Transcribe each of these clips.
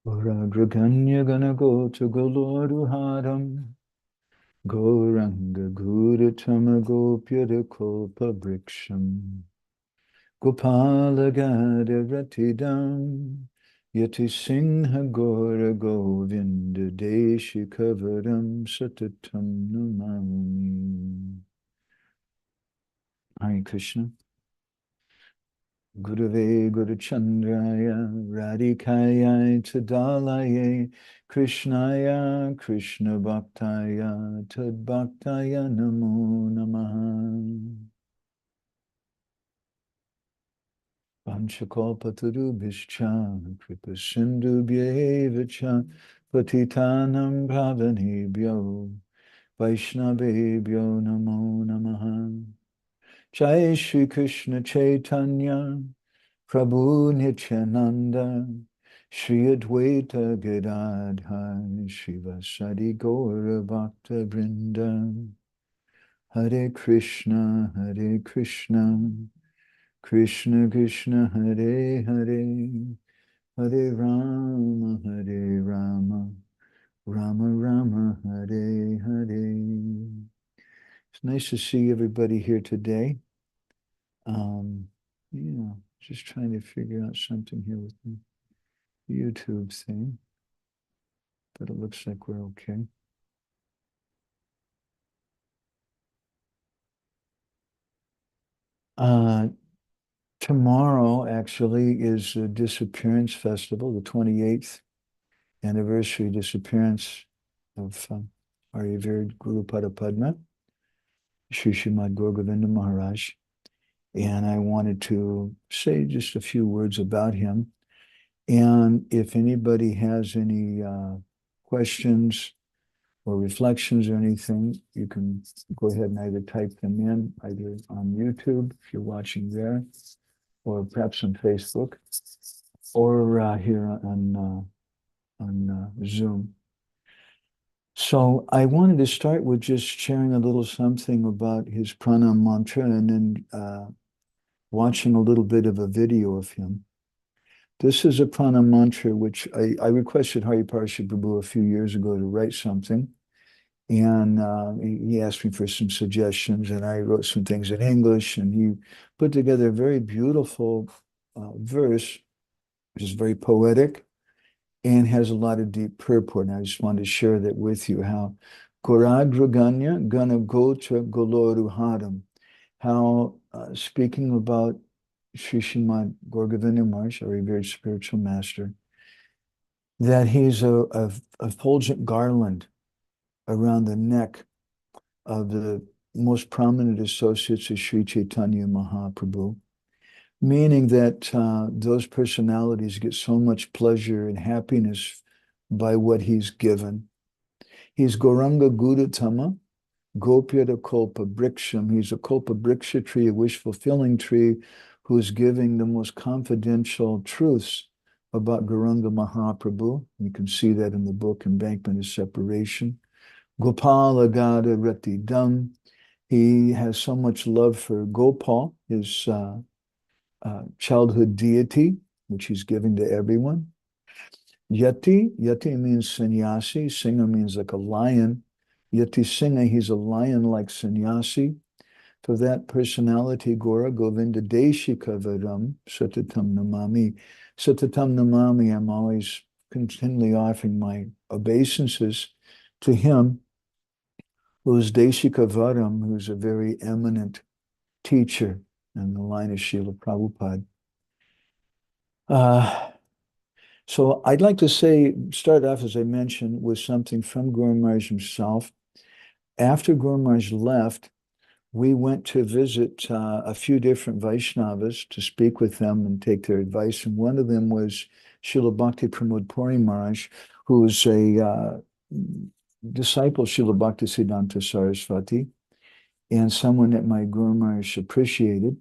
Uragraganya Ganagota Goloruharam Gauranga Guratama Gopyada Kolpa Briksham Gopala Gada Ratidam Yati Singha Gora Govinda Deshikavaram Satatam Namami. Hare Krishna. Gurave Guru Chandraya Radhikaya Tadalaye Krishnaya Krishna Bhaktaya Tad Bhaktaya Namo Namaha. Vanchakalpatarubhishcha Kripa Sindhubhyevacha Patitanam Bhavanebhyo Vaishnavebhyo Namo Namaha. Jai Shri Krishna Chaitanya Prabhu Nityananda, Shri Advaita Gadadhar, Srivasadi Gaura Bhakta Vrinda, Hare Krishna, Krishna Krishna, Hare Hare, Hare Rama, Rama Rama, Hare Hare. It's nice to see everybody here today. Yeah. Just trying to figure out something here with the YouTube thing, but it looks like we're okay. Tomorrow actually is a disappearance festival, the 28th anniversary disappearance of our revered Guru Pada Padma, Srimad Gour Govinda Maharaj. And I wanted to say just a few words about him. And if anybody has any questions or reflections or anything, you can go ahead and either type them in, either on YouTube, if you're watching there, or perhaps on Facebook, or here on Zoom. So I wanted to start with just sharing a little something about his pranam mantra and then watching a little bit of a video of him. This is a pranam mantra which I requested Hari Parsha Prabhu a few years ago to write something. And he asked me for some suggestions, and I wrote some things in English, and he put together a very beautiful verse, which is very poetic and has a lot of deep purport. And I just wanted to share that with you, how Goragraganya Gana Gotra Goloru Hadam, how speaking about Srimad Gour Govinda Maharaj, our revered spiritual master, that he's a fulgent garland around the neck of the most prominent associates of Sri Chaitanya Mahaprabhu, meaning that those personalities get so much pleasure and happiness by what he's given. He's Gauranga Gudatama, Gopyata Kolpa Briksham. He's a Kolpa Briksha tree, a wish-fulfilling tree, who's giving the most confidential truths about Gauranga Mahaprabhu. You can see that in the book Embankment of Separation. Gopala Gada Rati Dam. He has so much love for Gopal, his childhood deity, which he's giving to everyone. Yati means sannyasi. Singha means like a lion. Yati Singha, he's a lion-like sannyasi. For that personality, Gour Govinda Deshikavaram Satatam Namami. Satatam Namami, I'm always continually offering my obeisances to him, who's Deshikavaram, who's a very eminent teacher in the line of Srila Prabhupada. So I'd like to start off, as I mentioned, with something from Guru Maharaj himself. After Guru Maharaj left, we went to visit a few different Vaishnavas to speak with them and take their advice. And one of them was Srila Bhakti Pramod Puri Maharaj, who was a disciple of Srila Bhaktisiddhanta Saraswati, and someone that my Guru Maharaj appreciated.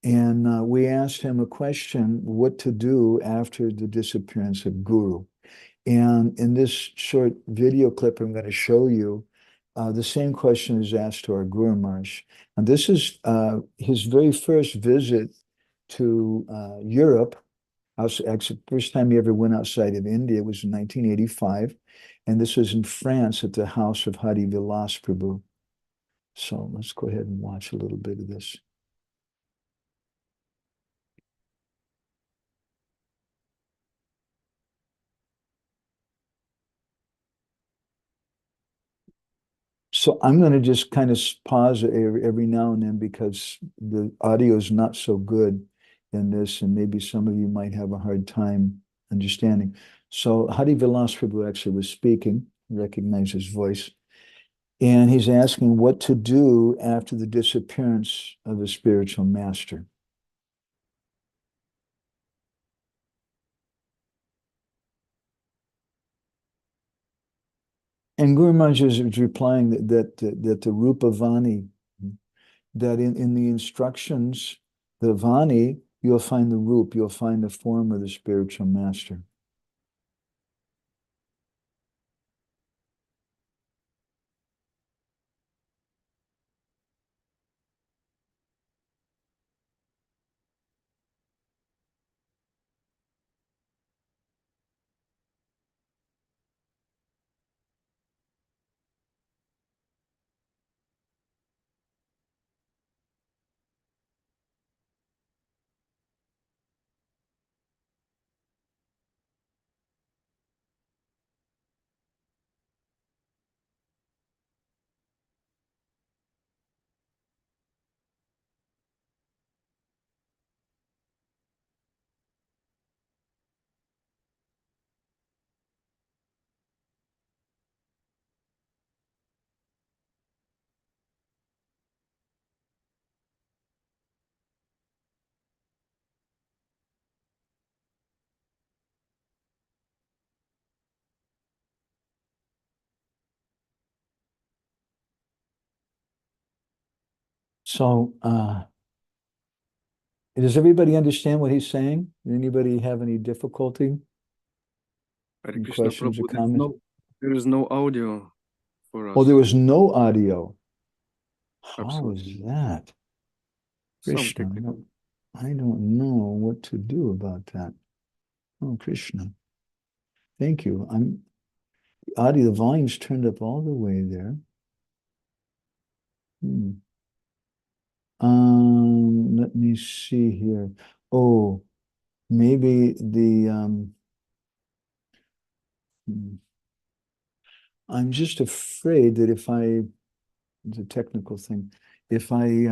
And we asked him a question, what to do after the disappearance of Guru. And in this short video clip I'm going to show you, the same question is asked to our Guru Maharaj. And this is his very first visit to Europe. Actually, first time he ever went outside of India was in 1985, and this was in France at the house of Hari Vilas Prabhu. So let's go ahead and watch a little bit of this. So I'm going to just kind of pause every now and then because the audio is not so good in this, and maybe some of you might have a hard time understanding. So Hari Vilas Prabhu actually was speaking, recognize his voice, and he's asking what to do after the disappearance of the spiritual master. And Guru Maharaj is replying that the Rupa Vani, that in the instructions, the Vani, you'll find the Rup, you'll find the form of the spiritual master. So, does everybody understand what he's saying? Anybody have any difficulty? Hare Any Krishna, questions or Prabhu, comments? there is no audio for us. Oh, there was no audio. How Absolutely. is that? Some Krishna, technical. I don't know what to do about that. Oh, Krishna. Thank you. The volume's turned up all the way there. Let me see here. Oh, maybe I'm just afraid that it's a technical thing. If I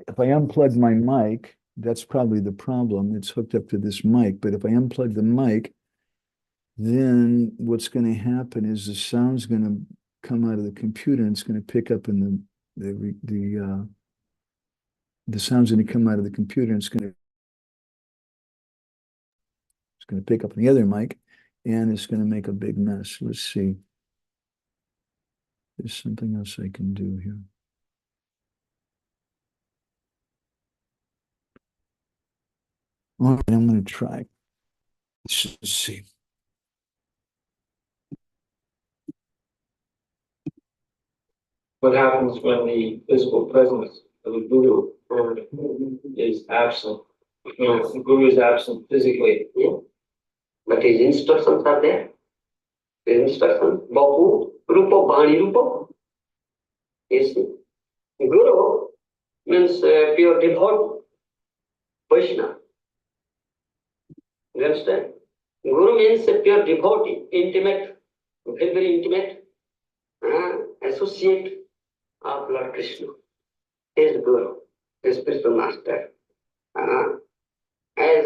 unplug my mic, that's probably the problem. It's hooked up to this mic, but if I unplug the mic, then what's going to happen is the sound's going to come out of the computer and it's going to pick up in the sound's going to come out of the computer and it's going to pick up the other mic and it's going to make a big mess. Let's see. There's something else I can do here. All right, I'm going to try. Let's see. What happens when the physical presence of the Guru is absent? The Guru is absent physically. Yeah. But his instructions are there. His instructions, Bahu, Rupa, Bani, Rupa. Yes. Guru means pure devout Vaishnava. You understand? Guru means a pure devotee, intimate, very, very intimate, associate of Lord Krishna. His Guru, his spiritual master. As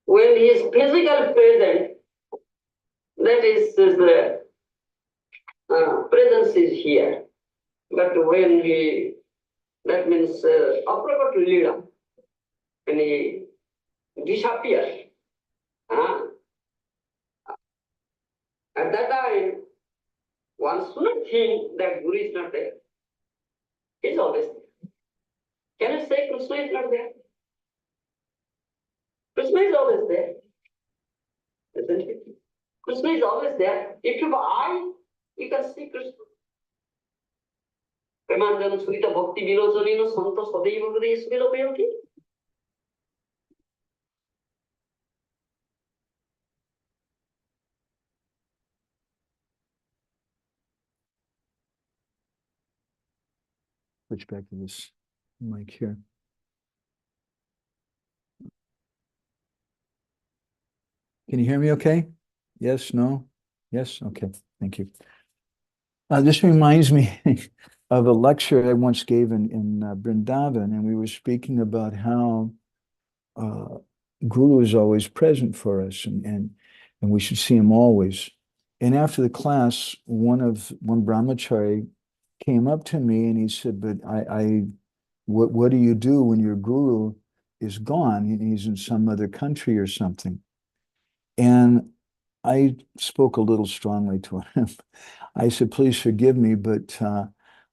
when he is physical present, that is the presence is here. But when he, that means aprakat lila, when he disappears, at that time, one should not think that Guru is not there. He is always there. Can you say Krishna is not there? Krishna is always there. Isn't it? Krishna is always there. If you have eye, you can see Krishna. Premanjan Surita Bhakti Vilojanino Santa Sadaiva Hridayesu Vilopayanti. switch back to this mic here. Can you hear me okay? Yes, no? Yes? Okay, thank you. This reminds me of a lecture I once gave in Vrindavan, and we were speaking about how Guru is always present for us, and we should see him always. And after the class, one brahmachari came up to me and he said, "But what do you do when your guru is gone and he's in some other country or something?" And I spoke a little strongly to him. I said, "Please forgive me, but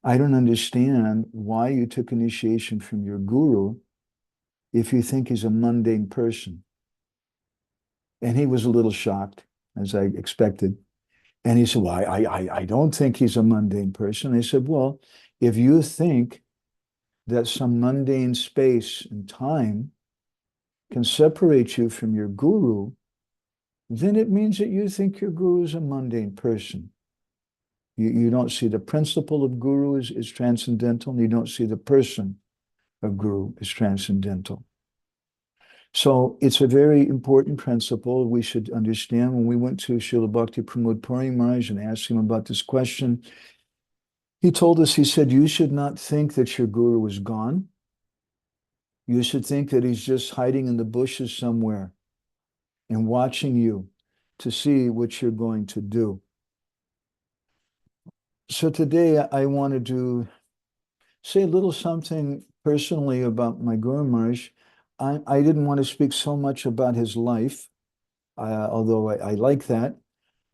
I don't understand why you took initiation from your guru if you think he's a mundane person." And he was a little shocked, as I expected. And he said, "Well, I don't think he's a mundane person." I said, "Well, if you think that some mundane space and time can separate you from your guru, then it means that you think your guru is a mundane person. You don't see the principle of guru is transcendental, and you don't see the person of guru is transcendental. So it's a very important principle we should understand. When we went to Srila Bhakti Pramod Puri Maharaj and asked him about this question, he told us, he said, you should not think that your guru is gone. You should think that he's just hiding in the bushes somewhere and watching you to see what you're going to do. So today I wanted to say a little something personally about my Guru Maharaj. I didn't want to speak so much about his life, although I like that,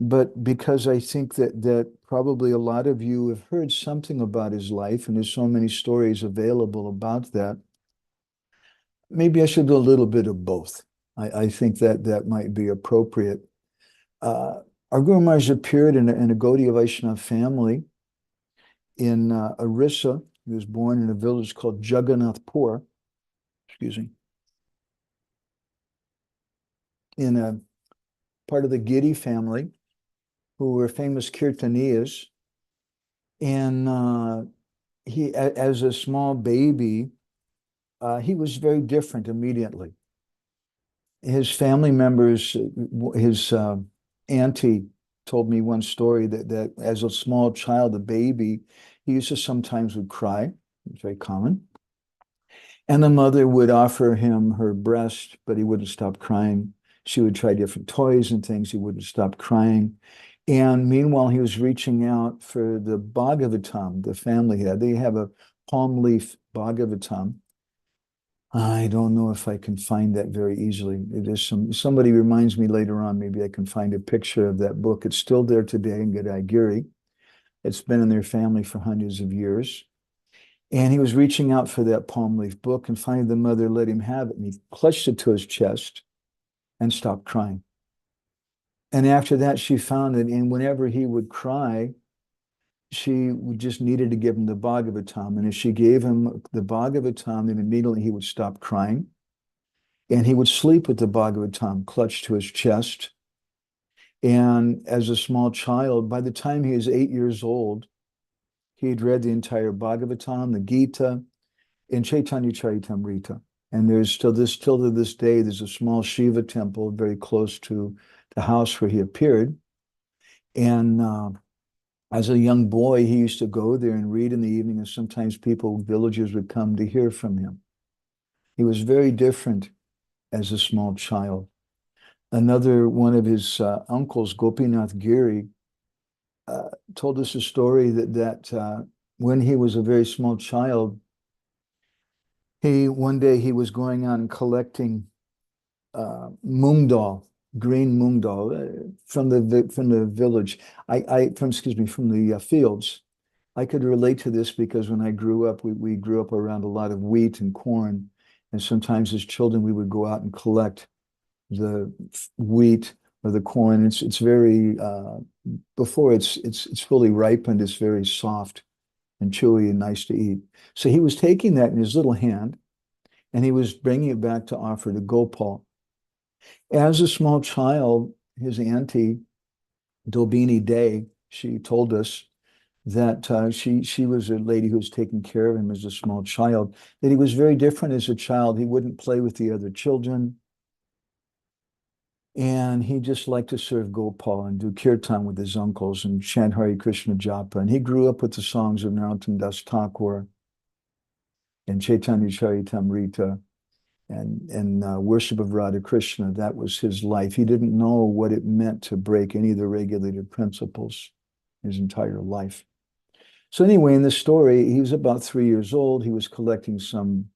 but because I think that probably a lot of you have heard something about his life, and there's so many stories available about that. Maybe I should do a little bit of both. I think that might be appropriate. Our Guru Maharaj appeared in a Gaudiya Vaishnava family in Orissa. He was born in a village called Jagannathpur, in a part of the Giri family, who were famous kirtaniyas. And he, as a small baby, he was very different immediately. His family members, his auntie told me one story that as a small child, a baby, he used to sometimes would cry. It's very common. And the mother would offer him her breast, but he wouldn't stop crying. She would try different toys and things. He wouldn't stop crying. And meanwhile, he was reaching out for the Bhagavatam the family had. They have a palm leaf Bhagavatam. I don't know if I can find that very easily. It is somebody reminds me later on, maybe I can find a picture of that book. It's still there today in Gadagiri. It's been in their family for hundreds of years. And he was reaching out for that palm leaf book, and finally the mother let him have it, and he clutched it to his chest and stopped crying. And after that, she found it, and whenever he would cry, she just needed to give him the Bhagavatam. And if she gave him the Bhagavatam, then immediately he would stop crying. And he would sleep with the Bhagavatam clutched to his chest. And as a small child, by the time he was 8 years old, he had read the entire Bhagavatam, the Gita, and Chaitanya Charitamrita. And there's still to this day, there's a small Shiva temple very close to the house where he appeared. And as a young boy, he used to go there and read in the evening, and sometimes villagers would come to hear from him. He was very different as a small child. Another one of his uncles, Gopinath Giri, told us a story that when he was a very small child, one day he was going out and collecting moong dal, green moong dal from the village. From the fields. I could relate to this because when I grew up, we grew up around a lot of wheat and corn, and sometimes as children we would go out and collect the wheat or the corn. It's very before it's fully ripened, it's very soft and chewy and nice to eat. So he was taking that in his little hand, and he was bringing it back to offer to Gopal. As a small child, his auntie, Dobini Day, she told us that she was a lady who was taking care of him as a small child, that he was very different as a child. He wouldn't play with the other children. And he just liked to serve Gopal and do kirtan with his uncles and chant Hare Krishna Japa. And he grew up with the songs of Narottam Das Thakur and Chaitanya Charitamrita and worship of Radha Krishna. That was his life. He didn't know what it meant to break any of the regulated principles his entire life. So anyway, in this story, he was about 3 years old. He was collecting some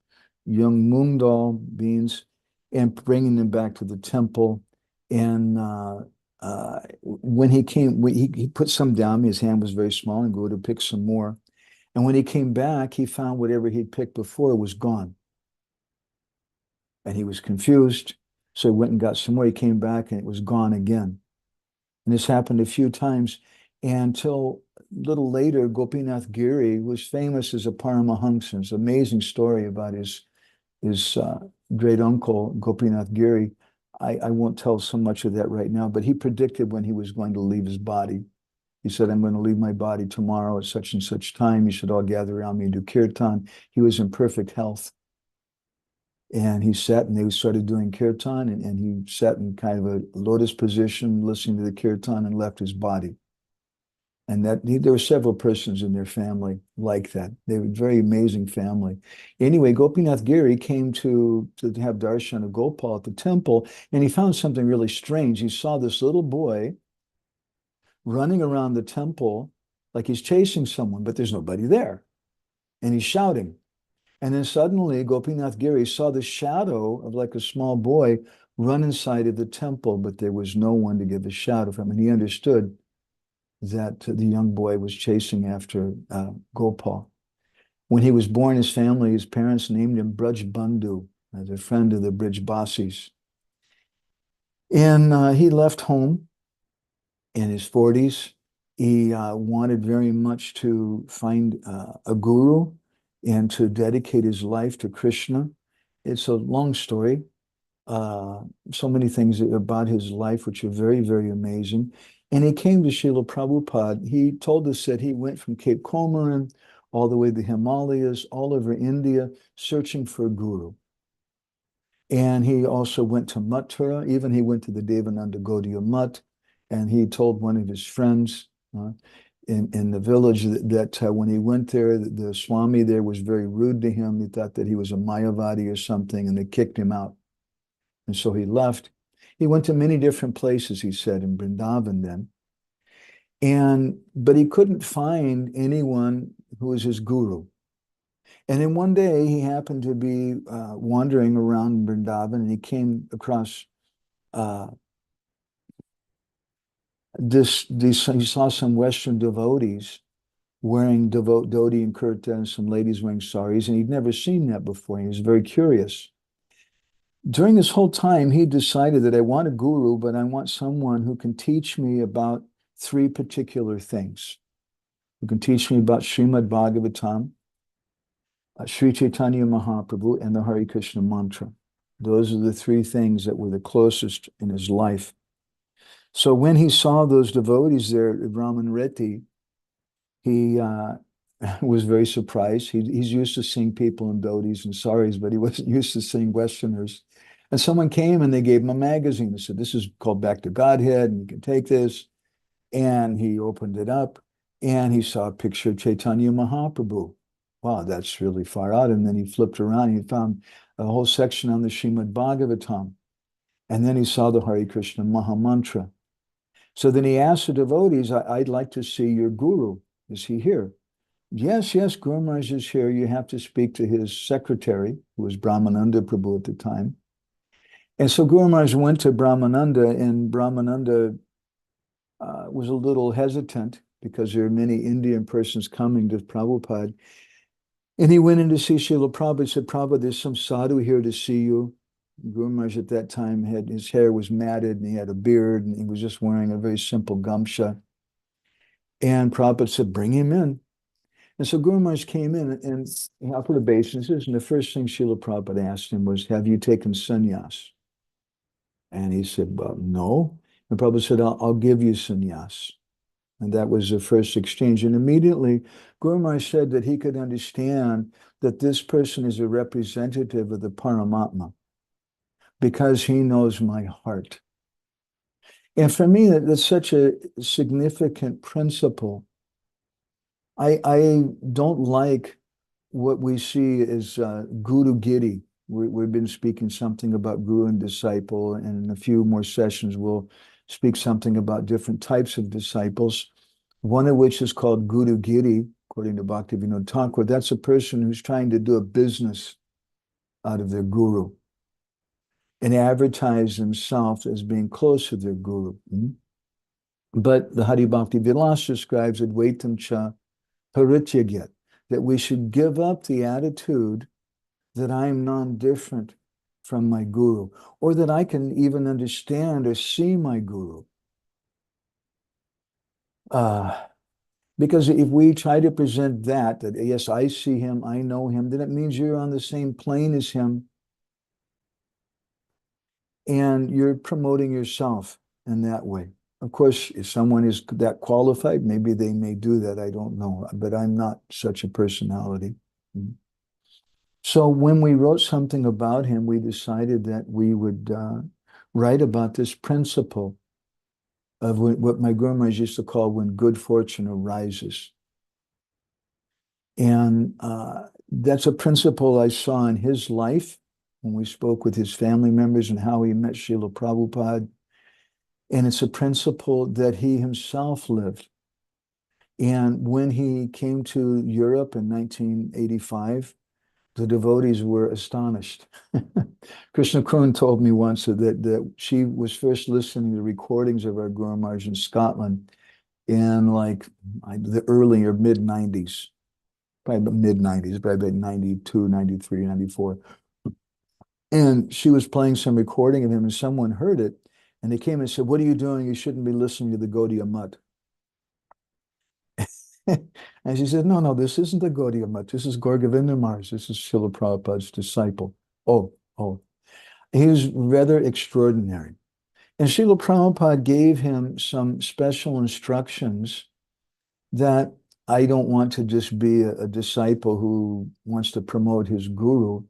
young moong dal beans and bringing them back to the temple. And when he came, he put some down. His hand was very small and go to pick some more. And when he came back, he found whatever he'd picked before was gone. And he was confused. So he went and got some more. He came back and it was gone again. And this happened a few times until a little later, Gopinath Giri was famous as a Paramahamsa. It's an amazing story about his great uncle, Gopinath Giri. I won't tell so much of that right now, but he predicted when he was going to leave his body. He said, I'm going to leave my body tomorrow at such and such time. You should all gather around me and do kirtan. He was in perfect health. And he sat and they started doing kirtan, and he sat in kind of a lotus position, listening to the kirtan, and left his body. And there were several persons in their family like that. They were a very amazing family. Anyway, Gopinath Giri came to have darshan of Gopal at the temple, and he found something really strange. He saw this little boy running around the temple like he's chasing someone, but there's nobody there. And he's shouting. And then suddenly Gopinath Giri saw the shadow of like a small boy run inside of the temple, but there was no one to give a shadow from him. And he understood that the young boy was chasing after Gopal. When he was born, his parents named him Braj Bandhu, as a friend of the Brij Basis. And he left home in his 40s. He wanted very much to find a guru and to dedicate his life to Krishna. It's a long story. So many things about his life which are very, very amazing. And he came to Srila Prabhupada. He told us that he went from Cape Comorin all the way to the Himalayas, all over India, searching for a guru. And he also went to Mathura. Even he went to the Devananda Gaudiya Mutt, and he told one of his friends in the village that when he went there, the Swami there was very rude to him. He thought that he was a Mayavadi or something, and they kicked him out. And so he left. He went to many different places, he said, in Vrindavan then. But he couldn't find anyone who was his guru. And then one day he happened to be wandering around Vrindavan, and he came across he saw some Western devotees wearing dhoti and kurta, and some ladies wearing saris, and he'd never seen that before. He was very curious. During this whole time, he decided that I want a guru, but I want someone who can teach me about 3 particular things. Who can teach me about Srimad Bhagavatam, Sri Chaitanya Mahaprabhu, and the Hare Krishna mantra. Those are the 3 things that were the closest in his life. So when he saw those devotees there at Raman Reti, he was very surprised. He's used to seeing people in dhotis and saris, but he wasn't used to seeing Westerners. And someone came and they gave him a magazine. They said, this is called Back to Godhead, and you can take this. And he opened it up, and he saw a picture of Chaitanya Mahaprabhu. Wow, that's really far out. And then he flipped around, and he found a whole section on the Srimad Bhagavatam. And then he saw the Hare Krishna Mahamantra. So then he asked the devotees, I'd like to see your guru. Is he here? Yes, Guru Maharaj is here. You have to speak to his secretary, who was Brahmananda Prabhu at the time. And so Guru Maharaj went to Brahmananda, and Brahmananda was a little hesitant because there are many Indian persons coming to Prabhupada. And he went in to see Srila Prabhupada, said, Prabhupada, there's some sadhu here to see you. Guru Maharaj at that time his hair was matted, and he had a beard, and he was just wearing a very simple gamsha. And Prabhupada said, bring him in. And so Guru Maharaj came in and he offered obeisances, and the first thing Srila Prabhupada asked him was, have you taken sannyas? And he said, well, no. And Prabhupada said, I'll give you sannyas. And that was the first exchange. And immediately, Guru Maharaj said that he could understand that this person is a representative of the Paramatma because he knows my heart. And for me, that's such a significant principle. I don't like what we see as Guru Giri. We've been speaking something about Guru and disciple, and in a few more sessions, we'll speak something about different types of disciples, one of which is called Guru Giri, according to Bhaktivinoda Thakur. That's a person who's trying to do a business out of their guru and advertise themselves as being close to their guru. But the Hari Bhakti Vilas describes Advaitam Cha Parityagya, that we should give up the attitude that I am non-different from my guru, or that I can even understand or see my guru. Because if we try to present that yes, I see him, I know him, then it means you're on the same plane as him, and you're promoting yourself in that way. Of course, if someone is that qualified, maybe they may do that, I don't know, but I'm not such a personality. So when we wrote something about him, we decided that we would write about this principle of what my Guru Maharaj used to call when good fortune arises. And that's a principle I saw in his life when we spoke with his family members and how he met Srila Prabhupada. And it's a principle that he himself lived. And when he came to Europe in 1985, the devotees were astonished. Krishna Kroon told me once that she was first listening to recordings of our Guru Maharaj in Scotland in like the early or mid-90s, probably mid-90s, probably 92, 93, 94. And she was playing some recording of him and someone heard it and they came and said, "What are you doing? You shouldn't be listening to the Gaudiya Mutt." And she said, no, this isn't the Gaudiya Mutt. This is Gour Govinda Maharaj. This is Srila Prabhupada's disciple. Oh. He was rather extraordinary. And Srila Prabhupada gave him some special instructions that I don't want to just be a disciple who wants to promote his guru,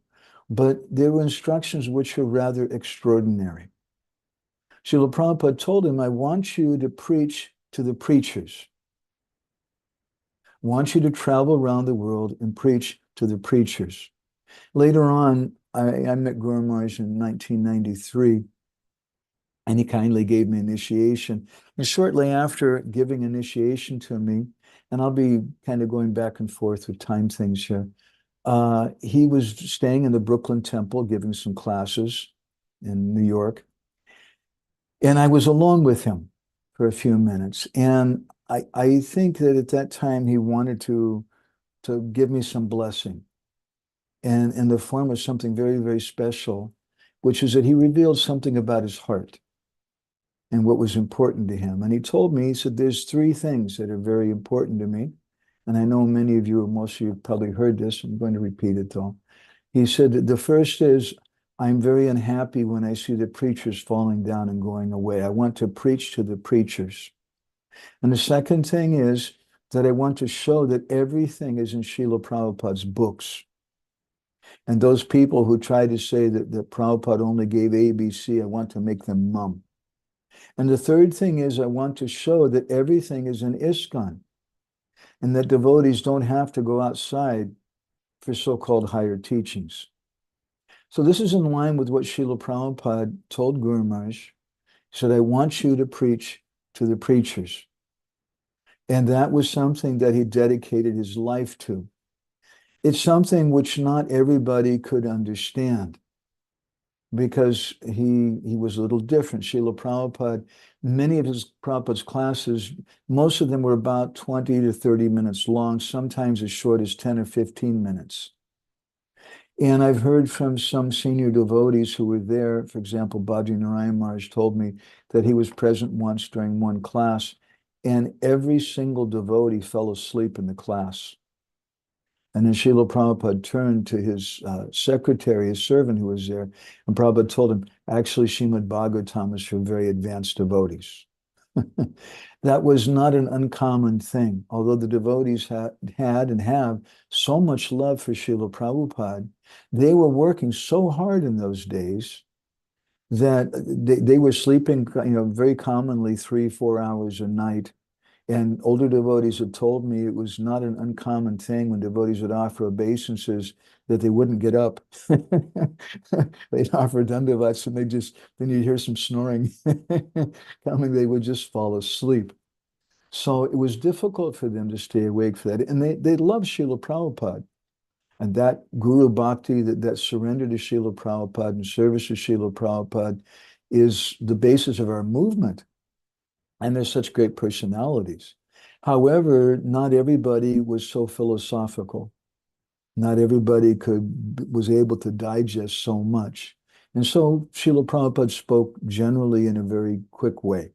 but there were instructions which were rather extraordinary. Srila Prabhupada told him, I want you to preach to the preachers. I want you to travel around the world and preach to the preachers. Later on, I met Guru Maharaj in 1993, and he kindly gave me initiation. And shortly after giving initiation to me, and I'll be kind of going back and forth with time things here, he was staying in the Brooklyn Temple, giving some classes in New York. And I was alone with him for a few minutes. And I think that at that time he wanted to give me some blessing, and in the form of something very, very special, which is that he revealed something about his heart and what was important to him. And he told me, he said, there's three things that are very important to me. And I know many of you, or most of you have probably heard this. I'm going to repeat it though. He said that the first is, I'm very unhappy when I see the preachers falling down and going away. I want to preach to the preachers. And the second thing is that I want to show that everything is in Srila Prabhupada's books. And those people who try to say that Prabhupada only gave ABC, I want to make them mum. And the third thing is I want to show that everything is in ISKCON and that devotees don't have to go outside for so-called higher teachings. So this is in line with what Srila Prabhupada told Guru Maharaj. He said, I want you to preach to the preachers. And that was something that he dedicated his life to. It's something which not everybody could understand because he was a little different. Srila Prabhupada, many of Prabhupada's classes, most of them were about 20 to 30 minutes long, sometimes as short as 10 or 15 minutes. And I've heard from some senior devotees who were there, for example, Bhadri Narayan Maharaj told me that he was present once during one class, and every single devotee fell asleep in the class. And then Srila Prabhupada turned to his secretary, his servant who was there, and Prabhupada told him, actually, Srimad Bhagavatam is for very advanced devotees. That was not an uncommon thing. Although the devotees had and have so much love for Srila Prabhupada, they were working so hard in those days that they were sleeping, very commonly 3-4 hours a night. And older devotees had told me it was not an uncommon thing when devotees would offer obeisances that they wouldn't get up. They'd offer dandavats and then you'd hear some snoring coming, they would just fall asleep. So it was difficult for them to stay awake for that. And they loved Srila Prabhupada. And that Guru Bhakti, that surrender to Srila Prabhupada and service to Srila Prabhupada is the basis of our movement. And there's such great personalities. However, not everybody was so philosophical. Not everybody was able to digest so much. And so Srila Prabhupada spoke generally in a very quick way,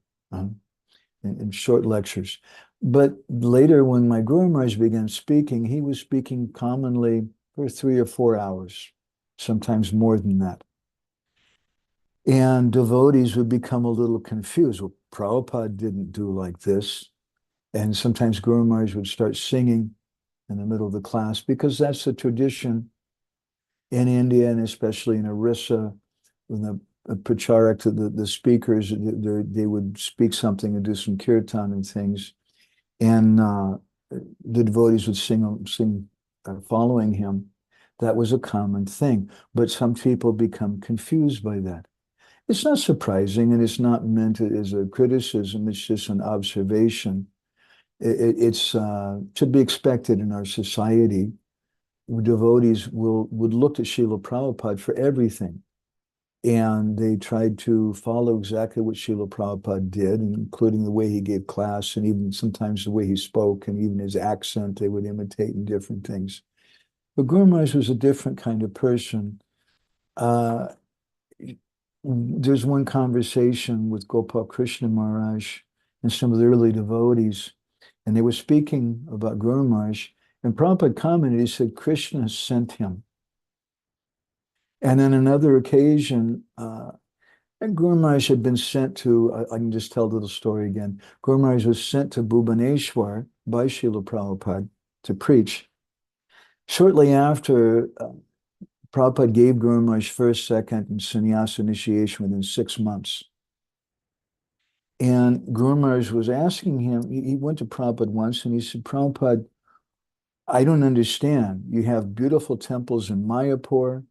in short lectures. But later, when my Guru Maharaj began speaking, he was speaking commonly for 3 or 4 hours, sometimes more than that. And devotees would become a little confused. Well, Prabhupada didn't do like this. And sometimes Guru Maharaj would start singing in the middle of the class because that's the tradition in India and especially in Orissa. When the pracharak, the speakers, they would speak something and do some kirtan and things. And the devotees would sing following him. That was a common thing. But some people become confused by that. It's not surprising, and it's not meant as a criticism. It's just an observation. It's to be expected in our society. Devotees would look at Srila Prabhupada for everything. And they tried to follow exactly what Srila Prabhupada did, including the way he gave class and even sometimes the way he spoke and even his accent, they would imitate in different things. But Guru Maharaj was a different kind of person. There's one conversation with Gopal Krishna Maharaj and some of the early devotees, and they were speaking about Guru Maharaj, and Prabhupada commented, he said, Krishna sent him. And on another occasion, and Guru Maharaj had been sent to, I can just tell the little story again. Guru Maharaj was sent to Bhubaneswar by Srila Prabhupada to preach. Shortly after, Prabhupada gave Guru Maharaj first, second, and sannyasa initiation within 6 months. And Guru Maharaj was asking him, he went to Prabhupada once and he said, Prabhupada, I don't understand. You have beautiful temples in Mayapur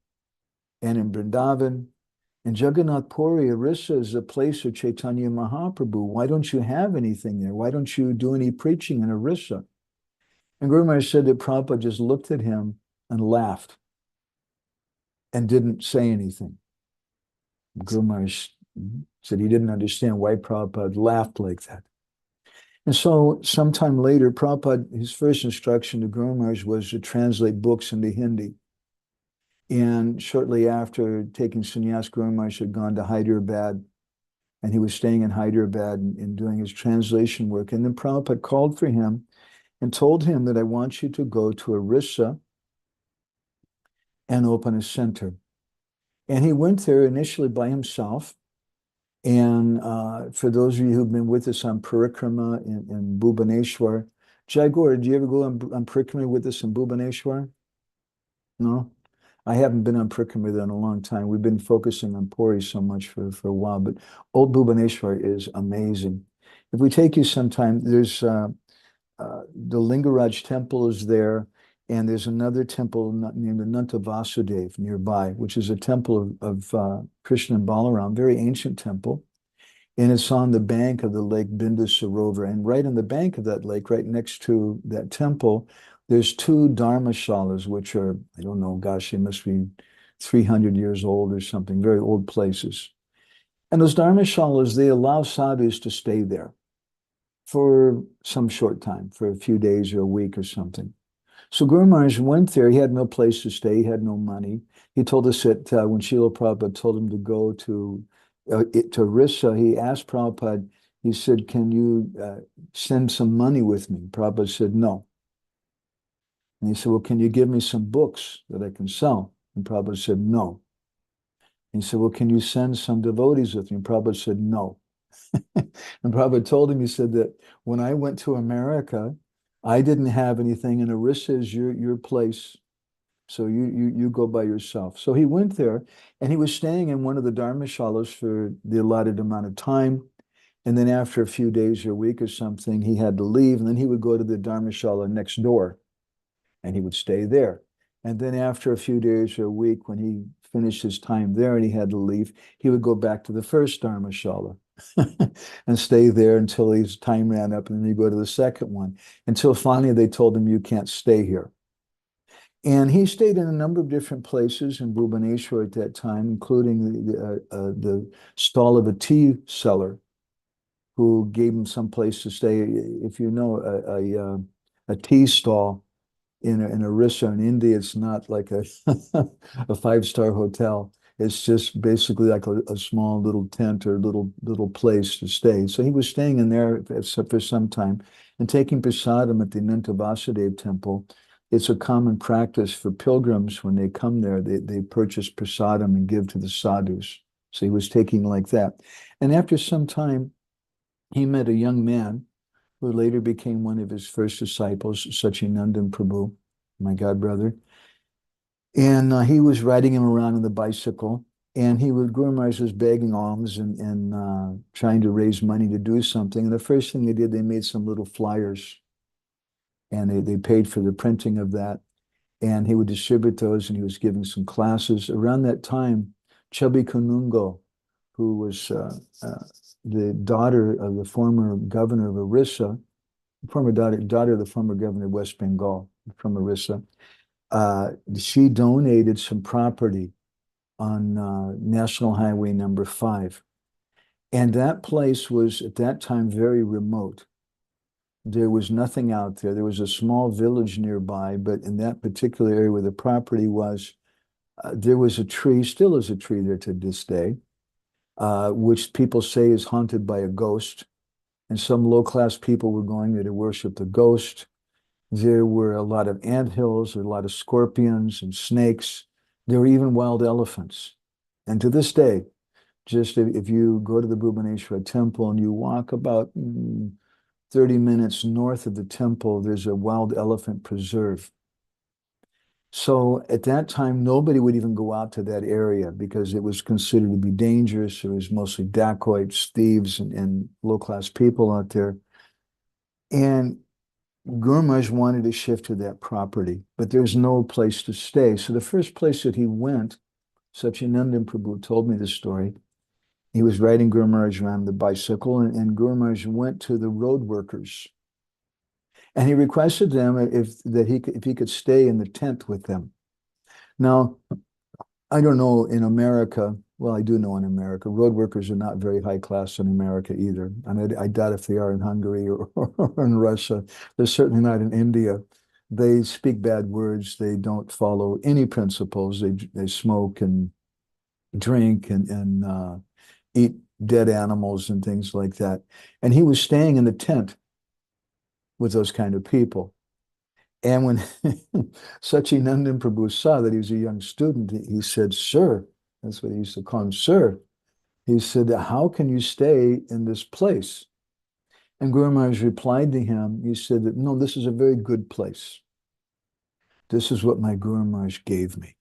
and in Vrindavan, and Jagannath Puri, Orissa is a place of Chaitanya Mahaprabhu. Why don't you have anything there? Why don't you do any preaching in Orissa? And Guru Maharaj said that Prabhupada just looked at him and laughed and didn't say anything. Guru Maharaj said he didn't understand why Prabhupada laughed like that. And so sometime later, Prabhupada, his first instruction to Guru Maharaj was to translate books into Hindi. And shortly after taking sannyas, Guru Maharaj had gone to Hyderabad, and he was staying in Hyderabad and doing his translation work. And then Prabhupada called for him and told him that I want you to go to Orissa and open a center. And he went there initially by himself. And for those of you who've been with us on Parikrama in Bhubaneswar, Jaigor, did you ever go on Parikrama with us in Bhubaneswar? No? I haven't been on Parikrama there in a long time. We've been focusing on Puri so much for a while, but old Bhubaneswar is amazing. If we take you sometime, there's the Lingaraj temple is there, and there's another temple named Ananta Vasudev nearby, which is a temple of Krishna and Balaram, very ancient temple. And it's on the bank of the lake Bindusarovar. And right on the bank of that lake, right next to that temple, there's 2 dharmashalas, which are, I don't know, gosh, they must be 300 years old or something, very old places. And those dharmashalas, they allow sadhus to stay there for some short time, for a few days or a week or something. So Guru Maharaj went there. He had no place to stay. He had no money. He told us that when Srila Prabhupada told him to go to Orissa, he asked Prabhupada, he said, can you send some money with me? Prabhupada said, no. And he said, well, can you give me some books that I can sell? And Prabhupada said, no. And he said, well, can you send some devotees with me? And Prabhupada said, no. And Prabhupada told him, he said that when I went to America, I didn't have anything, and Orissa is your place. So you go by yourself. So he went there, and he was staying in one of the dharmashalas for the allotted amount of time. And then after a few days or a week or something, he had to leave, and then he would go to the dharmashala next door, and he would stay there. And then after a few days or a week, when he finished his time there and he had to leave, he would go back to the first dharmashala and stay there until his time ran up, and then he'd go to the second one, until finally they told him, you can't stay here. And he stayed in a number of different places in Bhubaneswar at that time, including the stall of a tea seller who gave him some place to stay. If you know a tea stall in Orissa in India, it's not like a a five-star hotel. It's just basically like a small little tent or little place to stay. So he was staying in there for some time and taking prasadam at the Ananta Vasudev temple. It's a common practice for pilgrims when they come there, they purchase prasadam and give to the sadhus. So he was taking like that. And after some time, he met a young man who later became one of his first disciples, Sachinandan Prabhu, my godbrother. And he was riding him around on the bicycle, and Guru Maharaj was begging alms and trying to raise money to do something. And the first thing they did, they made some little flyers, and they paid for the printing of that. And he would distribute those, and he was giving some classes. Around that time, Chubby Kunungo, who was the daughter of the former governor of Orissa, daughter of the former governor of West Bengal from Orissa, she donated some property on National Highway number 5. And that place was at that time very remote. There was nothing out there. There was a small village nearby, but in that particular area where the property was, there was a tree, still is a tree there to this day, which people say is haunted by a ghost. And some low-class people were going there to worship the ghost. There were a lot of anthills, a lot of scorpions and snakes. There were even wild elephants. And to this day, just if you go to the Bhubaneswar temple and you walk about 30 minutes north of the temple, there's a wild elephant preserve. So at that time, nobody would even go out to that area because it was considered to be dangerous. It was mostly dacoits, thieves, and low-class people out there. And Guru Maharaj wanted to shift to that property, but there's no place to stay. So the first place that he went, Sachinandan Prabhu told me this story. He was riding Guru Maharaj around the bicycle, and Guru Maharaj went to the road workers. And he requested them if he could stay in the tent with them. Now, I don't know in America, well, I do know in America, road workers are not very high class in America either. I mean, I doubt if they are in Hungary or in Russia. They're certainly not in India. They speak bad words. They don't follow any principles. They smoke and drink and eat dead animals and things like that. And he was staying in the tent with those kind of people. And when Sachinandan Prabhu saw that he was a young student, he said, "Sir," that's what he used to call him, "Sir." He said, "How can you stay in this place?" And Guru Maharaj replied to him, he said that, "No, this is a very good place. This is what my Guru Maharaj gave me."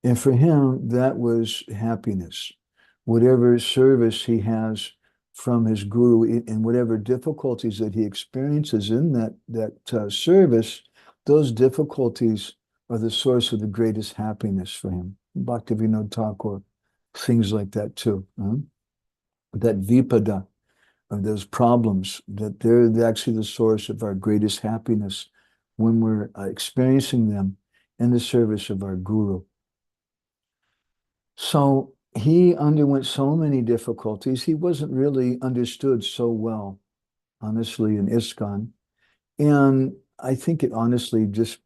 And for him, that was happiness. Whatever service he has from his guru and whatever difficulties that he experiences in that service, those difficulties are the source of the greatest happiness for him. Bhaktivinoda Thakur sings like that too. That vipada of those problems, that they're actually the source of our greatest happiness when we're experiencing them in the service of our guru. So he underwent so many difficulties. He wasn't really understood so well, honestly, in ISKCON. And I think it honestly, just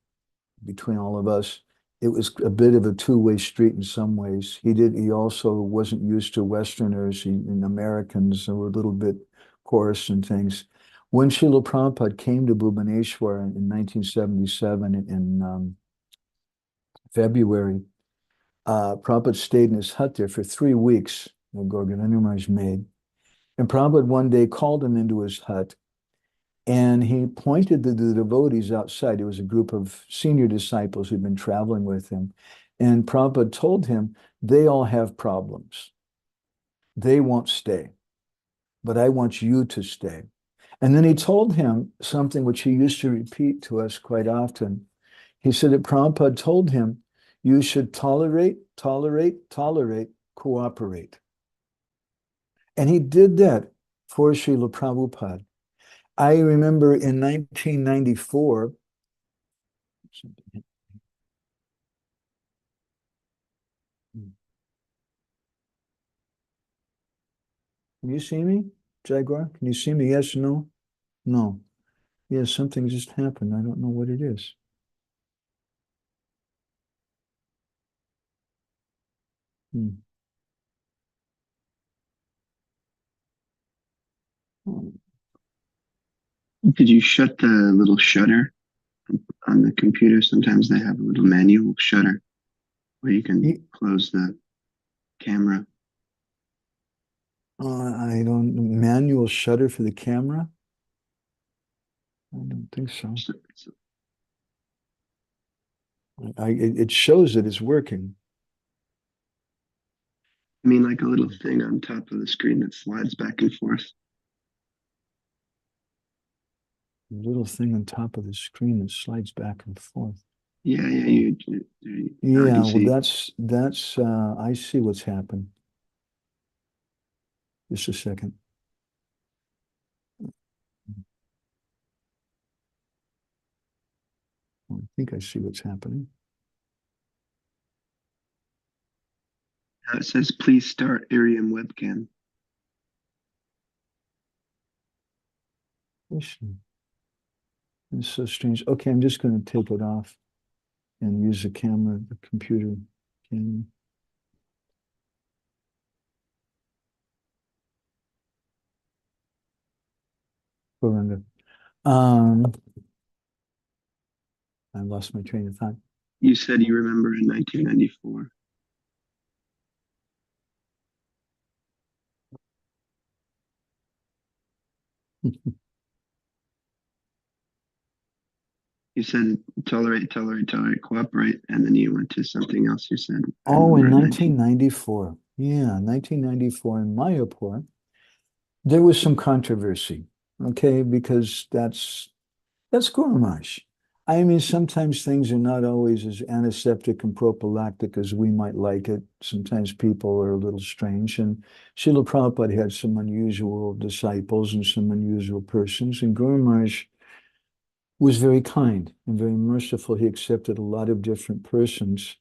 between all of us, it was a bit of a two-way street in some ways. He also wasn't used to Westerners and Americans who were a little bit coarse and things. When Srila Prabhupada came to Bhubaneswar in 1977 in February, Prabhupada stayed in his hut there for 3 weeks that Gour Govinda Maharaj made. And Prabhupada one day called him into his hut, and he pointed to the devotees outside. It was a group of senior disciples who'd been traveling with him. And Prabhupada told him, they all have problems. They won't stay, but I want you to stay. And then he told him something which he used to repeat to us quite often. He said that Prabhupada told him, you should tolerate, tolerate, tolerate, cooperate. And he did that for Srila Prabhupada. I remember in 1994, can you see me, Jaguar? Can you see me? Yes, no? No. Yes, something just happened. I don't know what it is. Could you shut the little shutter on the computer? Sometimes they have a little manual shutter where you can close the camera. I don't, manual shutter for the camera? I don't think so. It shows that it's working. I mean, like a little thing on top of the screen that slides back and forth. A little thing on top of the screen that slides back and forth. Yeah, Yeah, well, that's I see what's happened. Just a second. I think I see what's happening. Now it says, please start Arium webcam. It's so strange. Okay, I'm just going to take it off and use the camera, the computer camera. Govinda. I lost my train of thought. You said you remember in 1994. You said tolerate, tolerate, tolerate, cooperate, and then you went to something else you said. Oh, in 1994. Yeah, 1994 in Mayapur, there was some controversy, okay, because that's Guru Maharaj. I mean, sometimes things are not always as antiseptic and prophylactic as we might like it. Sometimes people are a little strange. And Srila Prabhupada had some unusual disciples and some unusual persons. And Guru Maharaj was very kind and very merciful. He accepted a lot of different persons.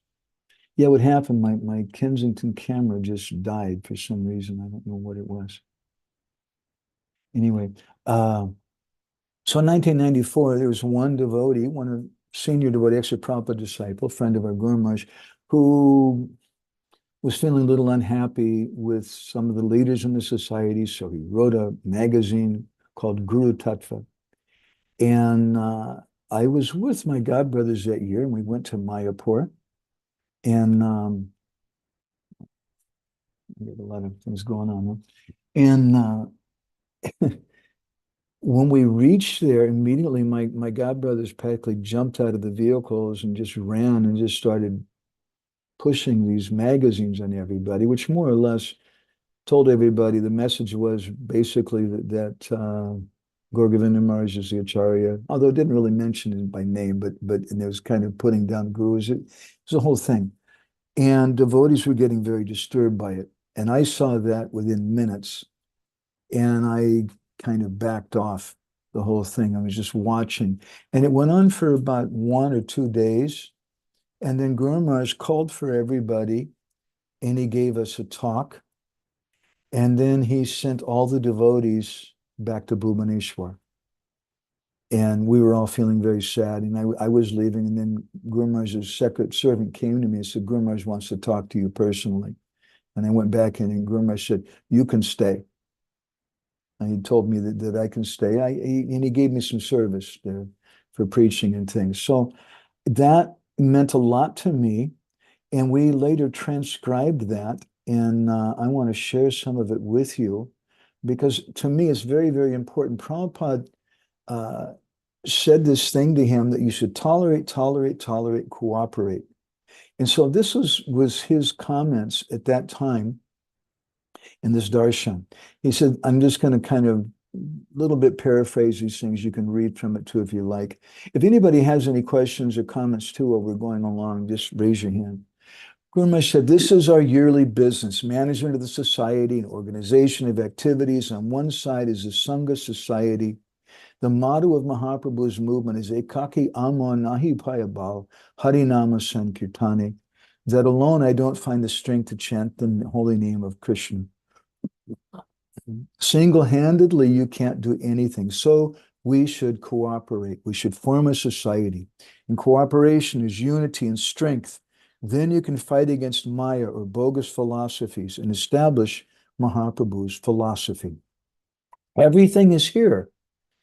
Yeah, what happened, my Kensington camera just died for some reason. I don't know what it was. Anyway, so in 1994, there was one devotee, one senior devotee, actually Prabhupada disciple, friend of our Guru Maharaj, who was feeling a little unhappy with some of the leaders in the society. So he wrote a magazine called Guru Tattva. And I was with my godbrothers that year, and we went to Mayapur. And we had a lot of things going on. And when we reached there, immediately my godbrothers practically jumped out of the vehicles and just ran and just started pushing these magazines on everybody, which more or less told everybody the message was basically that Gour Govinda Maharaj is the Acharya, although it didn't really mention it by name, but and it was kind of putting down gurus. It was a whole thing. And devotees were getting very disturbed by it. And I saw that within minutes. And I kind of backed off the whole thing. I was just watching. And it went on for about 1 or 2 days. And then Guru Maharaj called for everybody and he gave us a talk. And then he sent all the devotees back to Bhubaneswar. And we were all feeling very sad. And I was leaving. And then Guru Maharaj's secret servant came to me and said, Guru Maharaj wants to talk to you personally. And I went back in and Guru Maharaj said, you can stay. And he told me that I can stay. And he gave me some service there for preaching and things. So that meant a lot to me. And we later transcribed that And I want to share some of it with you because to me it's very, very important. Prabhupada said this thing to him that you should tolerate, cooperate. And so this was his comments at that time in this darshan. He said, I'm just going to kind of little bit paraphrase these things. You can read from it too if you like. If anybody has any questions or comments too while we're going along, just raise your hand. Guru Maharaj said, this is our yearly business, management of the society and organization of activities. On one side is the Sangha society. The motto of Mahaprabhu's movement is Ekaki Amo Nahi Payabal Harinama Sankirtane. That alone I don't find the strength to chant the holy name of Krishna. Single-handedly, you can't do anything. So we should cooperate. We should form a society. And cooperation is unity and strength. Then you can fight against Maya or bogus philosophies and establish Mahaprabhu's philosophy. Everything is here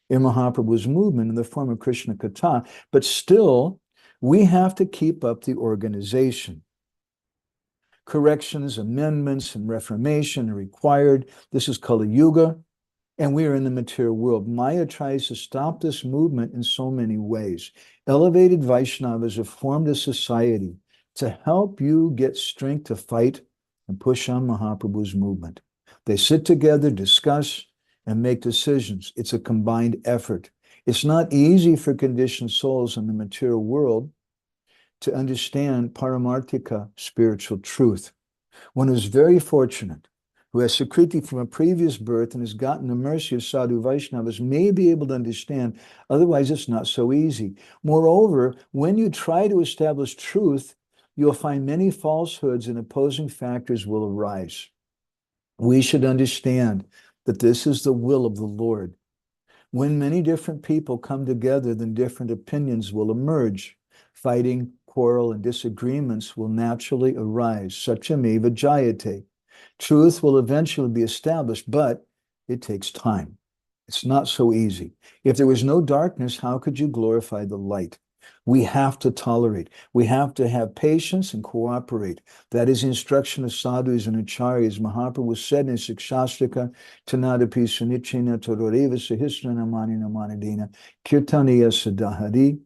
in Mahaprabhu's movement in the form of Krishna Katha, but still we have to keep up the organization. Corrections, amendments, and reformation are required. This is Kali Yuga, and we are in the material world. Maya tries to stop this movement in so many ways. Elevated Vaishnavas have formed a society to help you get strength to fight and push on Mahaprabhu's movement. They sit together, discuss, and make decisions. It's a combined effort. It's not easy for conditioned souls in the material world to understand paramarthika, spiritual truth. One who's very fortunate, who has Sukriti from a previous birth and has gotten the mercy of Sadhu Vaishnavas, may be able to understand. Otherwise, it's not so easy. Moreover, when you try to establish truth, you'll find many falsehoods and opposing factors will arise. We should understand that this is the will of the Lord. When many different people come together, then different opinions will emerge. Fighting, quarrel, and disagreements will naturally arise. Satyameva jayate. Truth will eventually be established, but it takes time. It's not so easy. If there was no darkness, how could you glorify the light? We have to tolerate. We have to have patience and cooperate. That is the instruction of sadhus and acharyas. Mahaprabhu said in Sikshastika, Tanadapi Sunichina Tororeva Sahisrana Manina Manadina Kirtaniya Sadahari.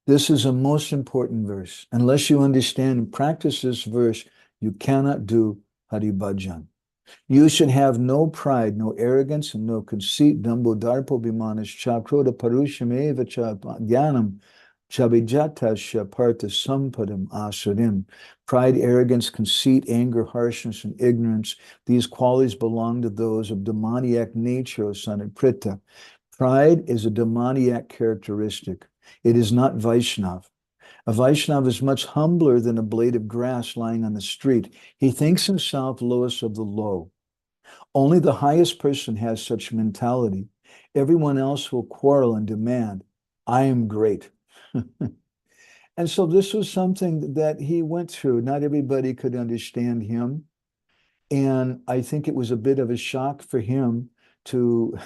This is a most important verse. Unless you understand and practice this verse, you cannot do Hari Bhajan. You should have no pride, no arrogance, and no conceit. Dambo darpo bimanas chakroda parushame cha jnanam chabijata parta sampadam asurim. Pride, arrogance, conceit, anger, harshness, and ignorance. These qualities belong to those of demoniac nature, O son of Prita. Pride is a demoniac characteristic. It is not Vaishnav. A Vaishnav is much humbler than a blade of grass lying on the street. He thinks himself lowest of the low. Only the highest person has such mentality. Everyone else will quarrel and demand, I am great. And so this was something that he went through. Not everybody could understand him. And I think it was a bit of a shock for him to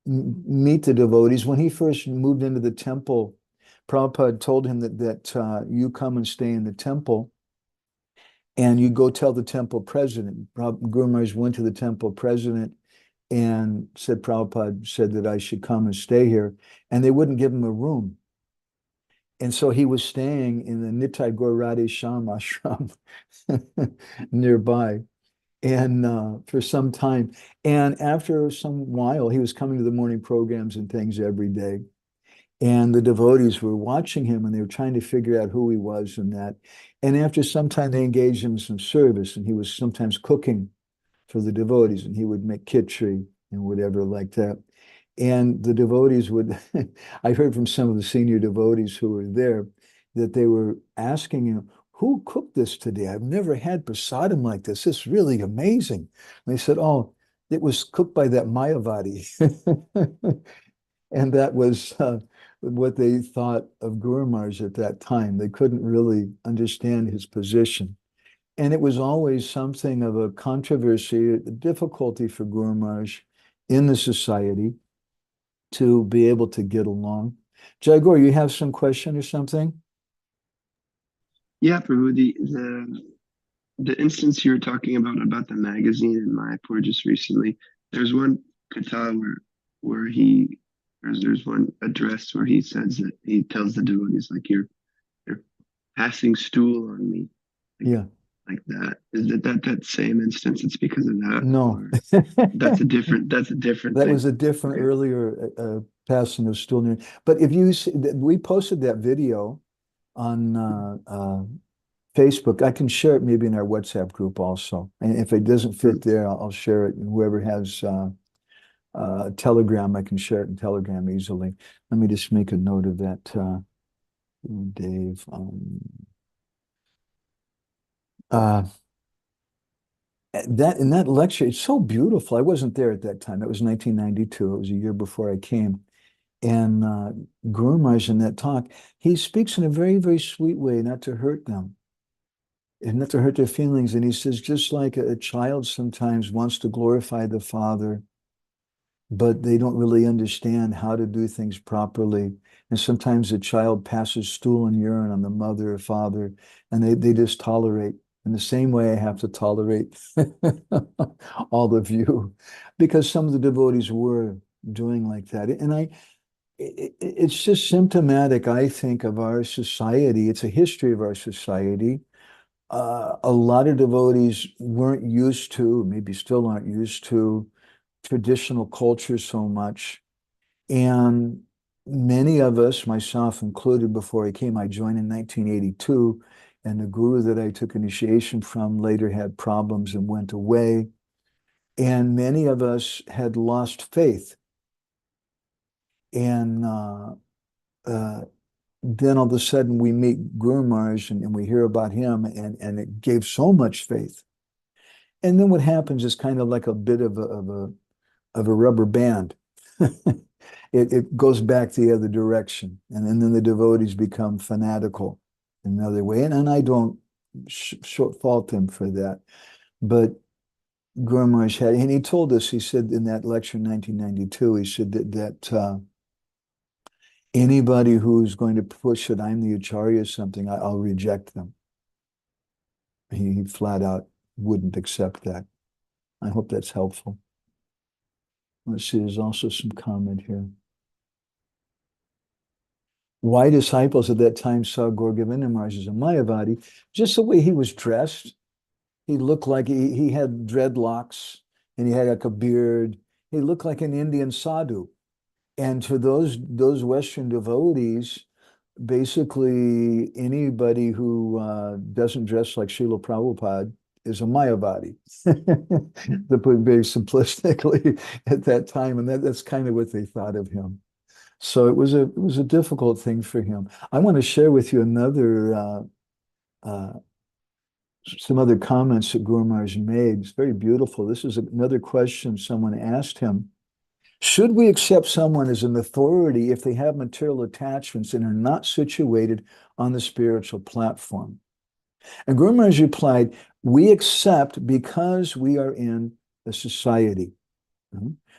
meet the devotees. When he first moved into the temple, Prabhupada told him that you come and stay in the temple and you go tell the temple president. Guru Maharaj went to the temple president and said, Prabhupada said that I should come and stay here. And they wouldn't give him a room. And so he was staying in the Nitai Gaur Radhe Shyam ashram nearby. And for some time. And after some while, he was coming to the morning programs and things every day. And the devotees were watching him and they were trying to figure out who he was and that. And after some time, they engaged him in some service and he was sometimes cooking for the devotees and he would make khichdi and whatever like that. And the devotees would, I heard from some of the senior devotees who were there that they were asking him, who cooked this today? I've never had prasadam like this. It's really amazing. And they said, oh, it was cooked by that Mayavadi. And that was what they thought of Guru Maharaj at that time. They couldn't really understand his position. And it was always something of a controversy, a difficulty for Guru Maharaj in the society to be able to get along. Jai Gaur, you have some question or something? Yeah, Prabhu, the instance you were talking about the magazine in Mayapur just recently, there's one katha where there's one address where he says that he tells the devotees like you're passing stool on me. Yeah. Like that. Is that same instance? It's because of that? No. Or that's a different That thing. was a different Okay. earlier passing of stool near. But if you see, we posted that video on Facebook. I can share it maybe in our WhatsApp group also. And if it doesn't fit there, I'll share it. And whoever has Telegram, I can share it in Telegram easily. Let me just make a note of that, Dave. That in that lecture, it's so beautiful. I wasn't there at that time. It was 1992. It was a year before I came. And Guru Maharaj in that talk, he speaks in a very, very sweet way, not to hurt them and not to hurt their feelings. And he says, just like a child sometimes wants to glorify the father, but they don't really understand how to do things properly. And sometimes a child passes stool and urine on the mother or father, and they just tolerate. In the same way, I have to tolerate all of you, because some of the devotees were doing like that. And it's just symptomatic, I think, of our society. It's a history of our society. A lot of devotees weren't used to, maybe still aren't used to, traditional culture so much. And many of us, myself included, before I came, I joined in 1982, and the guru that I took initiation from later had problems and went away. And many of us had lost faith. And then all of a sudden we meet Guru Maharaj and we hear about him, and it gave so much faith. And then what happens is kind of like a bit of a rubber band. It goes back the other direction, and then the devotees become fanatical in another way. And I don't fault them for that. But Guru Maharaj had, and he told us, he said in that lecture in 1992, he said that anybody who's going to push that I'm the Acharya or something, I'll reject them. He flat out wouldn't accept that. I hope that's helpful. Let's see, there's also some comment here. Why disciples at that time saw Gour Govinda Maharaj as a Mayavadi? Just the way he was dressed. He looked like he had dreadlocks, and he had like a beard. He looked like an Indian sadhu. And to those Western devotees, basically anybody who doesn't dress like Srila Prabhupada is a Mayavadi, to put it very simplistically at that time. And that's kind of what they thought of him. So it was a difficult thing for him. I want to share with you some other comments that Guru Maharaj made. It's very beautiful. This is another question someone asked him. Should we accept someone as an authority if they have material attachments and are not situated on the spiritual platform? And Guru Maharaj replied, we accept because we are in a society.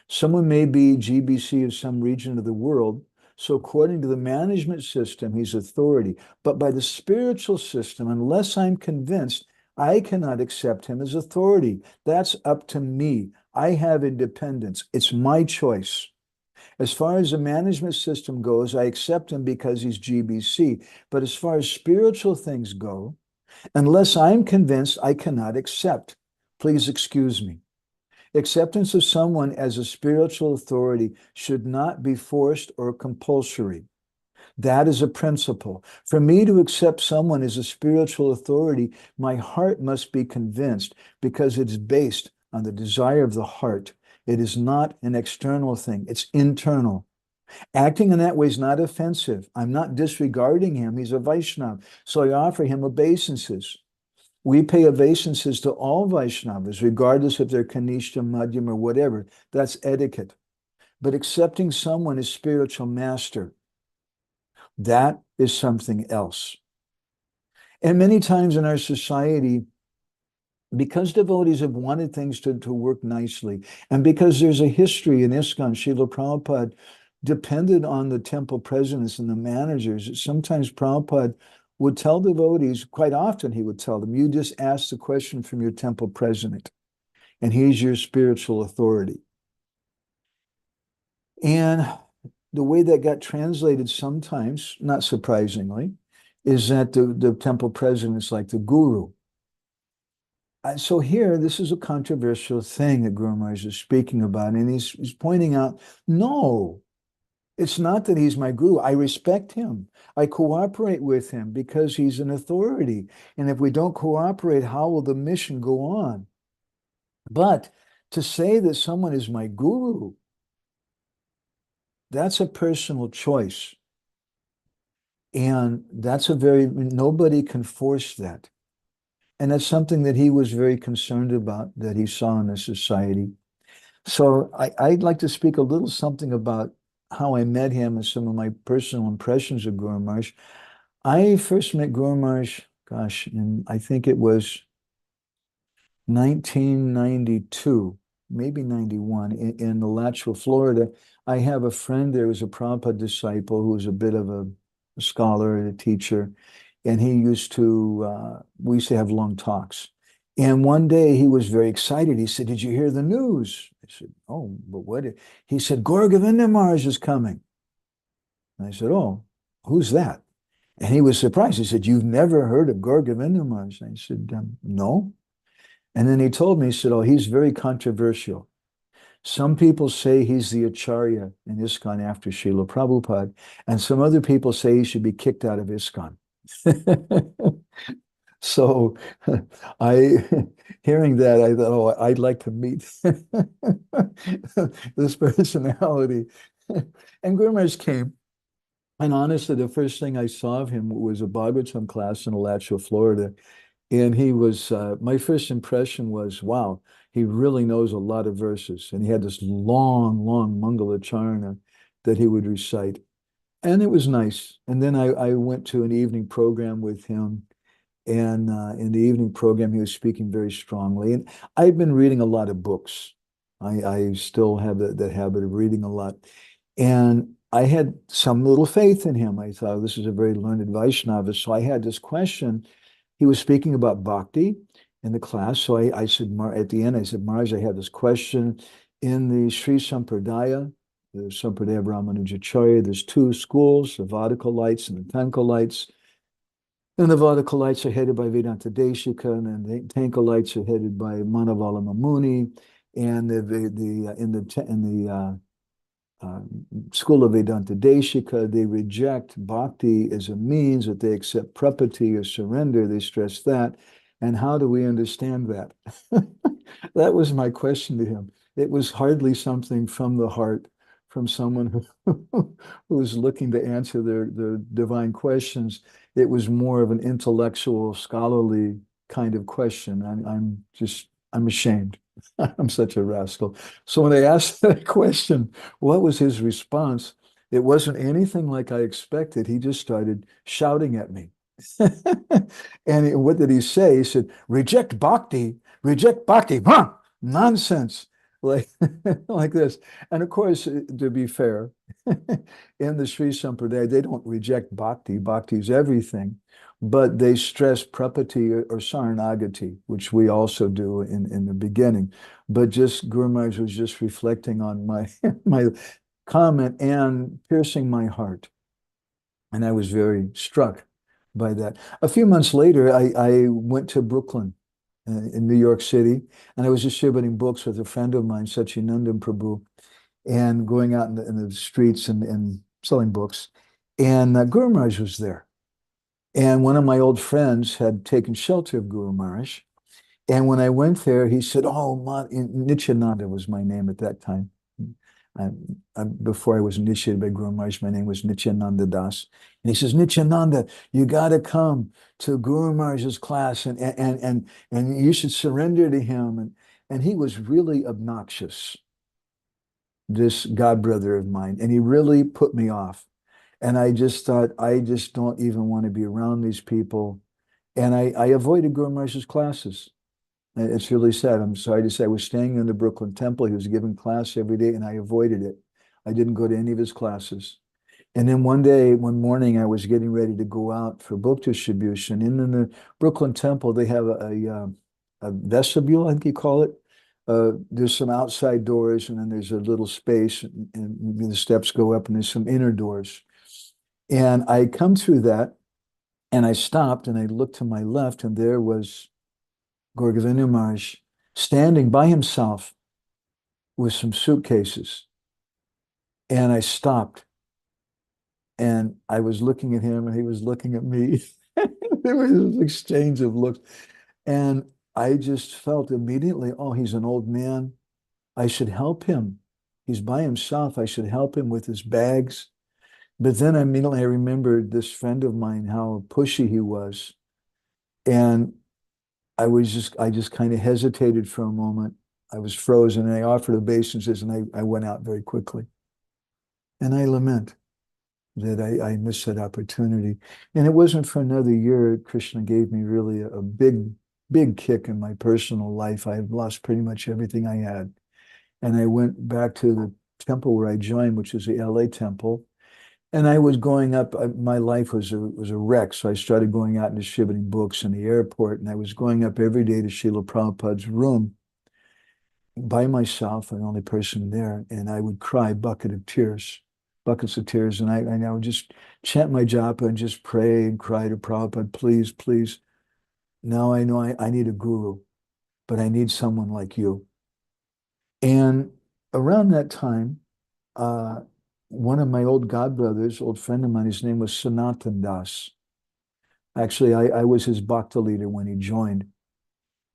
Someone may be GBC of some region of the world, so according to the management system, he's authority. But by the spiritual system, unless I'm convinced, I cannot accept him as authority. That's up to me. I have independence. It's my choice. As far as the management system goes, I accept him because he's GBC. But as far as spiritual things go, unless I'm convinced, I cannot accept. Please excuse me. Acceptance of someone as a spiritual authority should not be forced or compulsory. That is a principle. For me to accept someone as a spiritual authority, my heart must be convinced, because it's based on the desire of the heart. It is not an external thing. It's internal. Acting in that way is not offensive. I'm not disregarding him. He's a Vaishnava. So I offer him obeisances. We pay obeisances to all Vaishnavas, regardless if they're Kanishta, Madhyam, or whatever. That's etiquette. But accepting someone as spiritual master, that is something else. And many times in our society, because devotees have wanted things to work nicely, and because there's a history in ISKCON, Srila Prabhupada depended on the temple presidents and the managers. Sometimes Prabhupada would tell devotees, quite often he would tell them, you just ask the question from your temple president, and he's your spiritual authority. And the way that got translated sometimes, not surprisingly, is that the temple president is like the guru. So here, this is a controversial thing that Guru Maharaj is speaking about, and he's pointing out, no, it's not that he's my guru. I respect him. I cooperate with him because he's an authority. And if we don't cooperate, how will the mission go on? But to say that someone is my guru, that's a personal choice. And that's nobody can force that. And that's something that he was very concerned about, that he saw in the society. So I'd like to speak a little something about how I met him and some of my personal impressions of Guru Maharaj. I first met Guru Maharaj, gosh, I think it was 1992, maybe 91, in Alachua, Florida. I have a friend there who was a Prabhupada disciple who was a bit of a scholar, a teacher, and we used to have long talks. And one day he was very excited. He said, did you hear the news? I said, oh, but what? He said, Gour Govinda Maharaj is coming. And I said, oh, who's that? And he was surprised. He said, you've never heard of Gour Govinda Maharaj? And I said, no. And then he told me, he said, oh, he's very controversial. Some people say he's the Acharya in ISKCON after Srila Prabhupada, and some other people say he should be kicked out of ISKCON. So hearing that, I thought, oh, I'd like to meet this personality. And Guru Maharaj came, and honestly, the first thing I saw of him was a Bhagavatam class in Alachua, Florida. And he was, my first impression was, wow, he really knows a lot of verses. And he had this long, long Mangala Charana that he would recite. And it was nice. And then I went to an evening program with him. And in the evening program, he was speaking very strongly. And I've been reading a lot of books. I still have that habit of reading a lot. And I had some little faith in him. I thought, this is a very learned Vaishnava. So I had this question. He was speaking about bhakti in the class. So I said, at the end, I said, Maharaj, I have this question. In the Sri Sampradaya, the Sampradaya Brahmanujacharya, there's two schools, the Vadakalites and the Tankalites. And the Vadakalites are headed by Vedanta Deshika, and the Tankalites are headed by Madhavananda Muni. And in the school of Vedanta Deshika, they reject bhakti as a means, that they accept prapati or surrender. They stress that. And how do we understand that? That was my question to him. It was hardly something from the heart, from someone who was looking to answer their divine questions. It was more of an intellectual, scholarly kind of question. I'm ashamed. I'm such a rascal. So when I asked that question, what was his response? It wasn't anything like I expected. He just started shouting at me. And what did he say? He said, reject bhakti, huh? Nonsense. Like, like this. And of course, to be fair, in the Sri Sampradaya, they don't reject bhakti. Bhakti is everything. But they stress prapati or saranagati, which we also do in the beginning. But just Guru Maharaj was just reflecting on my my comment and piercing my heart. And I was very struck by that. A few months later, I went to Brooklyn in New York City, and I was distributing books with a friend of mine, Sachinandan Prabhu, and going out in the streets and selling books. And Guru Maharaj was there. And one of my old friends had taken shelter of Guru Maharaj. And when I went there, he said, oh, Nityananda was my name at that time. Before I was initiated by Guru Maharaj, my name was Nityananda Das. And he says, Nityananda, you got to come to Guru Maharaj's class and you should surrender to him. And he was really obnoxious, this god brother of mine. And he really put me off. And I just thought, I just don't even want to be around these people. And I avoided Guru Maharaj's classes. It's really sad. I'm sorry to say, I was staying in the Brooklyn Temple. He was giving class every day, and I avoided it. I didn't go to any of his classes. And then one morning, I was getting ready to go out for book distribution. And in the Brooklyn Temple, they have a vestibule, I think you call it. There's some outside doors, and then there's a little space, and the steps go up, and there's some inner doors. And I come through that, and I stopped, and I looked to my left, and there was Gour Govinda Maharaj standing by himself with some suitcases. And I stopped. And I was looking at him and he was looking at me. There was this exchange of looks. And I just felt immediately, oh, he's an old man. I should help him. He's by himself. I should help him with his bags. But then immediately I remembered this friend of mine, how pushy he was. And I just kind of hesitated for a moment. I was frozen and I offered obeisances and I went out very quickly. And I lament that I missed that opportunity. And it wasn't for another year, Krishna gave me really a big, big kick in my personal life. I had lost pretty much everything I had. And I went back to the temple where I joined, which is the LA temple. And I was going up, my life was a wreck. So I started going out and distributing books in the airport. And I was going up every day to Srila Prabhupada's room by myself, the only person there. And I would cry buckets of tears. And I would just chant my japa and just pray and cry to Prabhupada, please, please. Now I know I need a guru, but I need someone like you. And around that time, one of my old godbrothers, old friend of mine, his name was Sanatan Das. Actually, I was his bhakta leader when he joined.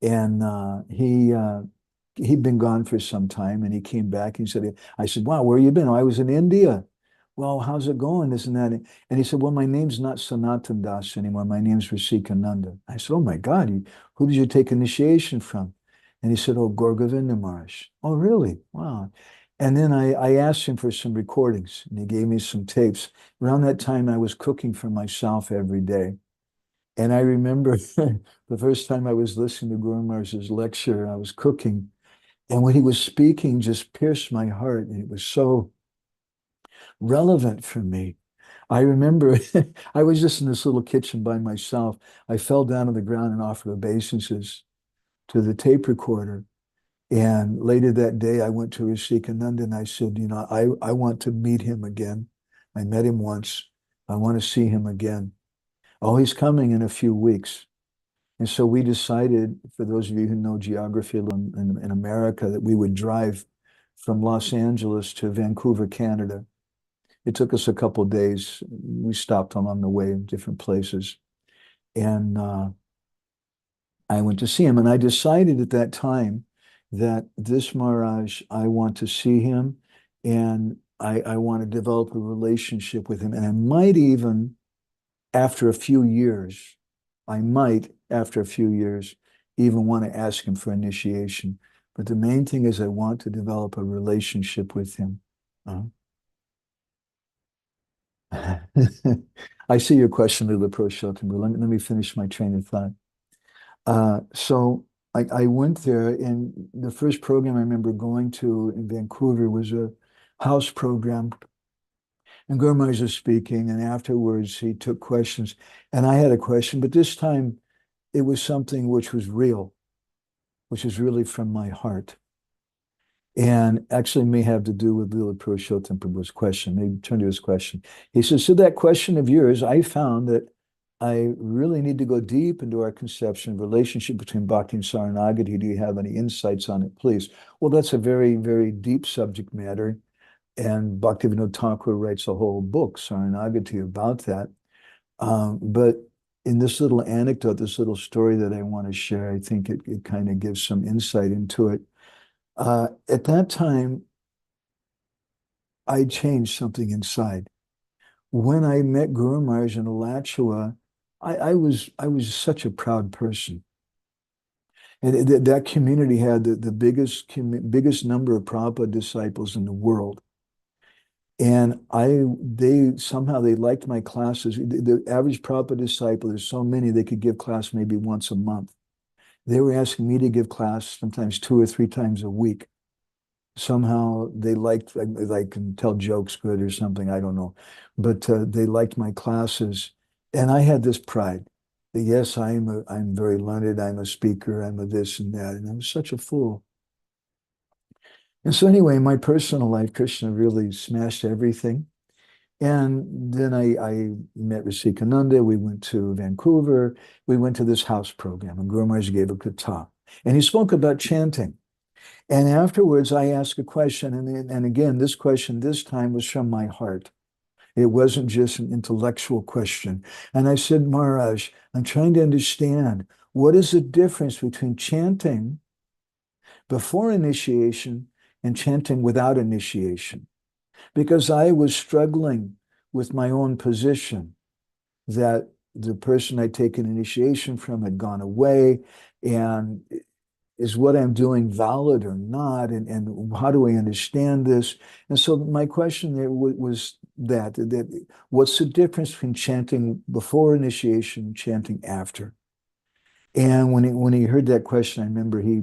And he'd been gone for some time and he came back and he said, I said, wow, where you been? Oh, I was in India. Well, how's it going? This and that. And he said, well, my name's not Sanatan Das anymore. My name's Rasikananda. I said, oh my God, who did you take initiation from? And he said, oh, Gour Govinda Maharaj. Oh, really? Wow. And then I asked him for some recordings and he gave me some tapes. Around that time, I was cooking for myself every day. And I remember the first time I was listening to Guru Maharaj's lecture, I was cooking. And when he was speaking, just pierced my heart. And it was so relevant for me. I remember I was just in this little kitchen by myself. I fell down on the ground and offered obeisances to the tape recorder. And later that day, I went to Rasikananda and I said, I want to meet him again. I met him once. I want to see him again. Oh, he's coming in a few weeks. And so we decided, for those of you who know geography in America, that we would drive from Los Angeles to Vancouver, Canada. It took us a couple of days. We stopped along the way in different places. And I went to see him. And I decided at that time that this Maharaj, I want to see him and I want to develop a relationship with him. And I might even, after a few years, even want to ask him for initiation. But the main thing is I want to develop a relationship with him. I see your question, Lila Proshotam, but let me finish my train of thought. So I went there, and the first program I remember going to in Vancouver was a house program. And Guru Maharaj was speaking, and afterwards he took questions. And I had a question, but this time it was something which was real, which is really from my heart. And actually may have to do with Lila Purushottam Prabhu's question. Maybe turn to his question. He says, so that question of yours, I found that I really need to go deep into our conception of relationship between Bhakti and Saranagati. Do you have any insights on it, please? Well, that's a very, very deep subject matter. And Bhaktivinoda Thakur writes a whole book, Saranagati, about that. But in this little anecdote, this little story that I want to share, I think it kind of gives some insight into it. At that time, I changed something inside. When I met Guru Maharaj in Alachua, I was such a proud person. And that community had the biggest number of Prabhupada disciples in the world. And they somehow liked my classes. The average Prabhupada disciple, there's so many, they could give class maybe once a month. They were asking me to give class sometimes 2 or 3 times a week. Somehow they liked, I can tell jokes good or something, I don't know. But they liked my classes. And I had this pride that yes, I'm very learned, I'm a speaker, I'm a this and that. And I was such a fool. And so anyway, in my personal life, Krishna really smashed everything. And then I met Rasikananda. We went to Vancouver. We went to this house program, and Guru Maharaj gave a kata. And he spoke about chanting. And afterwards, I asked a question. And again, this question this time was from my heart. It wasn't just an intellectual question. And I said, Maharaj, I'm trying to understand what is the difference between chanting before initiation and chanting without initiation? Because I was struggling with my own position that the person I'd taken initiation from had gone away, and is what I'm doing valid or not? And how do I understand this? And so my question there was that what's the difference between chanting before initiation and chanting after? And when he heard that question, I remember he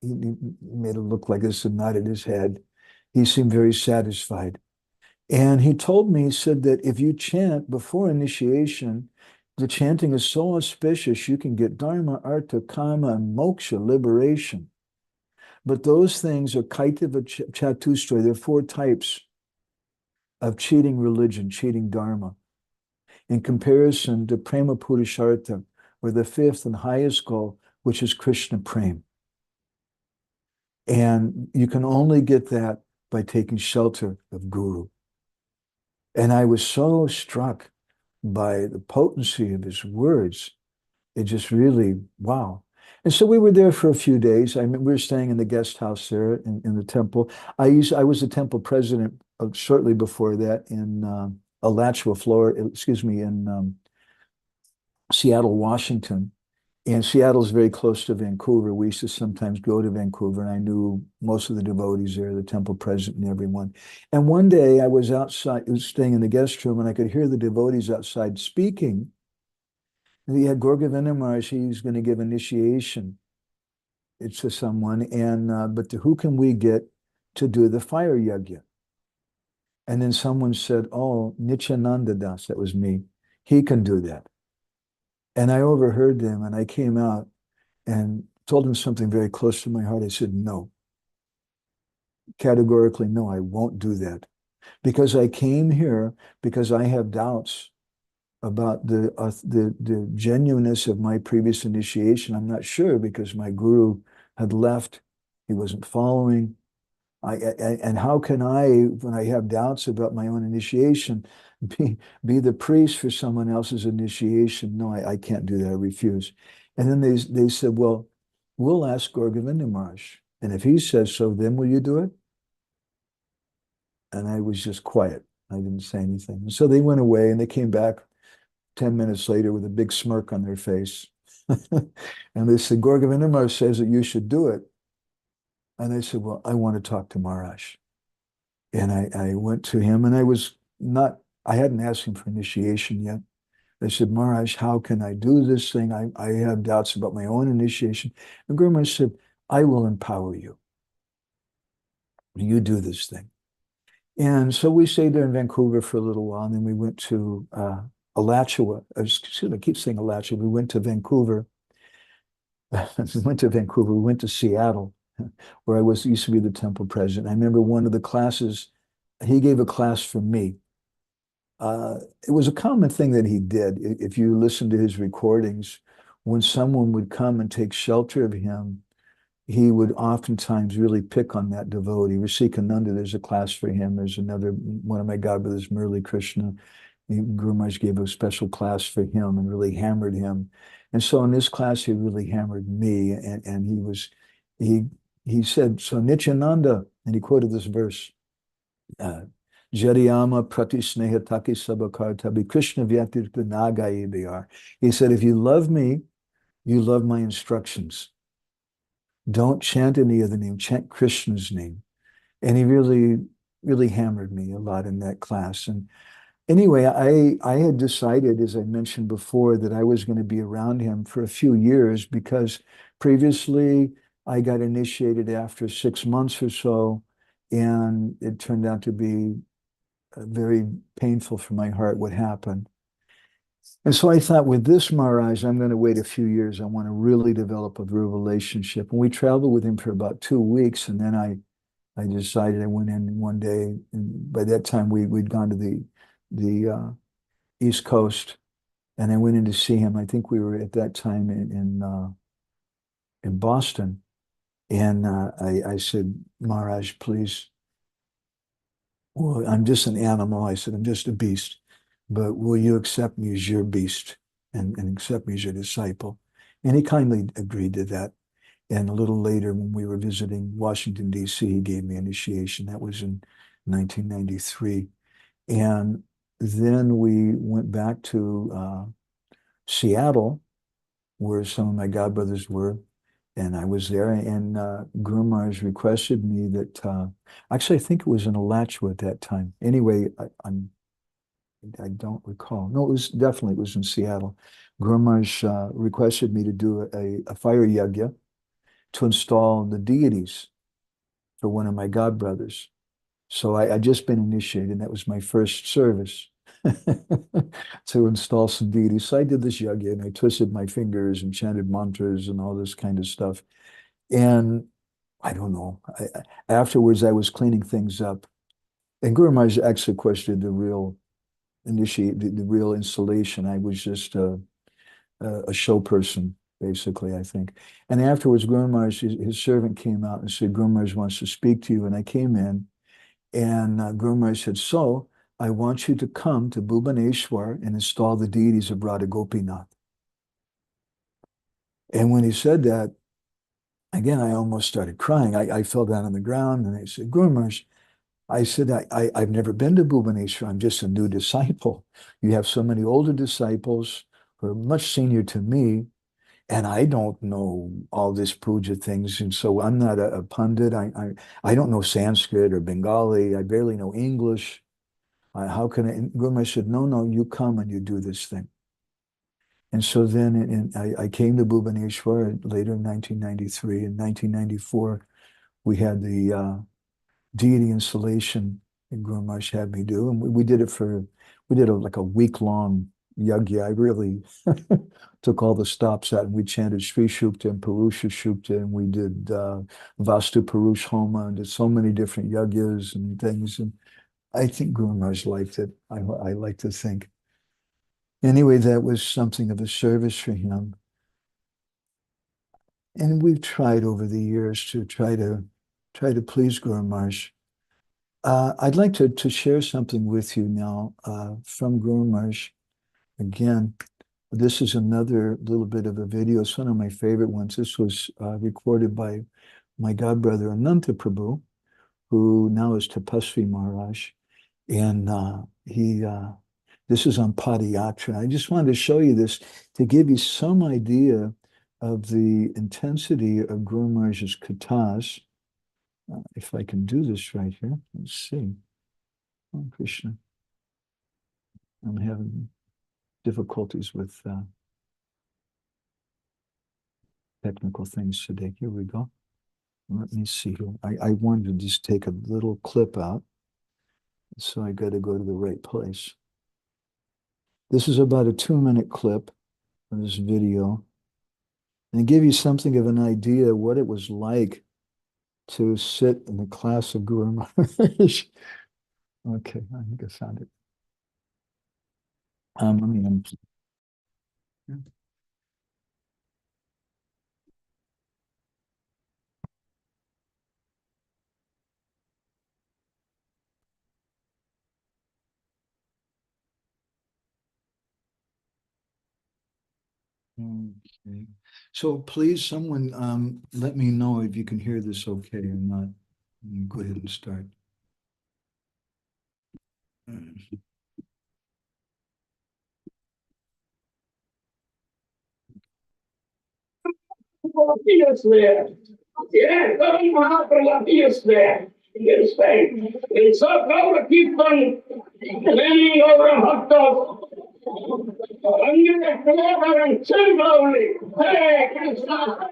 made it look like this and nodded his head. He seemed very satisfied. And he told me, he said that if you chant before initiation, the chanting is so auspicious, you can get dharma, artha, kama, and moksha, liberation. But those things are kaitiva chatustra. There are 4 types of cheating religion, cheating dharma, in comparison to prema purushartha, or the 5th and highest goal, which is Krishna prema. And you can only get that by taking shelter of Guru. And I was so struck by the potency of his words. It just really, wow. And so we were there for a few days. We were staying in the guest house there in the temple. I was the temple president shortly before that in Alachua, Florida, in Seattle, Washington. And Seattle's very close to Vancouver. We used to sometimes go to Vancouver, and I knew most of the devotees there, the temple president and everyone. And one day I was outside, staying in the guest room, and I could hear the devotees outside speaking. And he had Gour Govinda Maharaj, he's going to give initiation to someone, and but who can we get to do the fire yajna? And then someone said, oh, Nityananda Das, that was me. He can do that. And I overheard them, and I came out and told him something very close to my heart. I said, no. Categorically, no, I won't do that. Because I came here because I have doubts about the genuineness of my previous initiation. I'm not sure because my guru had left. He wasn't following. And how can I, when I have doubts about my own initiation, be the priest for someone else's initiation? No, I can't do that. I refuse. And then they said, well, we'll ask Gour Govinda Maharaj. And if he says so, then will you do it? And I was just quiet. I didn't say anything. And so they went away, and they came back 10 minutes later with a big smirk on their face. And they said, Gour Govinda Maharaj says that you should do it. And I said, well, I want to talk to Maharaj. And I went to him, and I hadn't asked him for initiation yet. I said, Maharaj, how can I do this thing? I have doubts about my own initiation. And Guru Maharaj said, I will empower you. You do this thing. And so we stayed there in Vancouver for a little while, and then we went to Alachua. I keep saying Alachua. We went to Vancouver. We went to Seattle, where I used to be the temple president. I remember one of the classes, he gave a class for me. It was a common thing that he did. If you listen to his recordings, when someone would come and take shelter of him, he would oftentimes really pick on that devotee. Rasikananda, there's a class for him. There's another, one of my godbrothers, Murli Krishna. Guru Maharaj gave a special class for him and really hammered him. And so in this class, he really hammered me. And he said, so Nityananda, and he quoted this verse, Jariyama prati sneha taki sabakar tabi Krishna vyatir nagai biyar. He said, if you love me, you love my instructions. Don't chant any other name, chant Krishna's name. And he really, really hammered me a lot in that class. And anyway, I had decided, as I mentioned before, that I was going to be around him for a few years because previously I got initiated after 6 months or so, and it turned out to be very painful for my heart what happened. And so I thought, with this Maharaj, I'm going to wait a few years. I want to really develop a real relationship. And we traveled with him for about 2 weeks, and then I decided, I went in one day, and by that time we'd gone to the East Coast, and I went in to see him. I think we were at that time in Boston, and I said, Maharaj, please. Well, I'm just an animal. I said, I'm just a beast, but will you accept me as your beast and accept me as your disciple? And he kindly agreed to that. And a little later, when we were visiting Washington, D.C., he gave me initiation. That was in 1993. And then we went back to Seattle, where some of my godbrothers were, and I was there. And Guru Maharaj requested me that, actually, I think it was in Alachua at that time. Anyway, I don't recall. No, it was in Seattle. Guru Maharaj requested me to do a fire yajna to install the deities for one of my godbrothers. So I just been initiated. That was my first service to install some deities. So I did this yajna, and I twisted my fingers and chanted mantras and all this kind of stuff. And I don't know. Afterwards, I was cleaning things up. And Guru Maharaj actually questioned the real installation. I was just a show person, basically, I think. And afterwards, Guru Maharaj, his servant came out and said, Guru Maharaj wants to speak to you. And I came in, and Guru Maharaj said, so I want you to come to Bhubaneswar and install the deities of Radha Gopinath. And when he said that, again, I almost started crying. I fell down on the ground, and I said, Guru Maharaj, I said, I've never been to Bhubaneswar. I'm just a new disciple. You have so many older disciples who are much senior to me, and I don't know all this puja things. And so I'm not a pundit. I don't know Sanskrit or Bengali. I barely know English. How can I? And Guru Maharaj said, no, you come and you do this thing. And so then I came to Bhubaneswar later in 1993. In 1994, we had the deity installation that Guru Maharaj had me do. And we did like a week-long yajna. I really took all the stops out, and we chanted Sri Shukta and Purusha Shukta, and we did Vastu Purush Homa, and did so many different yajnas and things. And I think Guru Maharaj liked it. I like to think. Anyway, that was something of a service for him. And we've tried over the years to try to please Guru Maharaj. I'd like to share something with you now from Guru Maharaj. Again, this is another little bit of a video. It's one of my favorite ones. This was recorded by my godbrother Ananta Prabhu, who now is Tapasvi Maharaj. And this is on Padayatra. I just wanted to show you this to give you some idea of the intensity of Guru Maharaj's kathas. If I can do this right here, let's see. Oh, Krishna. I'm having difficulties with technical things today. Here we go. Let me see here. I wanted to just take a little clip out, so I got to go to the right place. This is about a 2-minute clip of this video, and give you something of an idea what it was like to sit in the class of Guru Maharaj. Okay, I think I found it. Yeah. Okay. So please, someone let me know if you can hear this okay or not. Go ahead and start. Is there. Yeah, Govinda Maharaj is there. He is there. And so now the people landing over a hot dog. I'm going to come over and sing only. Hey, Krishna.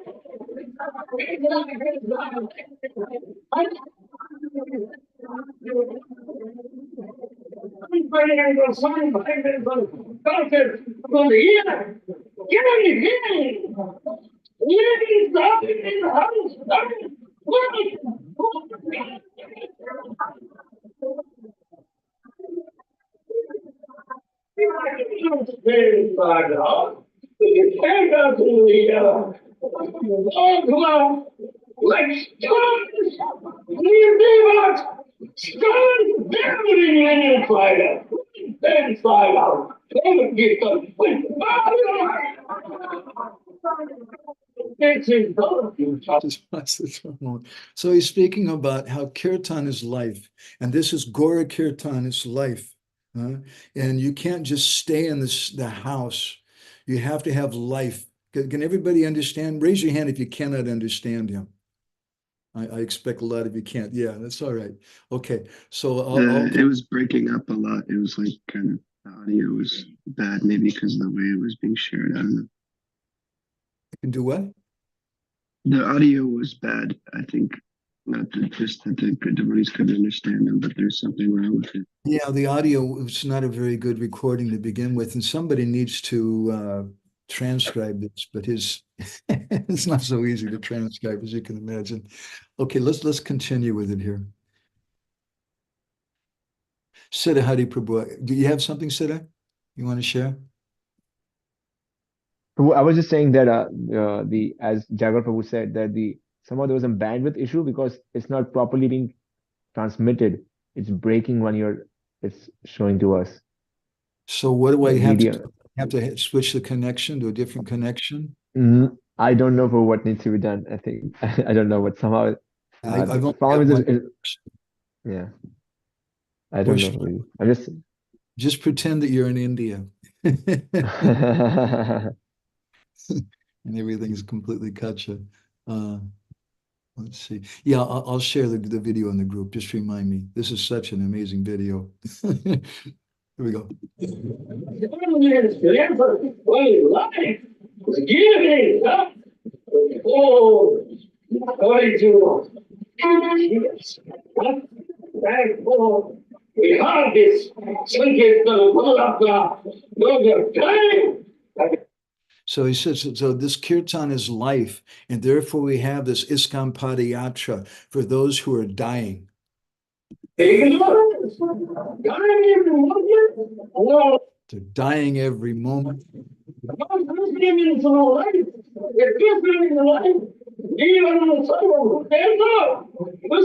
So he's speaking about how kirtan is life, and this is Gora Kirtan is life. And you can't just stay in the house. You have to have life. Can everybody understand? Raise your hand if you cannot understand him. I expect a lot of you can't. Yeah, that's all right. Okay, so It was breaking up a lot. It was like kind of the audio was bad, maybe because of the way it was being shared. I don't know. can do what? The audio was bad. I think not that just that the devotees couldn't understand them, but there's something wrong with it. Yeah, the audio was not a very good recording to begin with, and somebody needs to transcribe this, but his it's not so easy to transcribe as you can imagine. Okay, let's continue with it here. Siddha Hari Prabhu, do you have something, Siddha, you want to share? Prabhu, I was just saying that the as Jagar Prabhu said that somehow there was a bandwidth issue because it's not properly being transmitted. It's breaking when it's showing to us. So what do I The have to video. do? Have to switch the connection to a different connection? I don't know for what needs to be done. I think I don't know, but somehow I've the only problem got one. yeah. I don't know. Really. I'm just pretend that you're in India. And everything's completely kacha. Let's see. Yeah, I'll share the video in the group. Just remind me. This is such an amazing video. Here we go. We have this So he says, so this kirtan is life, and therefore we have this Iskam Padayatra for those who are dying. They're dying every moment.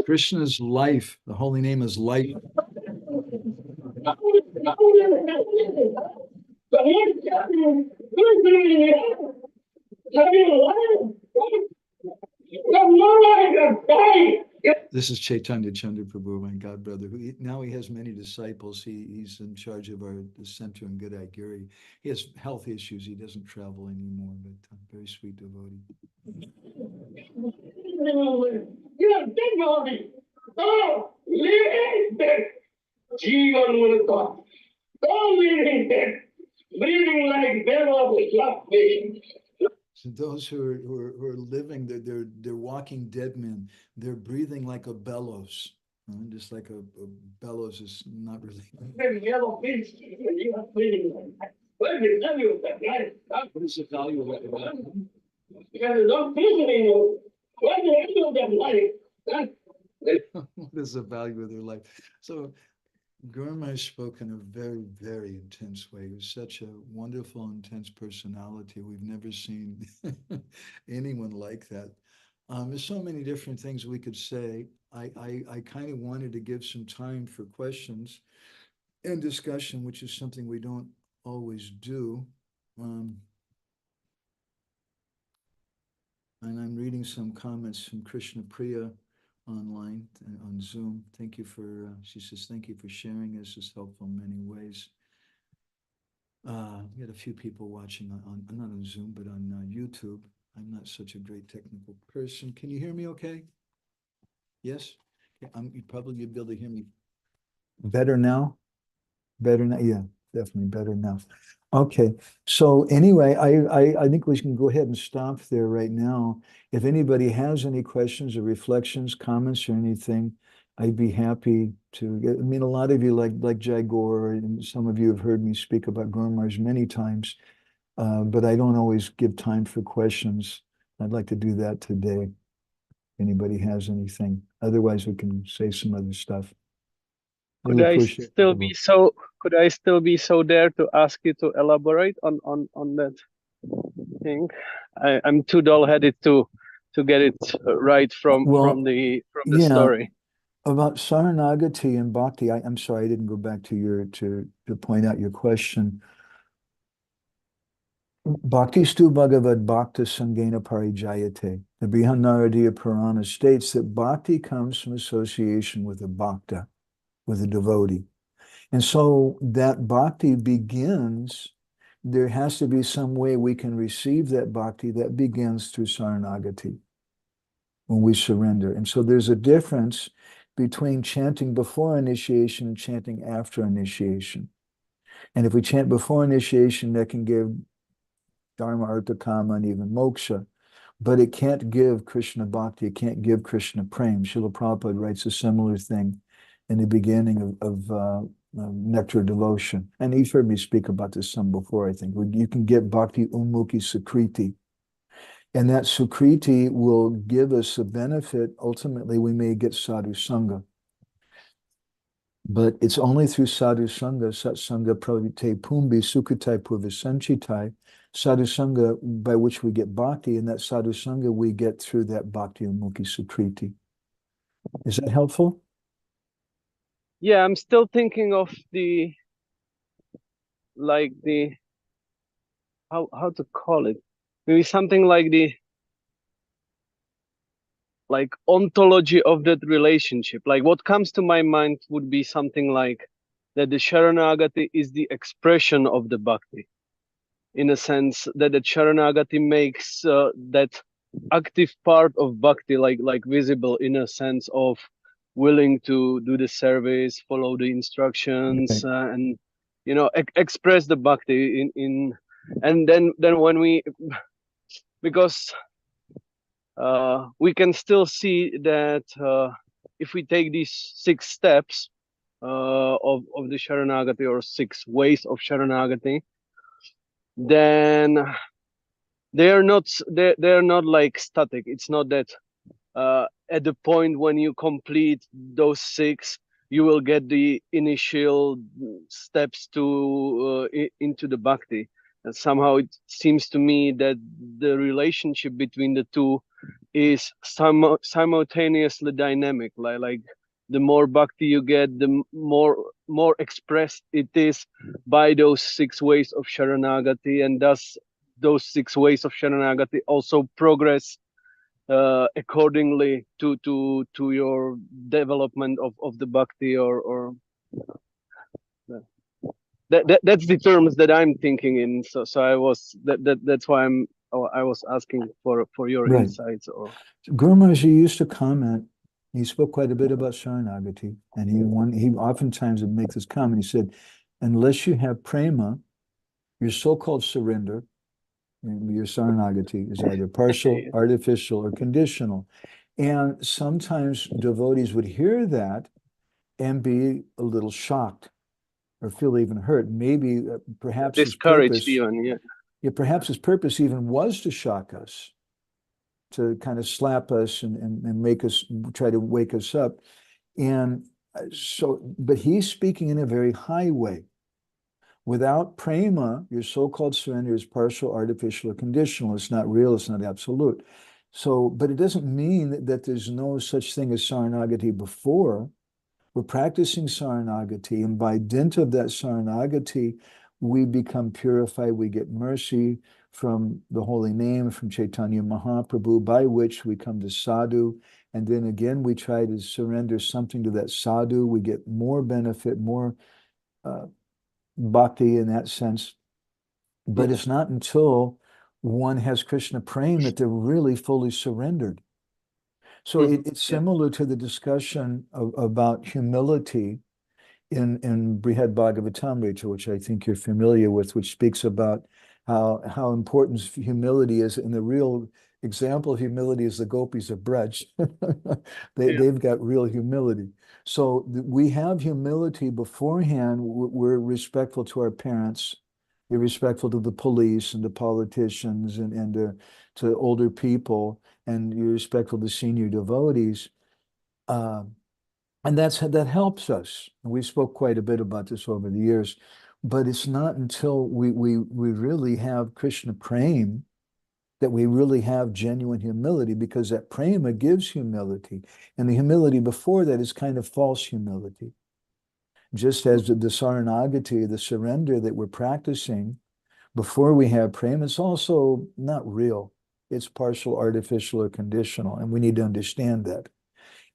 Krishna's life, the holy name is life. This is Chaitanya Chandra Prabhu, my god brother. Now he has many disciples. He's in charge of the center in Gadagiri. He has health issues. He doesn't travel anymore, but very sweet devotee. Breathing like so those who are living, they're walking dead men. They're breathing like a bellows, just like a bellows is not really. What is the value of that life? Because there's no prison anymore. What is the value of that life? What is the value of their life? So Guru Maharaj spoke in a very, very intense way. He was such a wonderful, intense personality. We've never seen anyone like that. There's so many different things we could say. I kind of wanted to give some time for questions and discussion, which is something we don't always do. And I'm reading some comments from Krishna Priya online on Zoom. Thank you for, she says, thank you for sharing this. It's helpful in many ways. We had a few people watching on not on Zoom, but on YouTube. I'm not such a great technical person. Can you hear me okay? Yes? Okay, you'd be able to hear me better now? Better now? Yeah, definitely better now. Okay, so anyway, I think we can go ahead and stop there right now. If anybody has any questions or reflections, comments, or anything, I'd be happy to get. I mean, a lot of you like Jagour, and some of you have heard me speak about Guru Maharaj many times, but I don't always give time for questions. I'd like to do that today. Anybody has anything? Otherwise, we can say some other stuff. Could I still be so dare to ask you to elaborate on that thing? I'm too dull-headed to get it right from the story. About Saranagati and Bhakti, I'm sorry, I didn't go back to point out your question. Bhakti stu bhagavad bhakta sangena parijayate. The Brihanaradiya Purana states that bhakti comes from association with a bhakta, with a devotee. And so that bhakti begins, there has to be some way we can receive that bhakti that begins through Saranagati, when we surrender. And so there's a difference between chanting before initiation and chanting after initiation. And if we chant before initiation, that can give Dharma, Artha, Kama, and even Moksha, but it can't give Krishna Bhakti, it can't give Krishna Prem. Srila Prabhupada writes a similar thing in the beginning of Nectar Devotion. And you've heard me speak about this some before, I think. You can get Bhakti Ummukhi Sukriti. And that Sukriti will give us a benefit. Ultimately, we may get Sadhu Sangha. But it's only through Sadhu Sangha, Satsanga Pravite Pumbi Sukhitai Purvasanchitai, Sadhu Sangha by which we get Bhakti, and that Sadhu Sangha we get through that Bhakti Ummukhi Sukriti. Is that helpful? Yeah, I'm still thinking of how to call it. Maybe something like the ontology of that relationship. Like what comes to my mind would be something like that the Sharanagati is the expression of the Bhakti, in a sense that the Sharanagati makes that active part of Bhakti like visible, in a sense of willing to do the service, follow the instructions, and express the Bhakti in and then when we, because we can still see that if we take these 6 steps of the Sharanagati, or 6 ways of Sharanagati, then they're not like static. It's not that at the point when you complete those 6, you will get the initial steps to into the Bhakti. And somehow it seems to me that the relationship between the two is simultaneously dynamic. Like the more Bhakti you get, the more expressed it is by those 6 ways of Sharanagati, and thus those 6 ways of Sharanagati also progress accordingly to your development of the Bhakti, or that's the terms that I'm thinking in. So that's why I was asking for your insights. Or Guru Maharaj used to comment. He spoke quite a bit about Sharanagati, and he oftentimes would make this comment. He said, unless you have prema, your so-called surrender, your Saranagati, is either partial, artificial, or conditional. And sometimes devotees would hear that and be a little shocked or feel even hurt. Maybe perhaps discouraged even, perhaps his purpose even was to shock us, to kind of slap us and make us try to wake us up. And so, but he's speaking in a very high way. Without prema, your so-called surrender is partial, artificial, or conditional. It's not real, it's not absolute. So, but it doesn't mean that there's no such thing as Saranagati before. We're practicing Saranagati, and by dint of that Saranagati, we become purified, we get mercy from the holy name, from Chaitanya Mahaprabhu, by which we come to sadhu, and then again we try to surrender something to that sadhu, we get more benefit, more bhakti in that sense. But it's not until one has Krishna Prem that they're really fully surrendered. So it's similar to the discussion about humility in Brihad Bhagavatamrita, which I think you're familiar with, which speaks about how important humility is. And the real example of humility is the gopis of Braj. They've got real humility. So we have humility beforehand. We're respectful to our parents. We're respectful to the police and the politicians and to older people, and you're respectful to senior devotees. And that helps us. We spoke quite a bit about this over the years, but it's not until we really have Krishna prema that we really have genuine humility, because that prema gives humility. And the humility before that is kind of false humility. Just as the saranagati, the surrender that we're practicing before we have prema, it's also not real. It's partial, artificial, or conditional, and we need to understand that.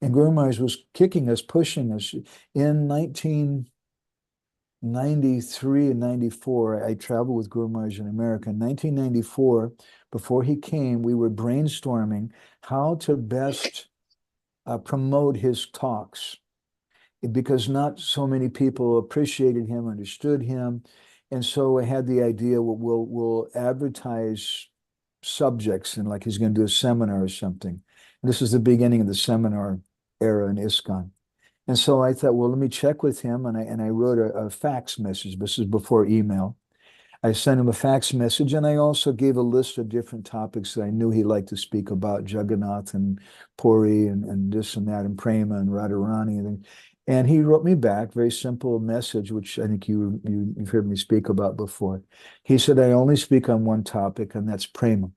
And Guru Maharaj was kicking us, pushing us. In 1993 and 94, I traveled with Guru Maharaj in America. In 1994, before he came, we were brainstorming how to best promote his talks, because not so many people appreciated him, understood him. And so I had the idea, we'll advertise subjects, and like he's going to do a seminar or something. And this is the beginning of the seminar era in ISKCON. And so I thought, well, let me check with him. And I wrote a fax message. This is before email. I sent him a fax message, and I also gave a list of different topics that I knew he'd like to speak about: Jagannath and Puri and this and that, and Prema and Radharani. And he wrote me back, very simple message, which I think you've heard me speak about before. He said, I only speak on one topic, and that's Prema.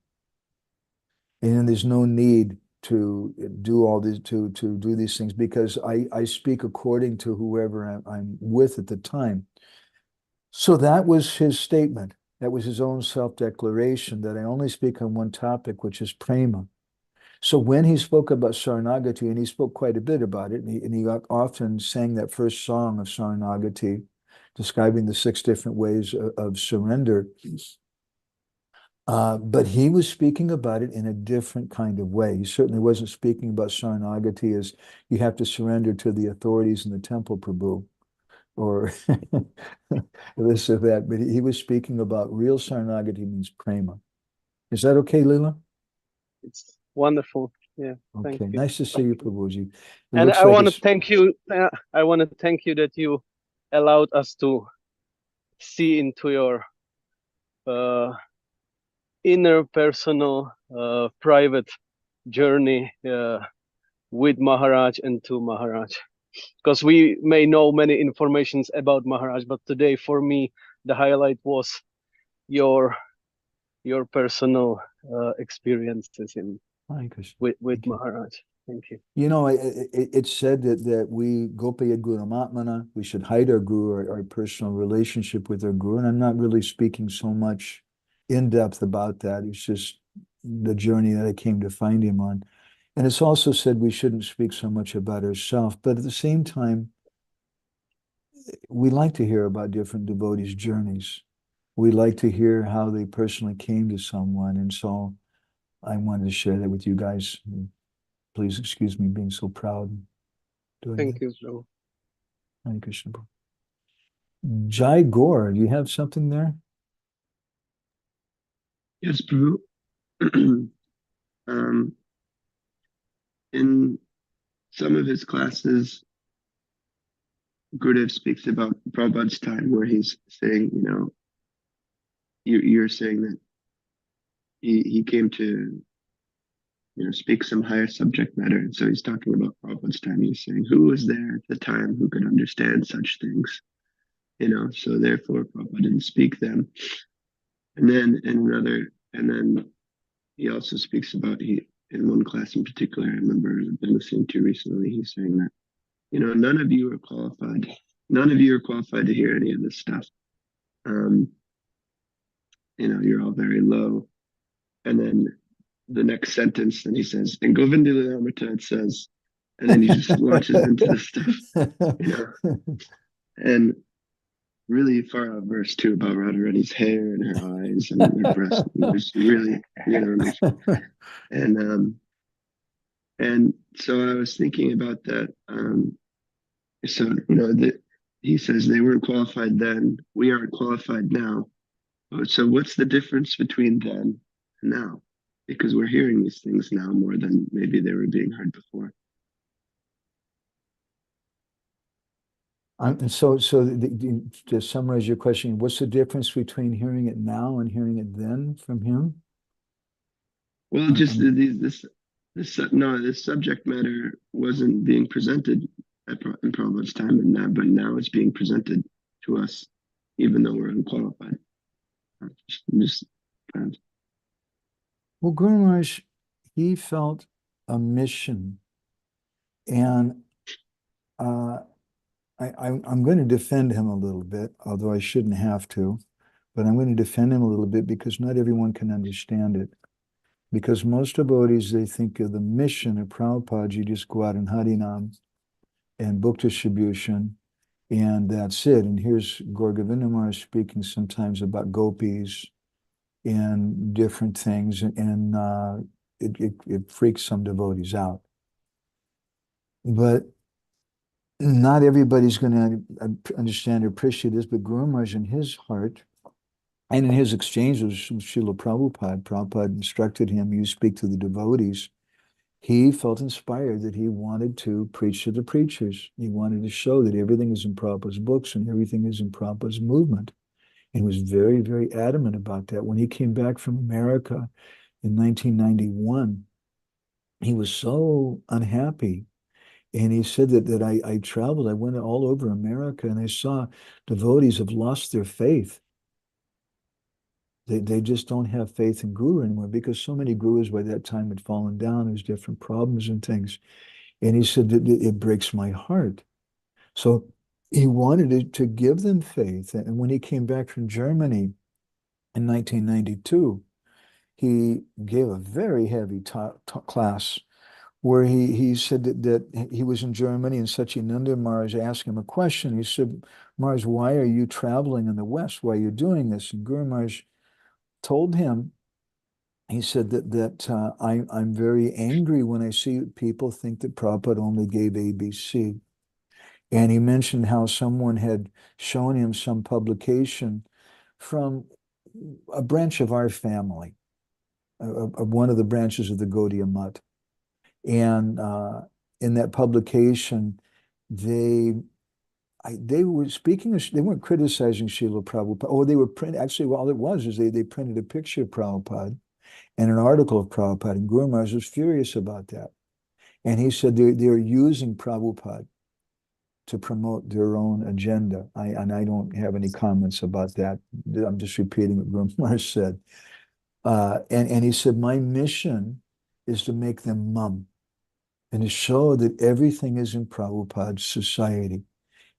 And there's no need to do all these to do these things, because I speak according to whoever I'm with at the time. So that was his statement. That was his own self-declaration, that I only speak on one topic, which is prema. So when he spoke about Saranagati, and he spoke quite a bit about it, and he often sang that first song of Saranagati, describing the 6 different ways of surrender. But he was speaking about it in a different kind of way. He certainly wasn't speaking about Saranagati as you have to surrender to the authorities in the temple, Prabhu, or this or that. But he was speaking about real Saranagati means prema. Is that okay, Leela? It's wonderful. Yeah, thank Okay, you. nice to see you, Prabhuji. And I want to thank you. I want to thank you that you allowed us to see into your inner personal private journey with Maharaj and to Maharaj, because we may know many informations about Maharaj, but today for me the highlight was your personal experiences with Maharaj. Thank you. You know, it's said that we Gopayad Gurumatmana, we should hide our guru, our personal relationship with our guru. And I'm not really speaking so much in depth about that. It's just the journey that I came to find him on. And it's also said we shouldn't speak so much about ourselves. But at the same time, we like to hear about different devotees' journeys. We like to hear how they personally came to someone. And so I wanted to share that with you guys. Please excuse me being so proud. Thank you, Prabhu. Hare Krishna. Jai Gaur, do you have something there? Yes, Prabhu. In some of his classes, Gurudev speaks about Prabhupada's time, where he's saying, you know, you're saying that he came to, you know, speak some higher subject matter. And so he's talking about Prabhupada's time. He's saying, who was there at the time who could understand such things? You know, so therefore Prabhupada didn't speak them. And then he also speaks about, in one class in particular, I remember I've been listening to recently, he's saying that, you know, none of you are qualified to hear any of this stuff. You know, you're all very low. And then the next sentence, then he says, in Govinda Amrita it says, and then he just launches into this stuff, you know. And really far out verse too about Radharani's hair and her eyes and her breasts. It was really, you know, and so I was thinking about that. So, you know, he says they weren't qualified then, we aren't qualified now. So what's the difference between then and now? Because we're hearing these things now more than maybe they were being heard before. So to summarize your question, what's the difference between hearing it now and hearing it then from him? Well, just this subject matter wasn't being presented in Prabhupada's time, and that, but now it's being presented to us, even though we're unqualified. Just kind of. Well, Guru Maharaj, he felt a mission, and I'm going to defend him a little bit, although I shouldn't have to, but I'm going to defend him a little bit because not everyone can understand it. Because most devotees, they think of the mission of Prabhupada, you just go out in Harinam and book distribution, and that's it. And here's Gour Govinda Maharaj speaking sometimes about gopis and different things, and it freaks some devotees out. But not everybody's going to understand or appreciate this, but Guru Maharaj in his heart and in his exchanges with Srila Prabhupada instructed him, you speak to the devotees. He felt inspired that he wanted to preach to the preachers. He wanted to show that everything is in Prabhupada's books and everything is in Prabhupada's movement. And he was very, very adamant about that. When he came back from America in 1991, he was so unhappy. And he said that I traveled, I went all over America, and I saw devotees have lost their faith. They just don't have faith in Guru anymore because so many gurus by that time had fallen down. There's different problems and things. And he said that it breaks my heart. So he wanted to give them faith. And when he came back from Germany in 1992, he gave a very heavy class where he said that he was in Germany and Satchidananda Maharaj asked him a question. He said, Maharaj, why are you traveling in the West? Why are you doing this? And Guru Maharaj told him, he said that I'm very angry when I see people think that Prabhupada only gave ABC. And he mentioned how someone had shown him some publication from a branch of our family, of one of the branches of the Gaudiya Math. And in that publication, they were speaking, they weren't criticizing Srila Prabhupada. Oh, they were actually, all it was is they printed a picture of Prabhupada and an article of Prabhupada, and Guru Maharaj was furious about that. And he said they're using Prabhupada to promote their own agenda. And I don't have any comments about that. I'm just repeating what Guru Maharaj said. And he said, my mission is to make them mum and to show that everything is in Prabhupada's society.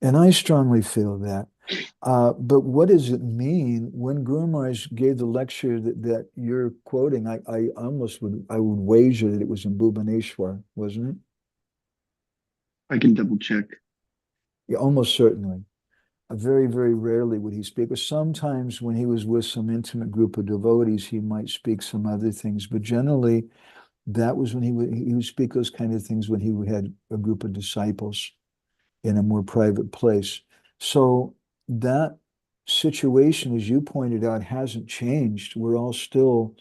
And I strongly feel that. But what does it mean when Guru Maharaj gave the lecture that you're quoting? I would wager that it was in Bhubaneswar, wasn't it? I can double check. Yeah, almost certainly. Very, very rarely would he speak. But sometimes when he was with some intimate group of devotees, he might speak some other things. But generally, that was when he would speak those kind of things when he had a group of disciples in a more private place. So that situation, as you pointed out, hasn't changed. We're all still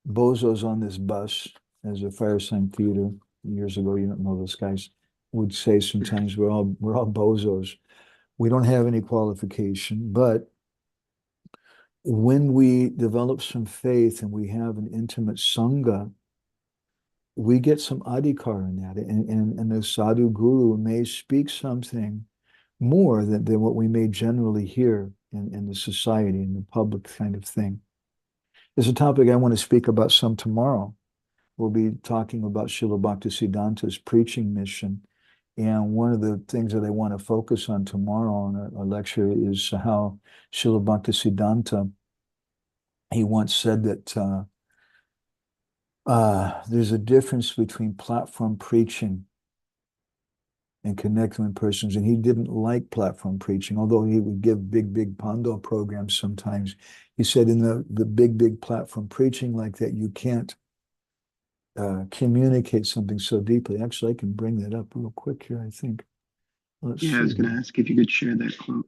bozos on this bus, as a Firesign Theater years ago, you don't know those guys, would say sometimes we're all bozos. We don't have any qualification, but when we develop some faith and we have an intimate sangha, we get some adhikar in that. And the sadhu guru may speak something more than what we may generally hear in the society, in the public kind of thing. There's a topic I want to speak about some tomorrow. We'll be talking about Srila Bhaktisiddhanta's preaching mission. And one of the things that I want to focus on tomorrow in a lecture is how Srila Bhaktisiddhanta, he once said that there's a difference between platform preaching and connecting with persons. And he didn't like platform preaching, although he would give big Pando programs sometimes. He said in the big platform preaching like that, you can't communicate something so deeply. Actually, I can bring that up real quick here, I think. Let's Yeah, I was see. going to ask if you could share that quote.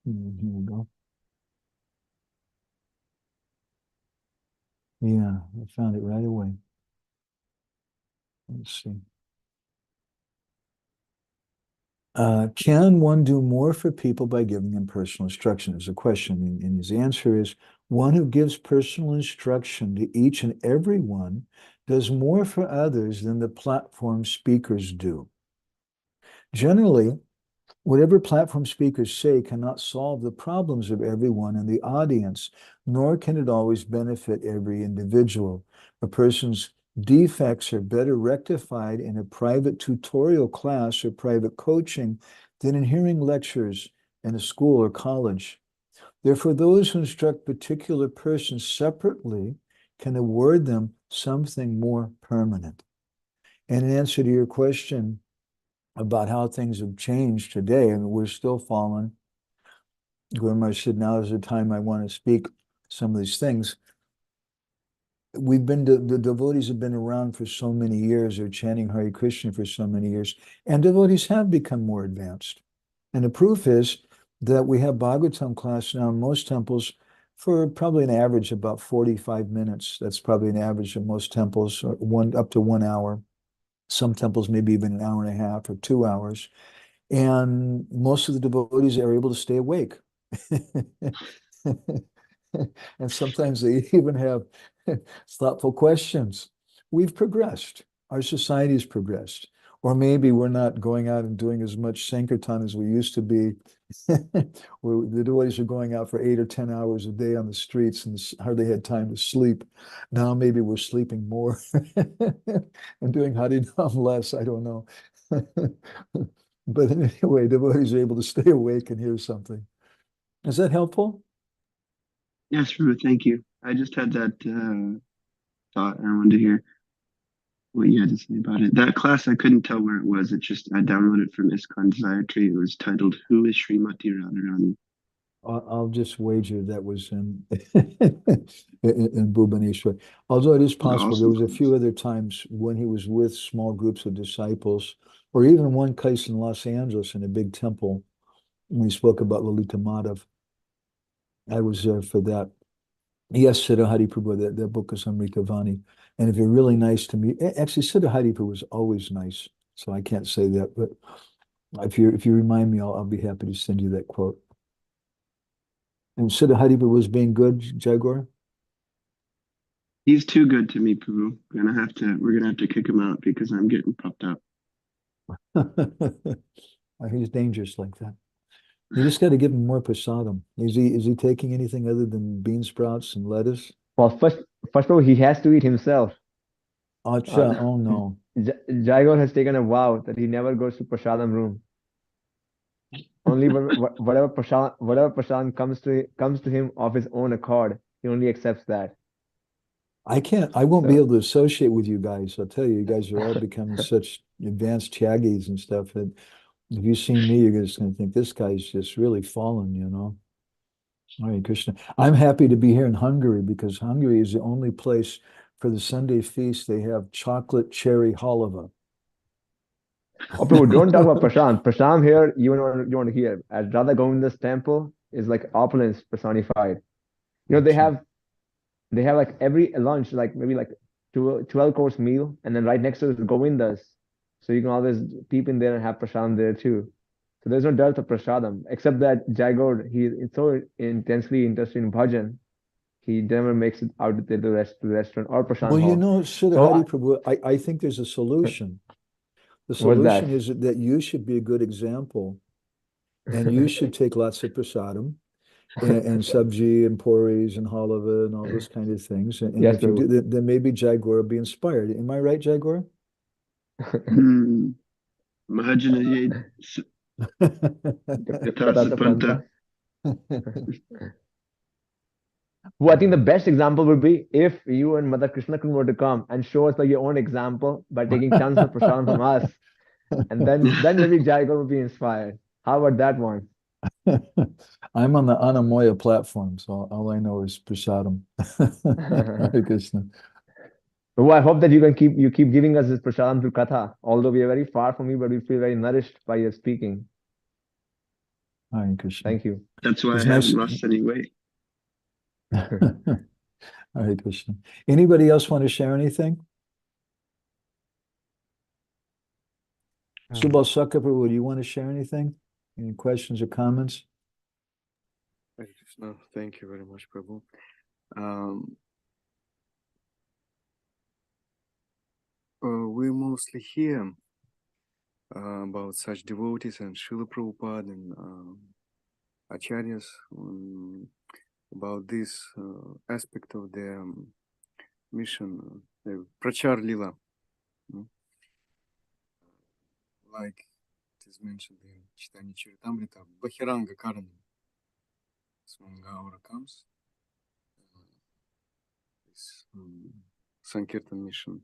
Here we go. Yeah, I found it right away. Let's see. Can one do more for people by giving them personal instruction? Is a question, and his answer is one who gives personal instruction to each and every one does more for others than the platform speakers do. Generally, whatever platform speakers say cannot solve the problems of everyone in the audience, nor can it always benefit every individual. A person's defects are better rectified in a private tutorial class or private coaching than in hearing lectures in a school or college. Therefore, those who instruct particular persons separately can award them something more permanent. And in answer to your question about how things have changed today, and we're still fallen, Guru Maharaj said, now is the time I want to speak some of these things. The devotees have been around for so many years, they're chanting Hare Krishna for so many years, and devotees have become more advanced. And the proof is that we have Bhagavatam class now in most temples for probably an average about 45 minutes. That's probably an average of most temples, up to 1 hour. Some temples maybe even an hour and a half or 2 hours. And most of the devotees are able to stay awake. And sometimes they even have thoughtful questions. We've progressed. Our society has progressed. Or maybe we're not going out and doing as much Sankirtan as we used to be. Where the devotees are going out for 8 or 10 hours a day on the streets and hardly had time to sleep. Now maybe we're sleeping more and doing Harinam less. I don't know. But anyway, devotees are able to stay awake and hear something. Is that helpful? Yes, Prabhu, thank you. I just had that thought and I wanted to hear what you had to say about it. That class, I couldn't tell where it was. I downloaded it from ISKCON Desire Tree. It was titled, Who is Srimati Radharani? I'll just wager that was in in Bhubaneswar. Although it is possible, there Awesome was a class. few other times when he was with small groups of disciples, or even one case in Los Angeles in a big temple when he spoke about Lalita Madhav. I was there for that. Yes, Siddha Hari Prabhu, that book is Amritavani. And if you're really nice to me, actually Siddha Hari Prabhu was always nice, so I can't say that, but if you remind me, I'll be happy to send you that quote. And Siddha Hari Prabhu was being good, Jaguar? He's too good to me, Prabhu. We're gonna have to kick him out because I'm getting puffed up. He's dangerous like that. You just got to give him more prasadam. Is he taking anything other than bean sprouts and lettuce? Well, first of all, he has to eat himself. Acha, oh no. Jaigor has taken a vow that he never goes to prasadam room. Only whatever prasadam comes to him of his own accord, he only accepts that. I won't be So able to associate with you guys. I'll tell you, you guys are all becoming such advanced Tyagis and stuff that if you see me, you're just going to think this guy's just really fallen, you know. Hare Krishna. I'm happy to be here in Hungary because Hungary is the only place for the Sunday feast they have chocolate cherry halava. oh, Prabhu, don't talk about Prashant. Prashant here, you want to hear. At Radha Govinda's temple is like opulence personified. You know, they have like every lunch, like maybe like 12-course meal, and then right next to it is Govinda's. So you can always peep in there and have Prashant there too. So there's no dearth of Prasadam, except that Jagod, he is so intensely interested in bhajan, he never makes it out to the restaurant or Prashant Well, you hall. know, So Siddhari Prabhu, I think there's a solution. The what's that? solution is that you should be a good example and you should take lots of prasadam and sabji and puris and halava and all those kind of things. And Yes, if you do, Prabhu. then maybe Jaguar will be inspired. Am I right, Jaguar? Mahajana Katasa Panta. Well, I think the best example would be if you and Mother Krishna were to come and show us like your own example by taking tons of prasadam from us, and then maybe Jaigal would be inspired. How about that one? I'm on the Anamoya platform, so all I know is prasadam. Hare Krishna. Oh, I hope that you keep giving us this prasadam through katha. Although we are very far from you, but we feel very nourished by your speaking. Hare Krishna. Thank you. That's why It's I haven't nice. lost any weight. Hare Krishna. Anybody else want to share anything? Subal Sakaprabhu, do you want to share anything? Any questions or comments? Hare Krishna. Thank you very much, Prabhu. Um, we mostly hear about such devotees and Srila Prabhupada and Acharyas about this aspect of their mission, Prachar Lila. Like it is mentioned in Chaitanya Charitamrita, Bahiranga Karana. When Gaura comes, this Sankirtan mission.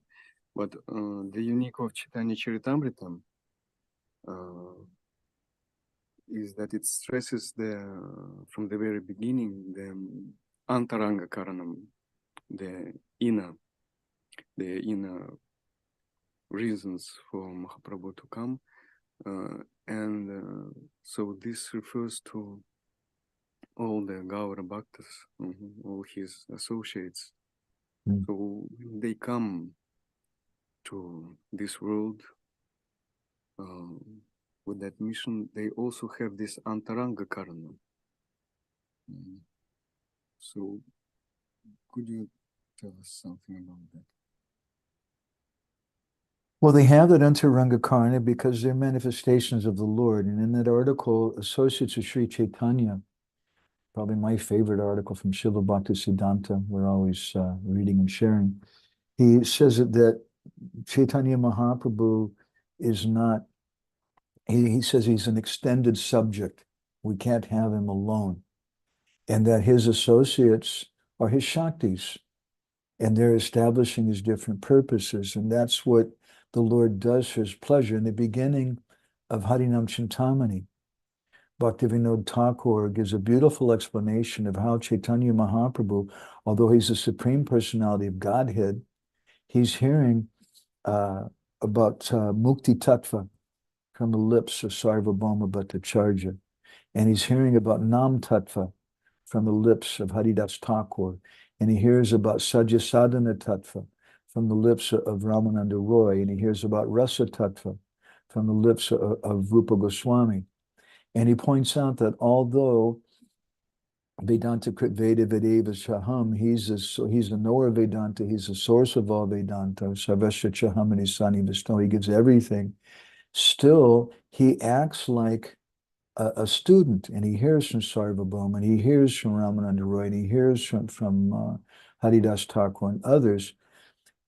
But the unique of Chaitanya Charitamrita is that it stresses from the very beginning the Antaranga Karanam, the inner reasons for Mahaprabhu to come. And so this refers to all the Gaura Bhaktas, all his associates. So they come to this world with that mission. They also have this Antaranga Karana. So could you tell us something about that? Well, they have that Antaranga Karana because they're manifestations of the Lord. And in that article, Associates of Sri Chaitanya, probably my favorite article from Srila Bhaktisiddhanta, we're always reading and sharing. He says that Chaitanya Mahaprabhu is not, he says he's an extended subject. We can't have him alone. And that his associates are his Shaktis. And they're establishing his different purposes. And that's what the Lord does for his pleasure. In the beginning of Harinam Chintamani, Bhaktivinoda Thakur gives a beautiful explanation of how Chaitanya Mahaprabhu, although he's the Supreme Personality of Godhead, he's hearing about Mukti Tattva from the lips of Sarvabhauma Bhattacharya. And he's hearing about Nam Tattva from the lips of Haridas Thakur. And he hears about Sajya Sadhana Tattva from the lips of Ramananda Roy. And he hears about Rasa Tattva from the lips of Rupa Goswami. And he points out that although Vedanta Krit Veda Vedeva Chaham, he's a knower of Vedanta, he's the source of all Vedanta, Sarvasya Chahamani Sani Vishnu, he gives everything, still he acts like a student, and he hears from Sarvabhauma, and he hears from Ramananda Roy, and he hears from Haridas Thakur and others,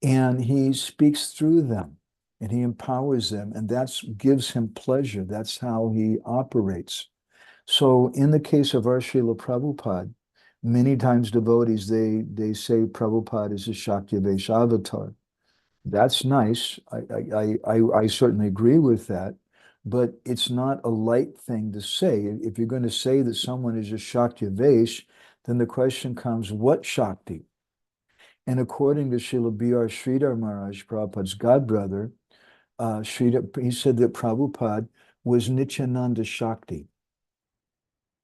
and he speaks through them, and he empowers them, and that gives him pleasure. That's how he operates. So in the case of our Srila Prabhupada, many times devotees, they say Prabhupada is a Shakti-Vesh avatar. That's nice. I certainly agree with that. But it's not a light thing to say. If you're going to say that someone is a Shakti-Vesh, then the question comes, what Shakti? And according to Srila B.R. Sridhar Maharaj, Prabhupada's godbrother, he said that Prabhupada was Nityananda Shakti,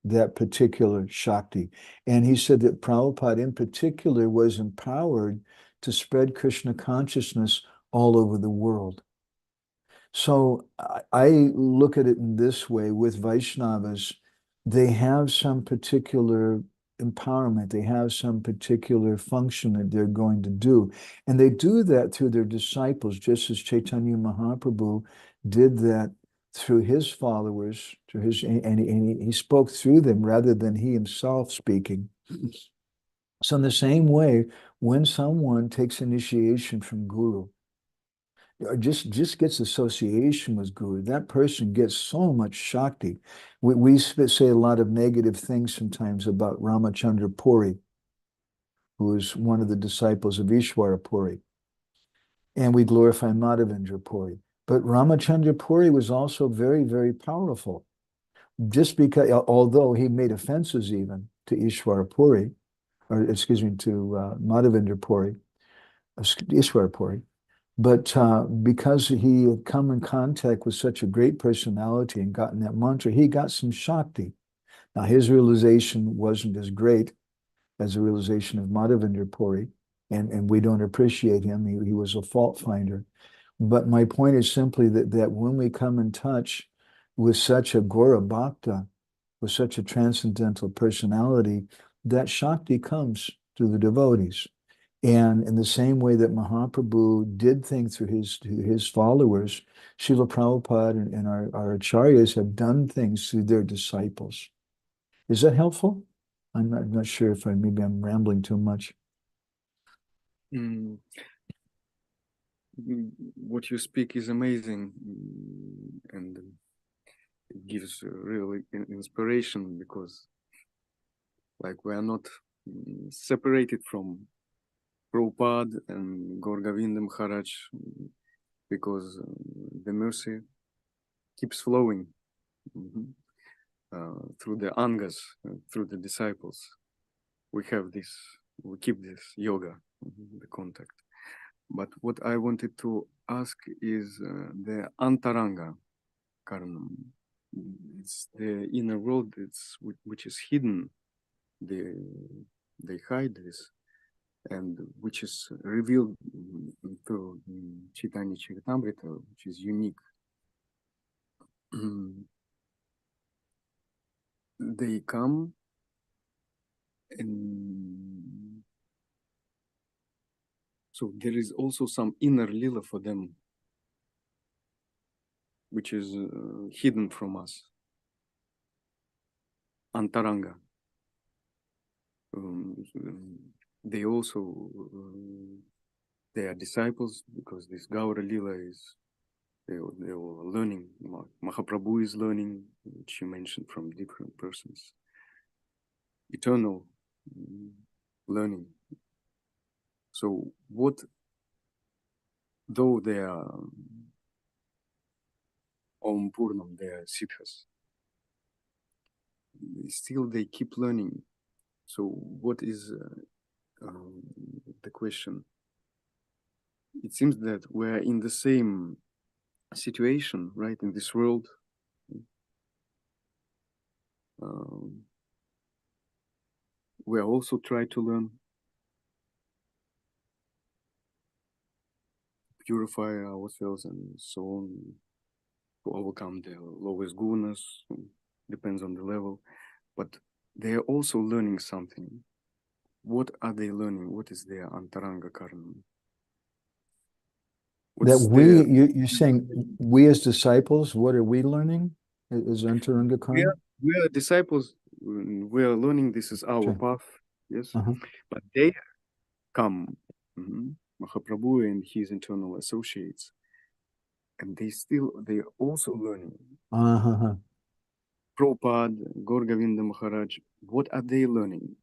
that particular Shakti. And he said that Prabhupada in particular was empowered to spread Krishna consciousness all over the world. So I look at it in this way with Vaishnavas, they have some particular empowerment, they have some particular function that they're going to do. And they do that through their disciples, just as Chaitanya Mahaprabhu did that through his followers, and he spoke through them rather than he himself speaking. So in the same way, when someone takes initiation from Guru, or just gets association with Guru, that person gets so much Shakti. We say a lot of negative things sometimes about Ramachandra Puri, who is one of the disciples of Ishwara Puri. And we glorify Madhavendra Puri. But Ramachandra Puri was also very, very powerful. Just because, although he made offenses even to Ishwara Puri, or excuse me, to Madhavendra Puri, Ishwar Puri. But because he had come in contact with such a great personality and gotten that mantra, he got some Shakti. Now, his realization wasn't as great as the realization of Madhavananda Puri, and we don't appreciate him. He was a fault finder. But my point is simply that when we come in touch with such a Gora Bhakta, with such a transcendental personality, that Shakti comes to the devotees. And in the same way that Mahaprabhu did things through his followers, Srila Prabhupada and our acharyas have done things through their disciples. Is that helpful? I'm not sure if maybe I'm rambling too much. What you speak is amazing, and it gives really inspiration, because like we are not separated from Prabhupada and Gour Govinda Maharaj, because the mercy keeps flowing through the angas, through the disciples. We keep this yoga, the contact. But what I wanted to ask is the antaranga karanam. It's the inner world, which is hidden. They hide this, and which is revealed through Chaitanya Charitamrita, which is unique. They come and so there is also some inner lila for them, which is hidden from us. Antaranga. They also they are disciples, because this Gaura Lila is they were learning. Mahaprabhu is learning, which you mentioned, from different persons. Eternal learning. So what, though they are Om Purnam, they are Siddhas, still they keep learning. So what is the question? It seems that we're in the same situation, right, in this world. We also try to learn, purify ourselves and so on, to overcome the lowest gunas, depends on the level. But they are also learning something. What are they learning? What is their antaranga karanam? You're saying we as disciples, what are we learning? Is antaranga karanam? We are disciples. We are learning. This is our path. Yes, but they come, Mahaprabhu and his internal associates, and they are also learning. Prabhupada, Gour Govinda Maharaj, what are they learning?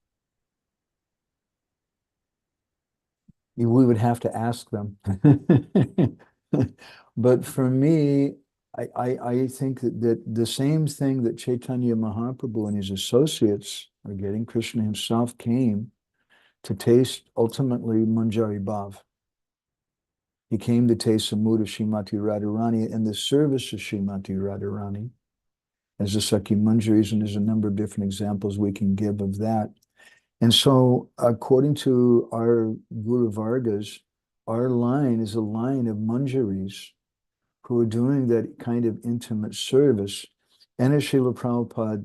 We would have to ask them. But for me, I think that the same thing that Chaitanya Mahaprabhu and his associates are getting, Krishna himself came to taste ultimately Manjari Bhav. He came to taste the mood of Srimati Radharani and the service of Srimati Radharani as the Sakhi Manjaris, and there's a number of different examples we can give of that. And so, according to our Guru Vargas, our line is a line of Manjaris who are doing that kind of intimate service. And as Srila Prabhupada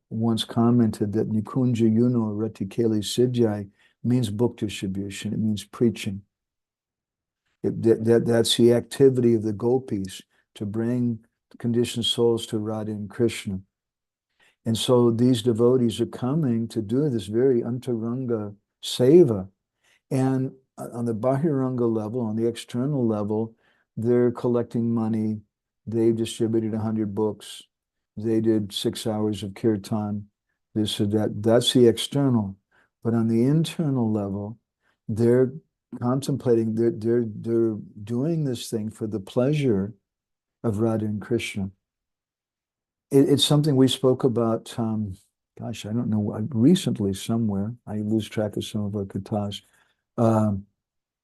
once commented, that Nikunja Yuno Ratikeli Siddhai means book distribution, it means preaching. That's the activity of the gopis, to bring conditioned souls to Radha and Krishna. And so these devotees are coming to do this very antaranga seva. And on the bahiranga level, on the external level, they're collecting money. They've distributed 100 books. They did 6 hours of kirtan, this or that. That's the external. But on the internal level, they're contemplating, they're doing this thing for the pleasure of Radha and Krishna. It's something we spoke about, gosh, I don't know, recently somewhere. I lose track of some of our kathas.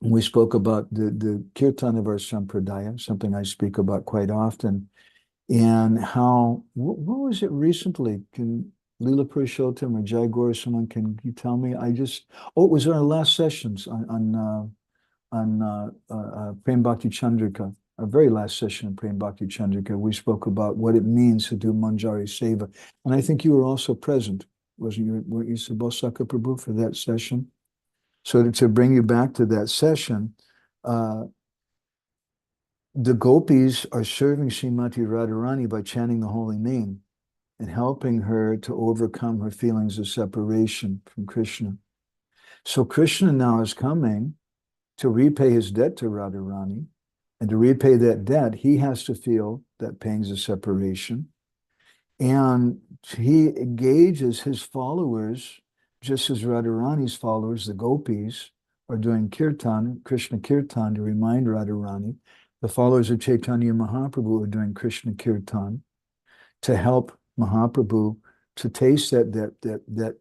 We spoke about the kirtan of our sampradaya, something I speak about quite often, and how, what was it recently? Can Leela Purushottam or Jai Gaur, someone, can you tell me? Oh, it was our last sessions on Prem Bhakti Chandrika, our very last session in Prem Bhakti Chandrika. We spoke about what it means to do Manjari Seva. And I think you were also present, weren't you, Subhasaka Prabhu, for that session? So to bring you back to that session, the gopis are serving Srimati Radharani by chanting the holy name and helping her to overcome her feelings of separation from Krishna. So Krishna now is coming to repay his debt to Radharani, and to repay that debt, he has to feel that pangs of separation. And he engages his followers, just as Radharani's followers, the gopis, are doing kirtan, Krishna kirtan, to remind Radharani. The followers of Chaitanya Mahaprabhu are doing Krishna kirtan to help Mahaprabhu to taste that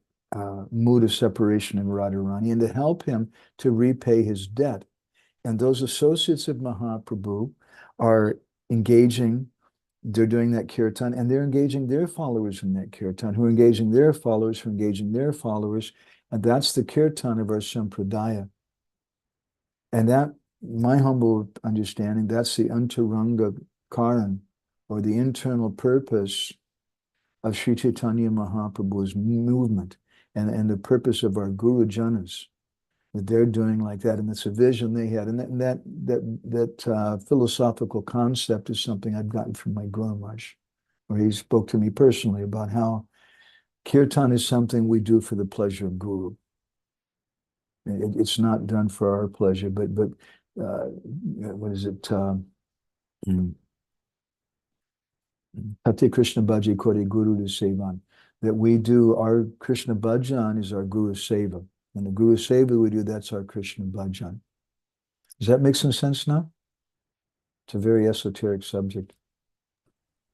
mood of separation in Radharani, and to help him to repay his debt. And those associates of Mahaprabhu are engaging, they're doing that kirtan, and they're engaging their followers in that kirtan, who are engaging their followers, who are engaging their followers. And that's the kirtan of our sampradaya. And that, my humble understanding, that's the antaranga karan, or the internal purpose of Sri Chaitanya Mahaprabhu's movement, and the purpose of our Guru Janas, that they're doing like that. And it's a vision they had. And that philosophical concept is something I've gotten from my Guru Maharaj, where he spoke to me personally about how kirtan is something we do for the pleasure of Guru. It's not done for our pleasure, but what is it? Tate Krishna Bhaji Kore Guru de Sevan. That we do, our Krishna Bhajan is our Guru Seva. And the Guru Seva we do, that's our Krishna Bhajan. Does that make some sense now? It's a very esoteric subject.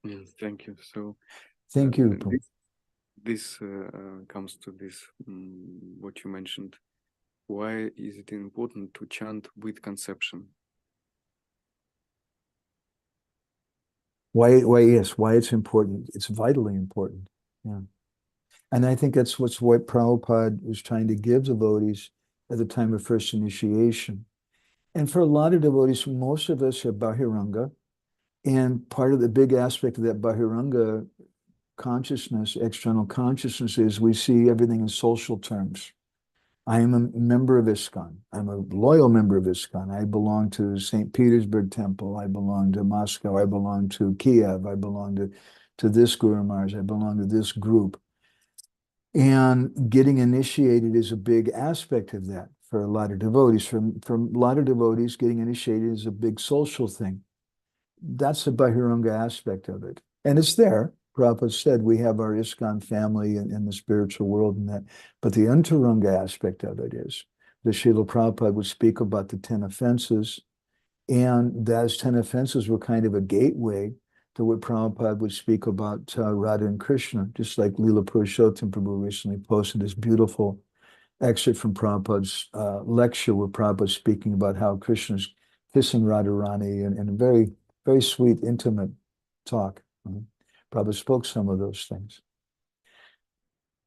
Yes, thank you. So thank you. This comes to this, what you mentioned. Why is it important to chant with conception? Why it's important. It's vitally important. Yeah. And I think that's what Prabhupada was trying to give devotees at the time of first initiation. And for a lot of devotees, most of us are Bahiranga. And part of the big aspect of that Bahiranga consciousness, external consciousness, is we see everything in social terms. I am a member of ISKCON. I'm a loyal member of ISKCON. I belong to St. Petersburg Temple. I belong to Moscow. I belong to Kiev. I belong to this Guru Maharaj. I belong to this group. And getting initiated is a big aspect of that for a lot of devotees. For a lot of devotees, getting initiated is a big social thing. That's the Bahiranga aspect of it. And it's there. Prabhupada said we have our ISKCON family in the spiritual world and that. But the antaranga aspect of it is that Srila Prabhupada would speak about the 10 offenses. And those 10 offenses were kind of a gateway to what Prabhupada would speak about Radha and Krishna, just like Leela Purushottam Prabhu recently posted this beautiful excerpt from Prabhupada's lecture, where Prabhupada speaking about how Krishna's kissing Radharani in a very, very sweet, intimate talk. Prabhupada spoke some of those things.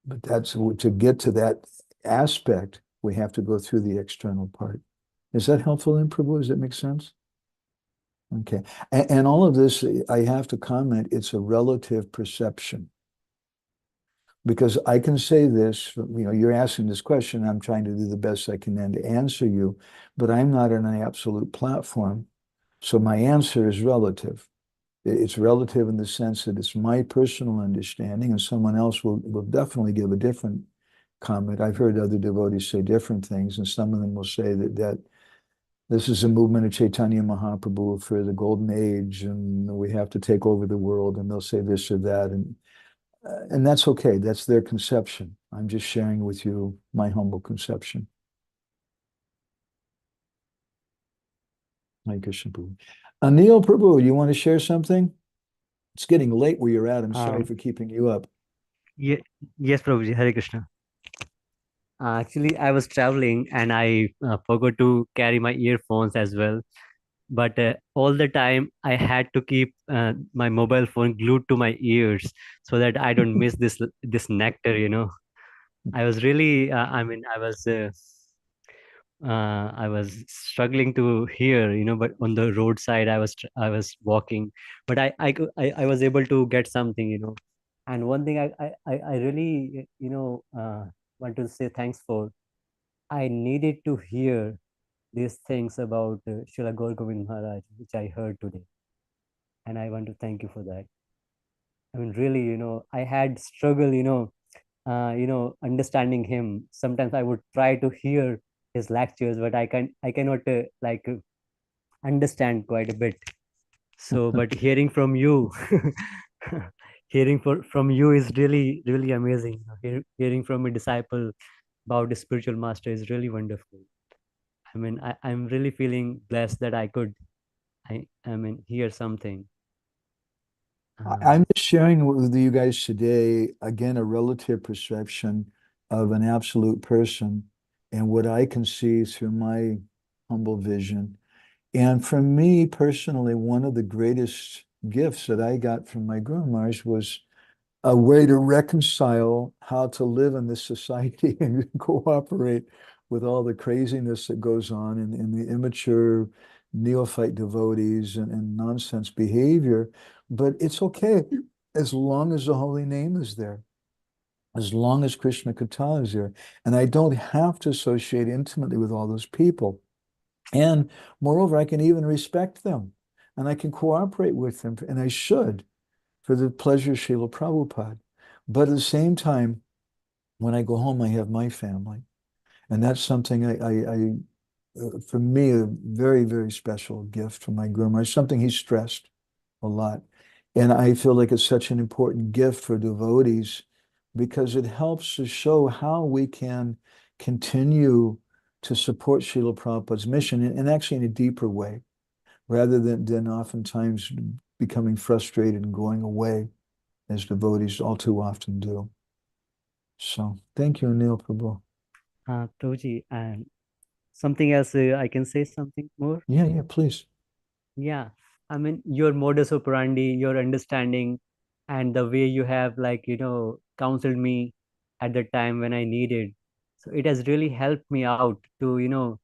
But that's, to get to that aspect, we have to go through the external part. Is that helpful in Prabhu? Does that make sense? Okay. And all of this, I have to comment, it's a relative perception. Because I can say this, you're asking this question, I'm trying to do the best I can then to answer you, but I'm not on an absolute platform. So my answer is relative. It's relative in the sense that it's my personal understanding, and someone else will definitely give a different comment. I've heard other devotees say different things, and some of them will say that this is a movement of Chaitanya Mahaprabhu for the golden age, and we have to take over the world, and they'll say this or that, and that's okay. That's their conception. I'm just sharing with you my humble conception. Hare Krishna Prabhu. Anil Prabhu, you want to share something? It's getting late where you're at. I'm sorry for keeping you up. Yes, Prabhuji, Hare Krishna. Actually, I was traveling and I forgot to carry my earphones as well. But all the time, I had to keep my mobile phone glued to my ears so that I don't miss this nectar. I was really, I was struggling to hear, but on the roadside, I was walking, but I was able to get something. And one thing I really, want to say thanks for. I needed to hear these things about Srila Gour Govinda Maharaj, which I heard today, and I want to thank you for that. I mean, really, I had struggle, understanding him. Sometimes I would try to hear his lectures, but I cannot understand quite a bit. So, but hearing from you, from you is really, really amazing. Hearing from a disciple about the spiritual master is really wonderful. I mean, I'm really feeling blessed that I hear something. I'm just sharing with you guys today, again, a relative perception of an absolute person and what I can see through my humble vision. And for me personally, one of the greatest gifts that I got from my Guru Maharaj was a way to reconcile how to live in this society and cooperate with all the craziness that goes on in the immature neophyte devotees and nonsense behavior. But it's okay as long as the holy name is there, as long as Krishna Katha is there. And I don't have to associate intimately with all those people. And moreover, I can even respect them and I can cooperate with them, and I should, for the pleasure of Srila Prabhupada. But at the same time, when I go home, I have my family. And that's something for me, a very, very special gift from my Guru Maharaj, something he stressed a lot. And I feel like it's such an important gift for devotees because it helps to show how we can continue to support Srila Prabhupada's mission and actually in a deeper way, rather than oftentimes becoming frustrated and going away, as devotees all too often do. So thank you, Anil Prabhu. Prabhuji, and something else, I can say something more. Yeah, please. Yeah, I mean, your modus operandi, your understanding, and the way you have, like, counseled me at the time when I needed. So it has really helped me out to,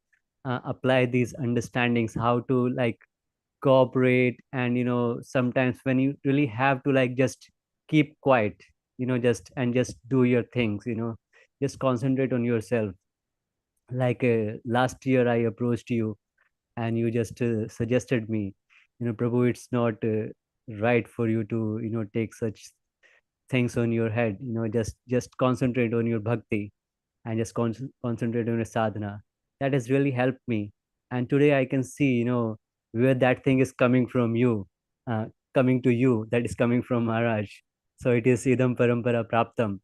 apply these understandings, how to like cooperate, and sometimes when you really have to like just keep quiet, just do your things, just concentrate on yourself. Like last year, I approached you and you just suggested me, Prabhu, it's not right for you to take such things on your head, just concentrate on your bhakti and just concentrate on your sadhana. That has really helped me, and today I can see where that thing is coming from, you coming to you, that is coming from Maharaj. So it is idam parampara praptam,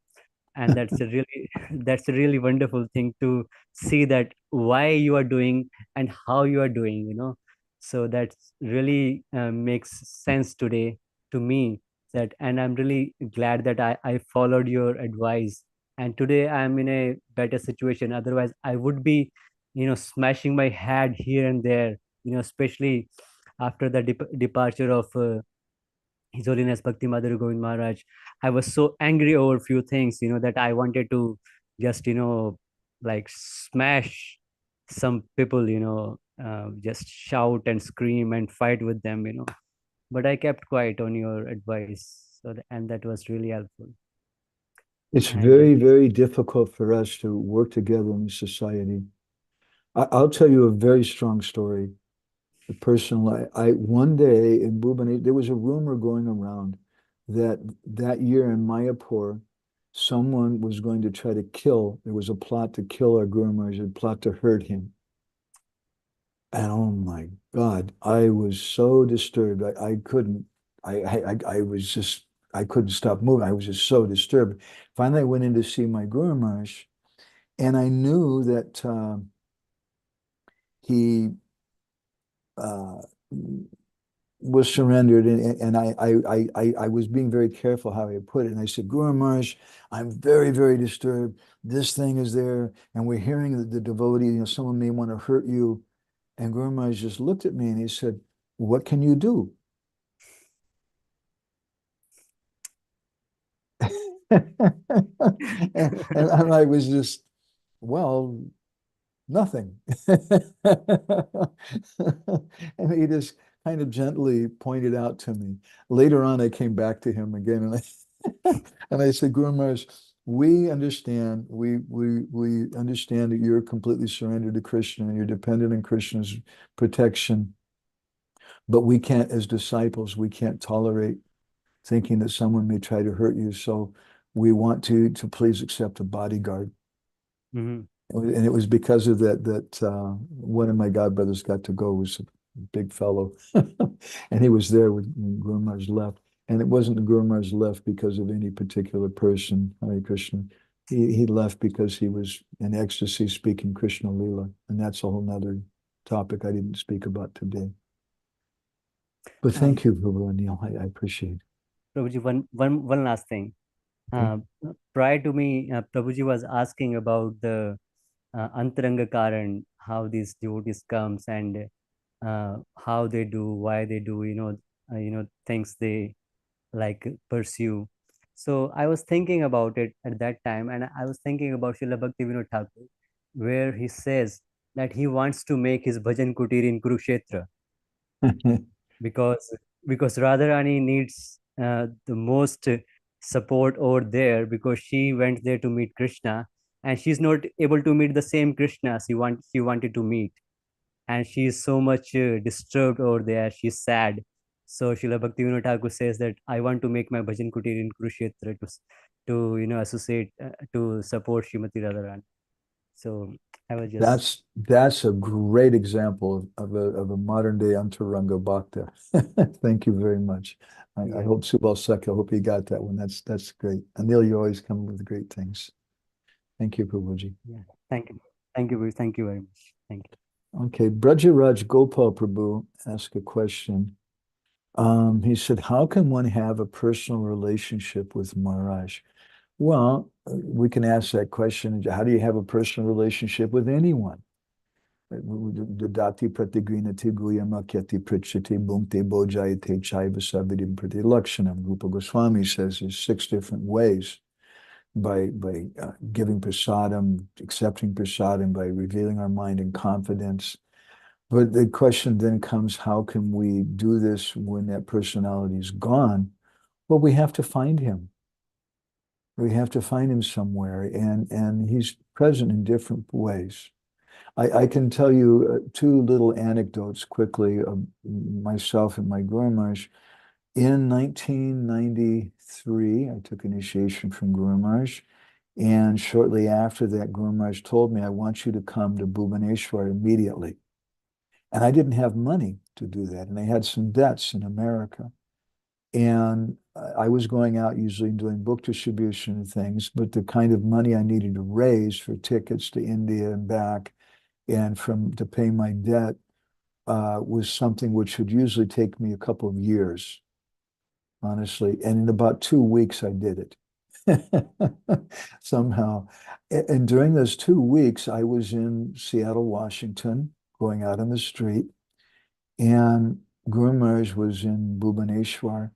and that's a really that's a really wonderful thing to see that why you are doing and how you are doing, so that really makes sense today to me. That, and I'm really glad that I followed your advice, and today I'm in a better situation. Otherwise I would be smashing my head here and there, especially after the departure of his Holiness Bhakti Madhuri Govind Maharaj. I was so angry over few things, that I wanted to just, like smash some people, just shout and scream and fight with them, But I kept quiet on your advice, and that was really helpful. It's And very, very difficult for us to work together in society. I'll tell you a very strong story. A personal, I one day in Bhubaneswar, there was a rumor going around that year in Mayapur, someone was going to try to kill. There was a plot to kill our Guru Maharaj, a plot to hurt him. And oh my God, I was so disturbed. I couldn't. I was just. I couldn't stop moving. I was just so disturbed. Finally, I went in to see my Guru Maharaj, and I knew that he was surrendered, and I was being very careful how I put it. And I said, Guru Maharaj, I'm very, very disturbed. This thing is there, and we're hearing that the devotee, someone may want to hurt you. And Guru Maharaj just looked at me and he said, what can you do? and I was just, well, nothing. And he just kind of gently pointed out to me. Later on, I came back to him again and and I said, Guru Maharaj, we understand that you're completely surrendered to Krishna and you're dependent on Krishna's protection. But we can't, as disciples, we can't tolerate thinking that someone may try to hurt you. So we want to please accept a bodyguard. Mm-hmm. And it was because of that one of my godbrothers got to go, was a big fellow. And he was there when Guru Maharaj left. And it wasn't the Guru Maharaj left because of any particular person, Hare Krishna. He left because he was in ecstasy speaking Krishna Lila. And that's a whole nother topic I didn't speak about today. But thank you, Prabhu Anil. I appreciate it. Prabhuji, one last thing. Prior to me, Prabhuji was asking about the Antaranga Karan, how these devotees comes and how they do, why they do, things they like pursue. So I was thinking about it at that time, and I was thinking about Srila Bhaktivinoda Thakur, where he says that he wants to make his bhajan kutir in Kurukshetra because Radharani needs the most support over there, because she went there to meet Krishna and she's not able to meet the same Krishna she wanted to meet, and she is so much disturbed over there. She's sad. So Srila Bhaktivinoda Thakur says that I want to make my bhajan kutir in Kurukshetra to associate to support Srimati Radharani. So I was just that's a great example of a modern day Antaranga Bhakta. Thank you very much. I hope Subal Sekha, I hope you got that one. That's great. Anil, you always come with great things. Thank you, Prabhuji. Yeah. Thank you. Thank you very much. Thank you. Okay, Brajaraj Gopal Prabhu asked a question. He said, how can one have a personal relationship with Maharaj? Well, we can ask that question. How do you have a personal relationship with anyone? Dadati pratigrinati guyamakyati prichati bhumte bojayate chaiva savidim pratilakshanam. Rupa Goswami says there's 6 different ways: by giving prasadam, accepting prasadam, by revealing our mind in confidence. But the question then comes, how can we do this when that personality is gone? Well, we have to find him. We have to find him somewhere, and he's present in different ways. I can tell you 2 little anecdotes quickly of myself and my Guru Maharaj. In 1993, I took initiation from Guru Maharaj, and shortly after that, Guru Maharaj told me, I want you to come to Bhubaneswar immediately. And I didn't have money to do that, and I had some debts in America. And I was going out usually doing book distribution and things, but the kind of money I needed to raise for tickets to India and back and to pay my debt was something which would usually take me a couple of years, honestly. And in about 2 weeks, I did it somehow. And during those 2 weeks, I was in Seattle, Washington, going out on the street, and Guru Maharaj was in Bhubaneswar.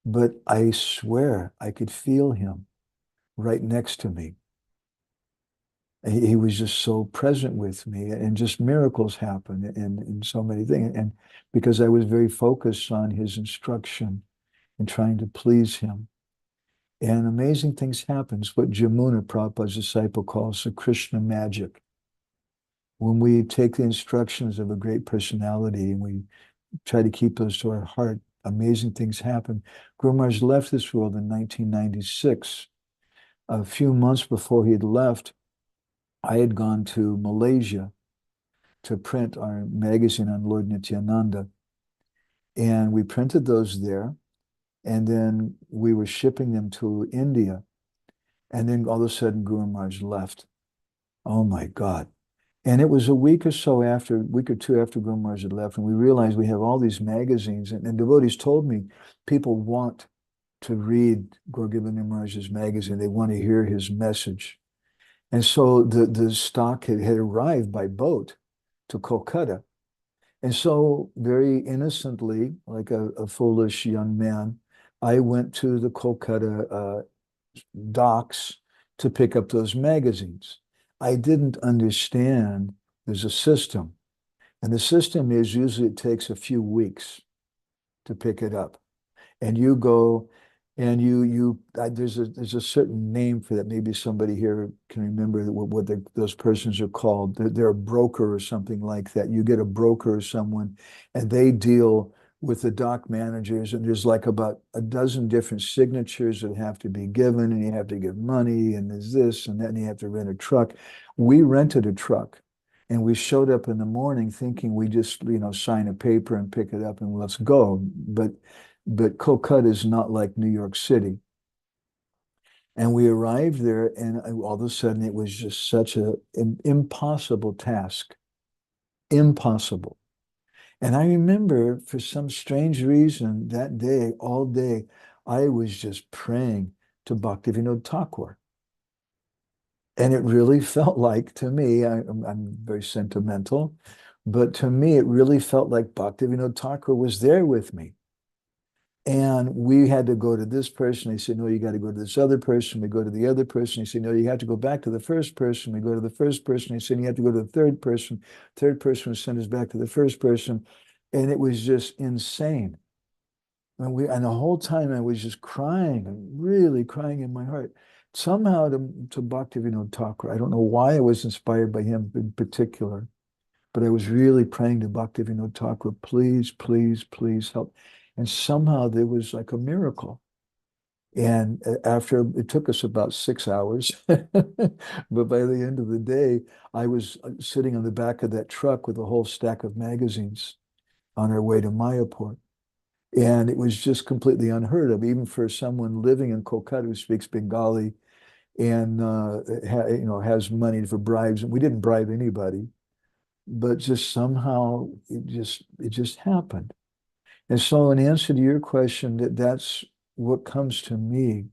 But I swear I could feel him right next to me. He was just so present with me, and just miracles happened and so many things. And because I was very focused on his instruction and trying to please him. And amazing things happen. It's what Jamuna, Prabhupada's disciple, calls the Krishna magic. When we take the instructions of a great personality and we try to keep those to our heart, amazing things happen. Guru Maharaj left this world in 1996. A few months before he had left, I had gone to Malaysia to print our magazine on Lord Nityananda. And we printed those there. And then we were shipping them to India. And then all of a sudden, Guru Maharaj left. Oh my God. And it was a week or two after Guru Maharaj had left, and we realized we have all these magazines, and devotees told me people want to read Gour Govinda Maharaj's magazine. They want to hear his message. And so the stock had arrived by boat to Kolkata. And so very innocently, like a foolish young man, I went to the Kolkata docks to pick up those magazines. I didn't understand there's a system. And the system is usually it takes a few weeks to pick it up. And you go and there's a certain name for that. Maybe somebody here can remember what those persons are called. They're a broker or something like that. You get a broker or someone, and they deal with the dock managers, and there's like about a dozen different signatures that have to be given, and you have to give money, and there's this and that, and you have to rent a truck. We rented a truck, and we showed up in the morning thinking we just, sign a paper and pick it up and let's go. But Kolkata is not like New York City. And we arrived there, and all of a sudden it was just such an impossible task. Impossible. And I remember for some strange reason that day, all day, I was just praying to Bhaktivinoda Thakur. And it really felt like, to me, I'm very sentimental, but to me, it really felt like Bhaktivinoda Thakur was there with me. And we had to go to this person. They said, no, you got to go to this other person. We go to the other person. He said, no, you have to go back to the first person. We go to the first person. He said, you have to go to the third person. Third person would send us back to the first person. And it was just insane. And the whole time I was just crying, and really crying in my heart. Somehow to Bhaktivinoda Thakur, I don't know why I was inspired by him in particular, but I was really praying to Bhaktivinoda Thakur, please, please, please help. And somehow there was like a miracle. And after, it took us about 6 hours, but by the end of the day, I was sitting on the back of that truck with a whole stack of magazines on our way to Mayapur. And it was just completely unheard of, even for someone living in Kolkata who speaks Bengali and has money for bribes. And we didn't bribe anybody, but just somehow it just happened. And so in answer to your question, that's what comes to me,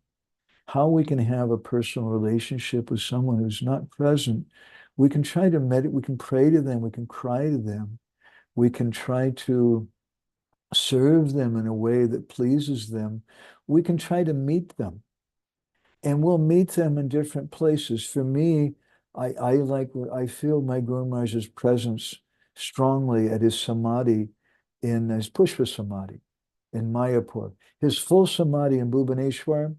how we can have a personal relationship with someone who's not present. We can try to meditate, we can pray to them, we can cry to them, we can try to serve them in a way that pleases them. We can try to meet them. And we'll meet them in different places. For me, I feel my Guru Maharaj's presence strongly at his samadhi, in his Pushpa Samadhi in Mayapur. His full samadhi in Bhubaneswar,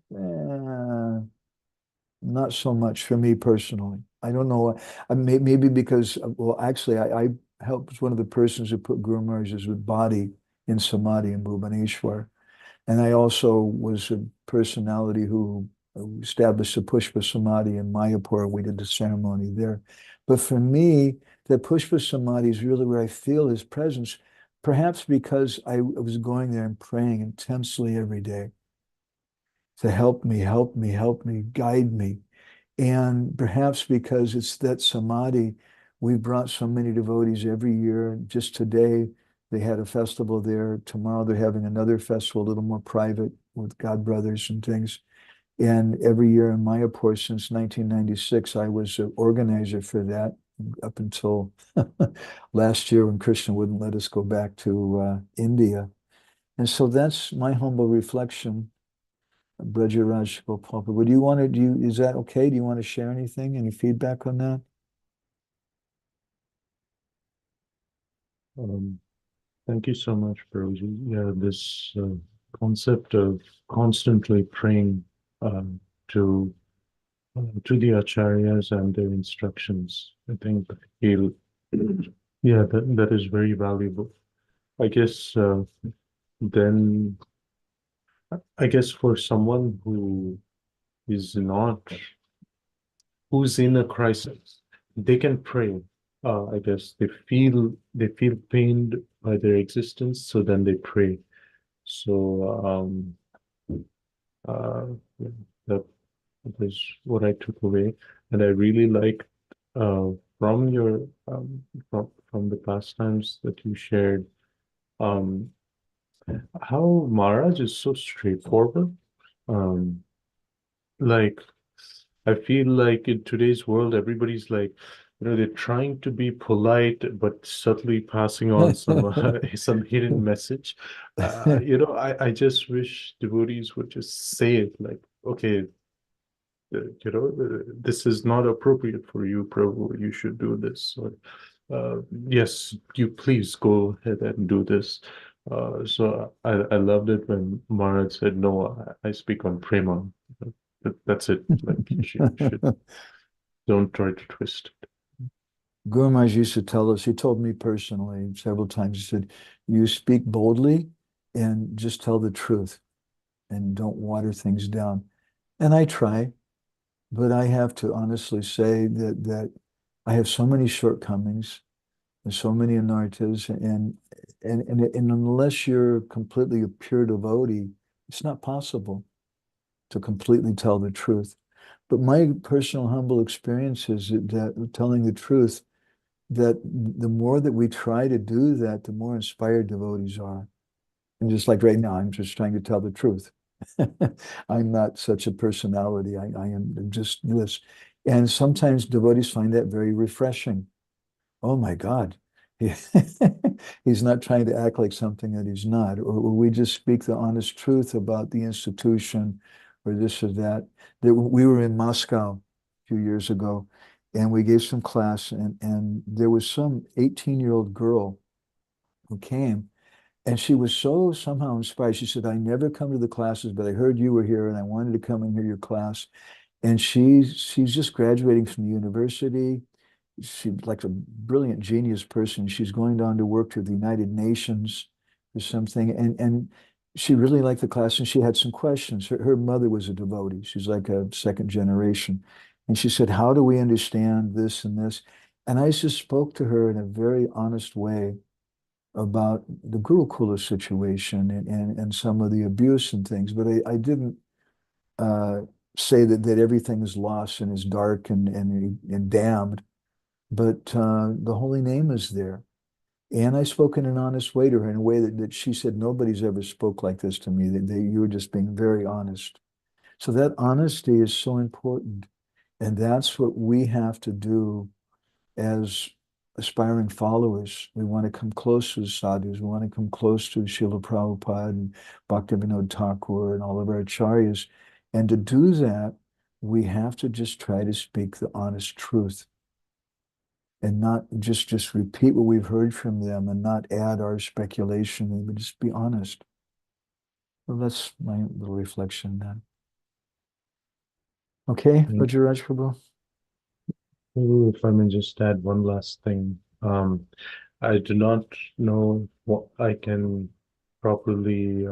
not so much for me personally. I don't know. Maybe because, well, actually, I helped one of the persons who put Guru Maharaj's body in samadhi in Bhubaneswar. And I also was a personality who established the Pushpa Samadhi in Mayapur. We did the ceremony there. But for me, the Pushpa Samadhi is really where I feel his presence, perhaps because I was going there and praying intensely every day to help me, help me, help me, guide me. And perhaps because it's that samadhi, we brought so many devotees every year. Just today, they had a festival there. Tomorrow, they're having another festival, a little more private with God Brothers and things. And every year in Mayapur since 1996, I was an organizer for that up until last year when Krishna wouldn't let us go back to India. And so that's my humble reflection, Brajaraj Gopal. Would you want to, is that okay? Do you want to share anything? Any feedback on that? Thank you so much, Prabhuji. Yeah, this concept of constantly praying to the acharyas and their instructions, I think he'll, yeah, that is very valuable. I guess then, I guess for someone who is not, who's in a crisis, they can pray. I guess they feel pained by their existence, so then they pray. So that is what I took away, and I really liked from your from the pastimes that you shared, how Maharaj is so straightforward. Like I feel like in today's world, everybody's like, they're trying to be polite, but subtly passing on some hidden message. I just wish devotees would just say it like, okay, this is not appropriate for you, Prabhu. You should do this. Or, yes, you please go ahead and do this. So I loved it when Maharaj said, no, I speak on prema. That's it. Like you should don't try to twist it. Guru Maharaj used to tell us, he told me personally several times, he said, you speak boldly and just tell the truth and don't water things down. And I try, but I have to honestly say that I have so many shortcomings and so many anarthas, and unless you're completely a pure devotee, it's not possible to completely tell the truth. But my personal humble experience is that telling the truth, that the more that we try to do that, the more inspired devotees are. And just like right now, I'm just trying to tell the truth. I'm not such a personality. I am just this. And sometimes devotees find that very refreshing. Oh my God. He's not trying to act like something that he's not. Or we just speak the honest truth about the institution or this or that. We were in Moscow a few years ago, and we gave some class, and there was some 18-year-old girl who came, and she was so somehow inspired. She said, I never come to the classes, but I heard you were here and I wanted to come and hear your class. And she's just graduating from the university. She's like a brilliant genius person. She's going down to work to the United Nations or something. And she really liked the class, and she had some questions. Her mother was a devotee. She's like a second generation. And she said, how do we understand this and this? And I just spoke to her in a very honest way about the Gurukula situation and some of the abuse and things, but I didn't say that everything is lost and is dark and damned, but the holy name is there. And I spoke in an honest way to her, in a way that she said, nobody's ever spoke like this to me, that you were just being very honest. So that honesty is so important. And that's what we have to do as aspiring followers. We want to come close to the sadhus. We want to come close to Srila Prabhupada and Bhaktivinoda Thakur and all of our acharyas. And to do that, we have to just try to speak the honest truth and not just repeat what we've heard from them and not add our speculation, but just be honest. Well, that's my little reflection then. Okay, Vajraj Prabhu. If I may just add one last thing. I do not know what I can properly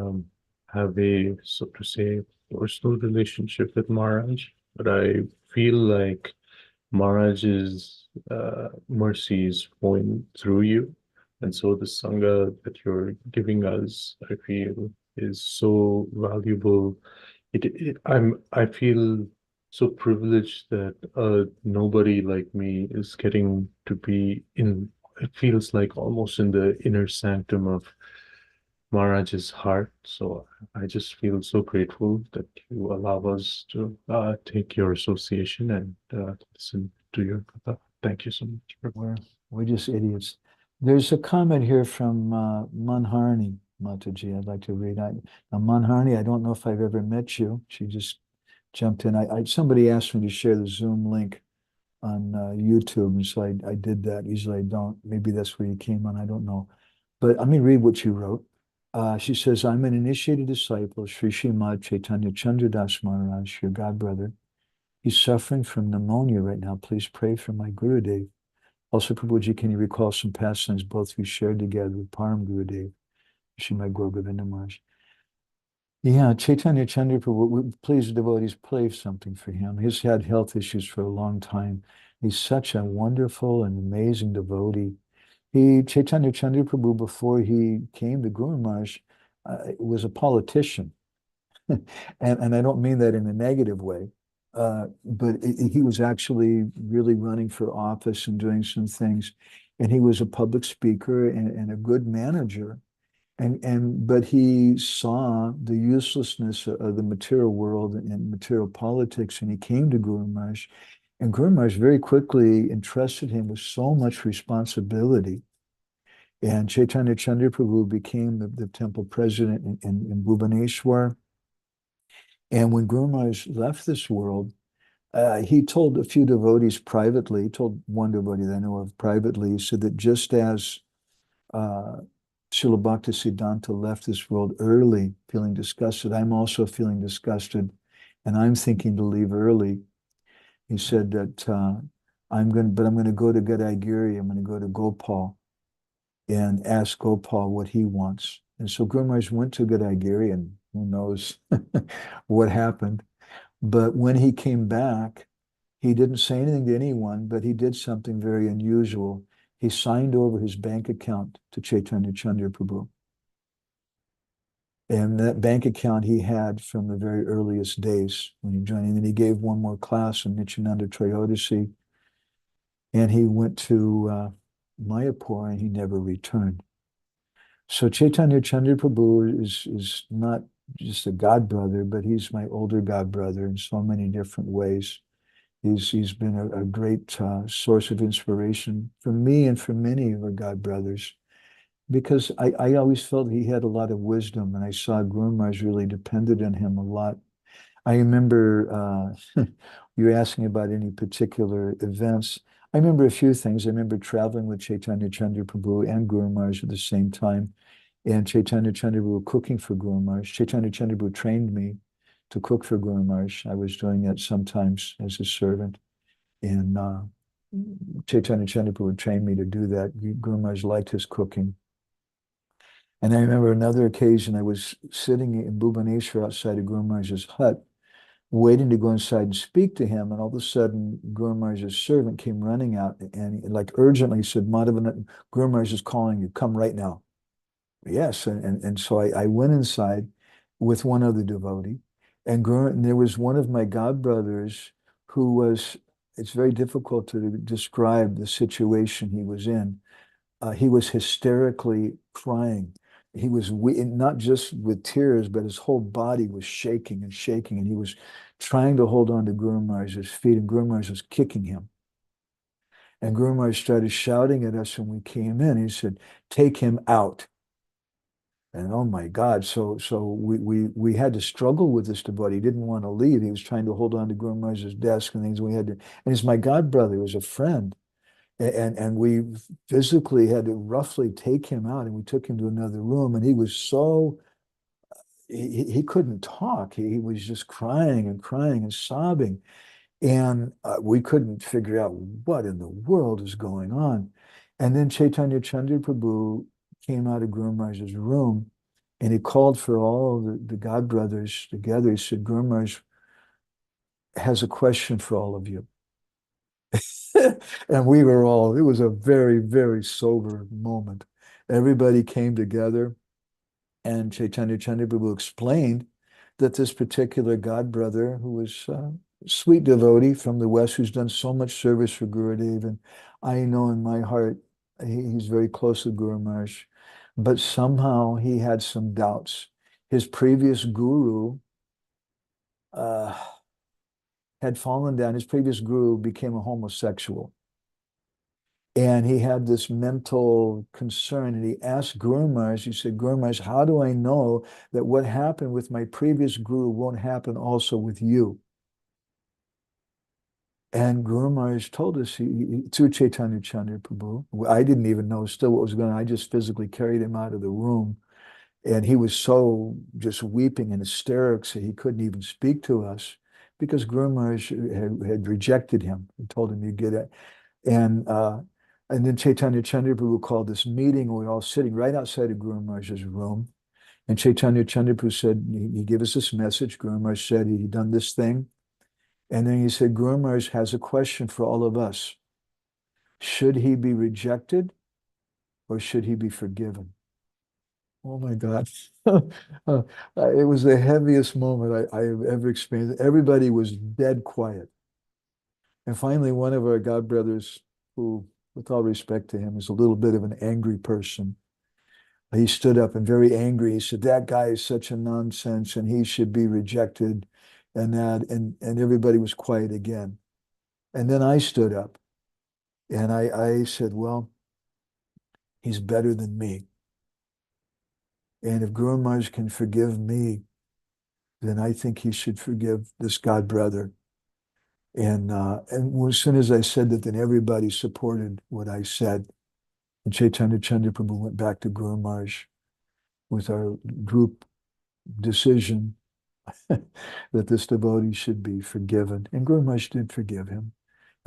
have a, so to say, personal relationship with Maharaj, but I feel like Maharaj's mercy is flowing through you. And so the Sangha that you're giving us, I feel, is so valuable. I feel so privileged that nobody like me is getting to be in, it feels like almost in the inner sanctum of Maharaj's heart. So I just feel so grateful that you allow us to take your association and listen to your katha. Thank you so much. We're just idiots. There's a comment here from Manharni Mataji I'd like to read. Now, Manharni, I don't know if I've ever met you. She just jumped in. Somebody asked me to share the Zoom link on YouTube, and so I did that. Usually I don't. Maybe that's where you came on. I don't know. But let me read what you wrote. She says, I'm an initiated disciple, Sri Srimad Chaitanya Chandradas Maharaj, your godbrother. He's suffering from pneumonia right now. Please pray for my Gurudev. Also, Prabhuji, can you recall some pastimes both we shared together with Param Gurudev, Srimad Gour Govinda Maharaj? Yeah, Chaitanya Chandra Prabhu, please, devotees, play something for him. He's had health issues for a long time. He's such a wonderful and amazing devotee. Chaitanya Chandra Prabhu, before he came to Guru Maharaj, was a politician. And I don't mean that in a negative way. but he was actually really running for office and doing some things. And he was a public speaker and a good manager. But he saw the uselessness of the material world and material politics, and he came to Guru Maharaj. And Guru Maharaj very quickly entrusted him with so much responsibility. And Chaitanya Chandra Prabhu became the temple president in Bhubaneswar. And when Guru Maharaj left this world, he told a few devotees privately, he told one devotee that I know of privately, he said that just as Srila Bhaktisiddhanta left this world early, feeling disgusted, I'm also feeling disgusted, and I'm thinking to leave early. He said that I'm going to go to Gadagiri, I'm going to go to Gopal and ask Gopal what he wants. And so Guru Maharaj went to Gadagiri, and who knows what happened. But when he came back, he didn't say anything to anyone, but he did something very unusual. He signed over his bank account to Chaitanya Chandra Prabhu. And that bank account he had from the very earliest days when he joined. And then he gave one more class in Nityananda Trayodasi. And he went to Mayapur and he never returned. So Chaitanya Chandra Prabhu is not just a god brother, but he's my older god brother in so many different ways. He's been a great source of inspiration for me and for many of our god brothers, because I always felt he had a lot of wisdom, and I saw Guru Maharaj really depended on him a lot. I remember you were asking about any particular events. I remember a few things. I remember traveling with Chaitanya Chandra Prabhu and Guru Maharaj at the same time, and Chaitanya Chandra Prabhu cooking for Guru Maharaj. Chaitanya Chandra Prabhu trained me to cook for Guru Maharaj. I was doing that sometimes as a servant. And Chaitanya Chandra Prabhu would train me to do that. Guru Maharaj liked his cooking. And I remember another occasion, I was sitting in Bhubaneswar outside of Guru Maharaj's hut, waiting to go inside and speak to him. And all of a sudden, Guru Maharaj's servant came running out and like urgently said, Madhavananda, Guru Maharaj is calling you, come right now. Yes, and so I went inside with one other devotee, and there was one of my god brothers who was, it's very difficult to describe the situation he was in. He was hysterically crying. He was not just with tears, but his whole body was shaking and shaking, and he was trying to hold on to Guru Maharaj's feet, and Guru Maharaj was kicking him. And Guru Maharaj started shouting at us when we came in. He said, take him out. And oh my God, so we had to struggle with this devotee. He didn't want to leave. He was trying to hold on to Guru Maharaj's desk and things. We had to, and he's my god brother, he was a friend. And we physically had to roughly take him out, and we took him to another room, and he was so, he couldn't talk. He was just crying and sobbing. And we couldn't figure out what in the world is going on. And then Chaitanya Chandra Prabhu came out of Guru Maharaj's room, and he called for all the god brothers together. He said, Guru Maharaj has a question for all of you. And we were all, it was a very, very sober moment. Everybody came together, and Chaitanya Chandra Prabhu explained that this particular god brother, who was a sweet devotee from the West, who's done so much service for Gurudev, and I know in my heart he's very close to Guru Maharaj, but somehow he had some doubts. His previous guru had fallen down. His previous guru became a homosexual. And he had this mental concern, and he asked Guru Maharaj, he said, Guru Maharaj, how do I know that what happened with my previous guru won't happen also with you? And Guru Maharaj told us, through Chaitanya Chandra Prabhu, I didn't even know still what was going on. I just physically carried him out of the room. And he was so just weeping in hysterics that he couldn't even speak to us, because Guru Maharaj had rejected him and told him, you get it. And then Chaitanya Chandra Prabhu called this meeting, and we were all sitting right outside of Guru Maharaj's room. And Chaitanya Chandra Prabhu said, he gave us this message. Guru Maharaj said he'd done this thing. And then he said, Guru Maharaj has a question for all of us. Should he be rejected, or should he be forgiven? Oh my God. It was the heaviest moment I have ever experienced. Everybody was dead quiet. And finally, one of our God brothers, who, with all respect to him, is a little bit of an angry person, he stood up and very angry. He said, that guy is such a nonsense and he should be rejected and that. And everybody was quiet again. And then I stood up and I said, well, he's better than me. And if Guru Maharaj can forgive me, then I think he should forgive this God brother. And as soon as I said that, then everybody supported what I said. And Chaitanya Chandra Prabhu went back to Guru Maharaj with our group decision that this devotee should be forgiven. And Guru Maharaj did forgive him.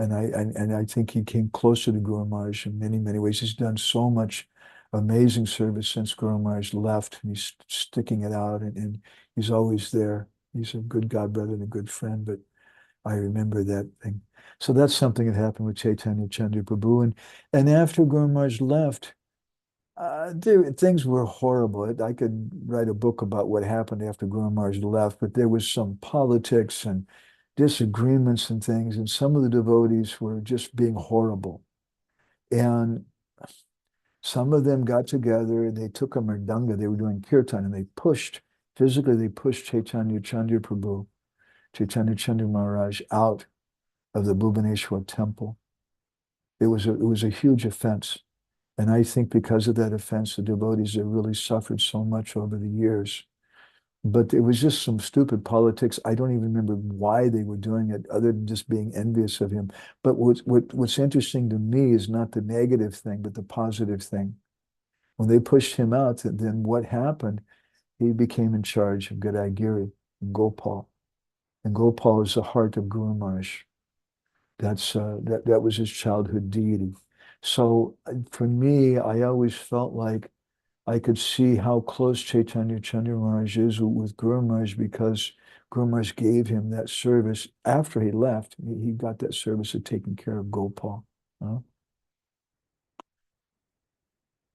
And I think he came closer to Guru Maharaj in many, many ways. He's done so much amazing service since Guru Maharaj left, and he's sticking it out, and he's always there. He's a good God brother and a good friend, but I remember that thing. So that's something that happened with Chaitanya Chandra Prabhu. And after Guru Maharaj left, things were horrible. I could write a book about what happened after Guru Maharaj left, but there was some politics and disagreements and things, and some of the devotees were just being horrible. And some of them got together and they took a mridanga, they were doing kirtan, and they pushed Chaitanya Chandra Prabhu, Chaitanya Chandra Maharaj out of the Bhubaneswar temple. It was a huge offense. And I think because of that offense, the devotees have really suffered so much over the years. But it was just some stupid politics. I don't even remember why they were doing it, other than just being envious of him. But what's interesting to me is not the negative thing, but the positive thing. When they pushed him out, then what happened? He became in charge of Gadagiri and Gopal. And Gopal is the heart of Guru Maharaj. That was his childhood deity. So for me, I always felt like I could see how close Chaitanya Chandra Maharaj is with Guru Maharaj, because Guru Maharaj gave him that service. After he left, he got that service of taking care of Gopal. And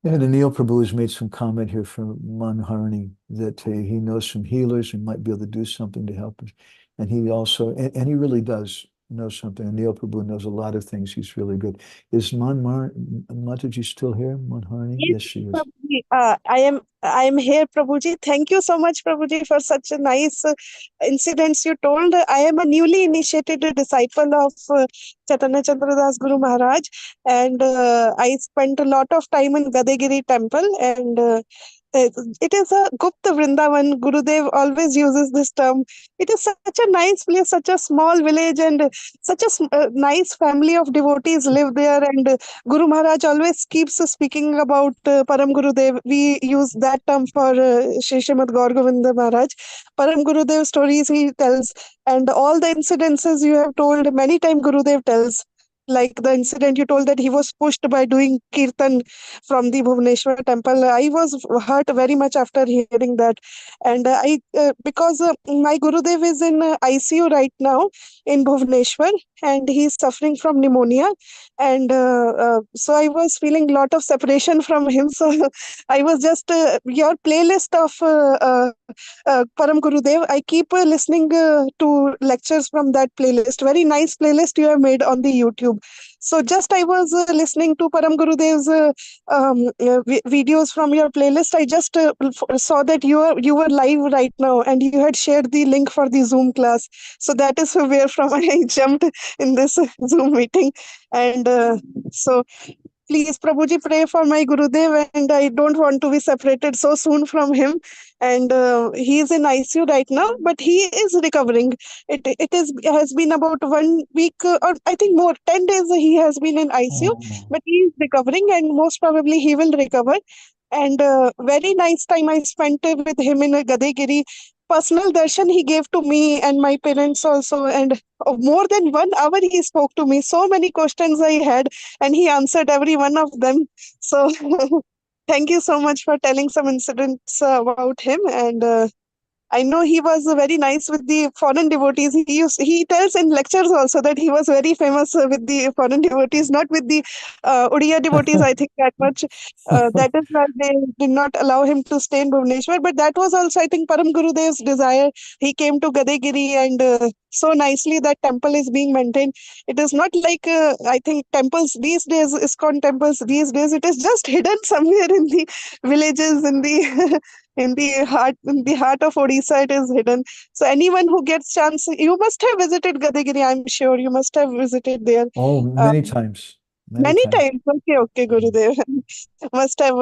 Anil Prabhu has made some comment here from Manharni that he knows some healers and might be able to do something to help us. And he also, and he really does know something. Anil Prabhu knows a lot of things. He's really good. Is Mataji still here, Manharni? Yes, she is. Prabhuji, I am here, Prabhuji. Thank you so much, Prabhuji, for such a nice incidents you told. I am a newly initiated disciple of Chaitanya Chandra Das Guru Maharaj, and I spent a lot of time in Gadagiri temple, and it is a Gupta Vrindavan. Gurudev always uses this term. It is such a nice place, such a small village, and such a nice family of devotees live there. And Guru Maharaj always keeps speaking about Param Gurudev. We use that term for Srimad Gour Govinda Maharaj. Param Gurudev stories he tells, and all the incidences you have told, many times Gurudev tells. Like the incident you told that he was pushed by doing kirtan from the Bhubaneswar temple. I was hurt very much after hearing that. And because my Gurudev is in ICU right now in Bhubaneswar, and he is suffering from pneumonia. And so I was feeling a lot of separation from him. So I was just, your playlist of Param Gurudev, I keep listening to lectures from that playlist. Very nice playlist you have made on the YouTube. So just I was listening to Param Gurudev's videos from your playlist. I just saw that you were live right now, and you had shared the link for the Zoom class. So that is where from I jumped in this Zoom meeting. And so please, Prabhuji, pray for my Gurudev, and I don't want to be separated so soon from him. And he is in ICU right now, but he is recovering. Has been about 1 week, or I think more, 10 days he has been in ICU, but he is recovering, and most probably he will recover. And very nice time I spent with him in Gadagiri. Personal darshan he gave to me and my parents also, and more than 1 hour he spoke to me. So many questions I had, and he answered every one of them. So thank you so much for telling some incidents about him. And I know he was very nice with the foreign devotees. He tells in lectures also that he was very famous with the foreign devotees, not with the Odia devotees, I think, that much. That is why they did not allow him to stay in Bhubaneswar. But that was also, I think, Param Gurudev's desire. He came to Gadegiri, and so nicely that temple is being maintained. It is not like, I think, temples these days, ISKCON temples these days, it is just hidden somewhere in the villages, in the in the heart of Odisha, it is hidden. So anyone who gets chance, you must have visited Gadagiri, I'm sure. You must have visited there. Oh, many times. Many times. Okay, Gurudev. Must have,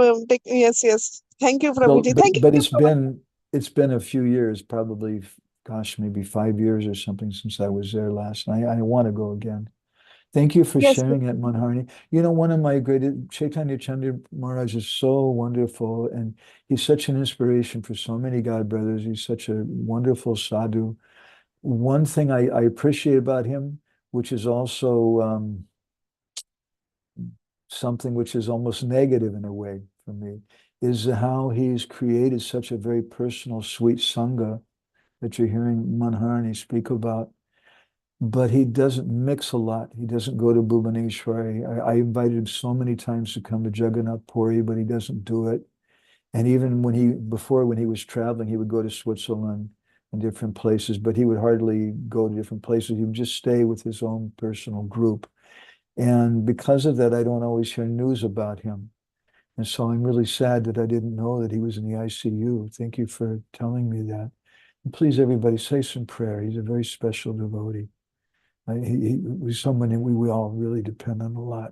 yes, yes. Thank you, Well, Prabhuji. Thank but you so much. it's been a few years, probably, gosh, maybe 5 years or something since I was there last. And I want to go again. Thank you for Yes, sharing it, Manharni. You know, one of my greatest, Chaitanya Chandra Maharaj is so wonderful, and he's such an inspiration for so many God brothers. He's such a wonderful sadhu. One thing I appreciate about him, which is also something which is almost negative in a way for me, is how he's created such a very personal, sweet sangha that you're hearing Manharni speak about. But he doesn't mix a lot. He doesn't go to Bhubaneswar. I invited him so many times to come to Jagannath Puri, but he doesn't do it. And even when he was traveling, he would go to Switzerland and different places, but he would hardly go to different places. He would just stay with his own personal group. And because of that, I don't always hear news about him. And so I'm really sad that I didn't know that he was in the ICU. Thank you for telling me that. And please, everybody, say some prayer. He's a very special devotee. He was someone that we all really depend on a lot.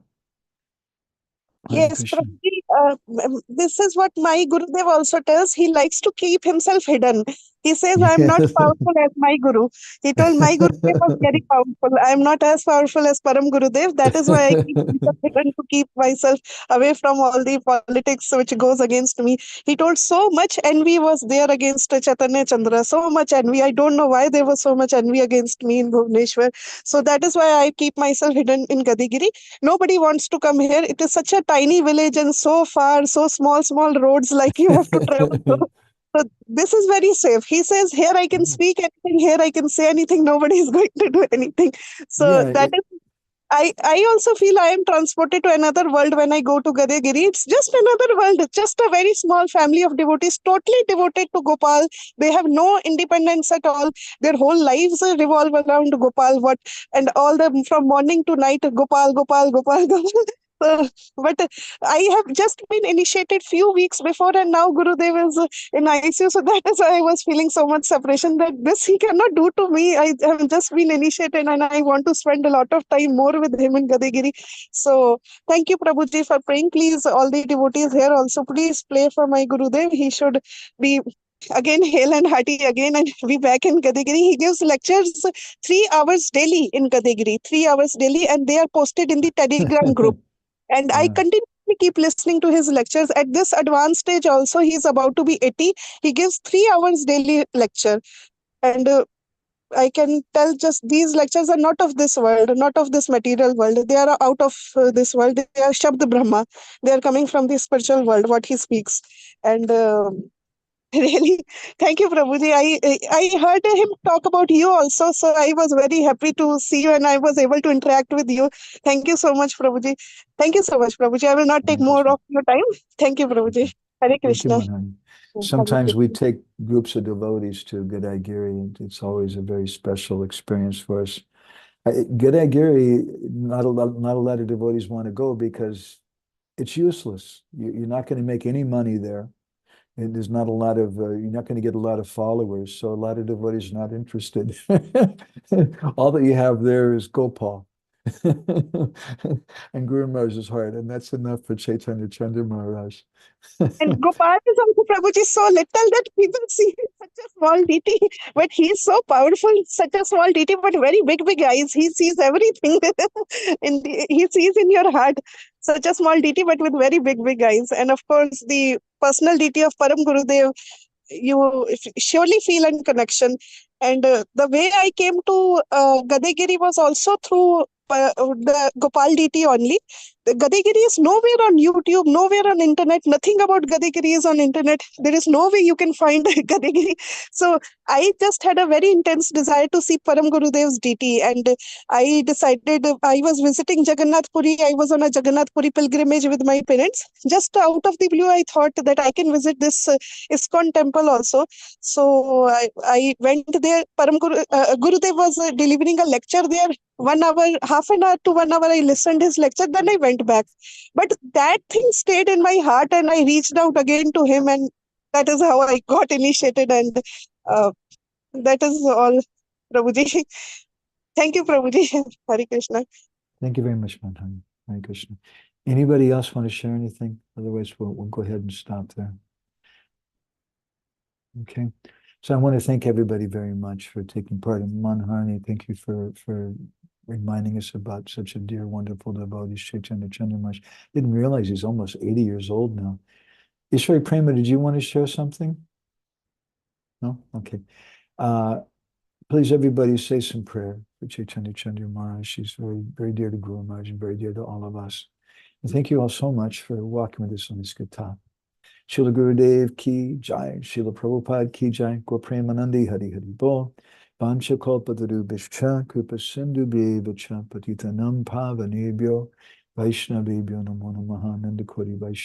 Hare Yes, Krishna. Prabhuji, this is what my Gurudev also tells. He likes to keep himself hidden. He says, I am not Yes. powerful as my Guru. He told my Gurudev was very powerful. I am not as powerful as Param Gurudev. That is why I keep myself hidden, to keep myself away from all the politics which goes against me. He told so much envy was there against Chaitanya Chandra. So much envy. I don't know why there was so much envy against me in Bhubaneswar. So that is why I keep myself hidden in Gadigiri. Nobody wants to come here. It is such a tiny village and so far, so small roads, like you have to travel. So this is very safe. He says, here I can speak anything, here I can say anything, nobody is going to do anything. So Yeah, that is, I also feel I am transported to another world when I go to Gadagiri. It's just another world, just a very small family of devotees, totally devoted to Gopal. They have no independence at all. Their whole lives revolve around Gopal. And all the from morning to night, Gopal, Gopal, Gopal, Gopal. But I have just been initiated few weeks before, and now Gurudev is in ICU. So that is why I was feeling so much separation, that this he cannot do to me. I have just been initiated and I want to spend a lot of time more with him in Gadagiri. So thank you, Prabhuji, for praying. Please, all the devotees here also, please play for my Gurudev. He should be again hale and hearty again and be back in Gadagiri. He gives lectures 3 hours daily in Gadagiri, 3 hours daily, and they are posted in the Telegram group. And I continuously keep listening to his lectures. At this advanced stage also, he is about to be 80. He gives 3 hours daily lecture. And I can tell just these lectures are not of this world, not of this material world. They are out of this world. They are Shabd Brahma. They are coming from the spiritual world, what he speaks. And really, thank you, Prabhuji. I heard him talk about you also, so I was very happy to see you and I was able to interact with you. Thank you so much, Prabhuji. Thank you so much, Prabhuji. I will not take more of your time. Thank you, Prabhuji. Hare Thank you, Krishna. Manharni. Hare Sometimes we Krishna. take groups of devotees to Gadagiri, and it's always a very special experience for us. Gadagiri, not a lot of devotees want to go because it's useless. You're not going to make any money there. And there's not a lot of, you're not going to get a lot of followers. So a lot of devotees are not interested. All that you have there is Gopal and Guru Maharaj's heart. And that's enough for Chaitanya Chandra Maharaj. And Gopal is also, Prabhuji, so little that people see such a small deity, but he is so powerful, such a small deity, but very big eyes. He sees everything. He sees in your heart. Such a small deity, but with very big eyes. And of course, the personal deity of Param Gurudev, you surely feel in connection. And the way I came to Gadagiri was also through the Gopal deity only. the Gadagiri is nowhere on YouTube, nowhere on internet, nothing about Gadagiri is on internet. There is no way you can find Gadagiri. So I just had a very intense desire to see Param Gurudev's deity, and I decided, I was visiting Jagannath Puri. I was on a Jagannath Puri pilgrimage with my parents. Just out of the blue, I thought that I can visit this ISKCON temple also. So I went there. Gurudev was delivering a lecture there. 1 hour, half an hour to 1 hour, I listened his lecture, then I went back. But that thing stayed in my heart, and I reached out again to him, and that is how I got initiated, and that is all, Prabhuji. Thank you, Prabhuji. Hare Krishna. Thank you very much, Madhavananda. Hare Krishna. Anybody else want to share anything? Otherwise, we'll go ahead and stop there. Okay. So I want to thank everybody very much for taking part. And Manharni, thank you for reminding us about such a dear, wonderful devotee, Chaitanya Chandramash. Didn't realize he's almost 80 years old now. Ishwari Prema, did you want to share something? No? Okay. Please, everybody, say some prayer for Chaitanya Chandra Maharaj. She's very, very dear to Guru Maharaj and very dear to all of us. And thank you all so much for walking with us on this Gita. Srila Gurudev ki jai, Srila Prabhupada ki jai, Gaur Premanandi Hari Hari Bol, Vancha Kalpataru Bishcha, Kripa Sindhu Bheva Patitanam Pavanebhyo, Vaishnavebhyo Namo Namaha, Nanda Kori Vaishnava.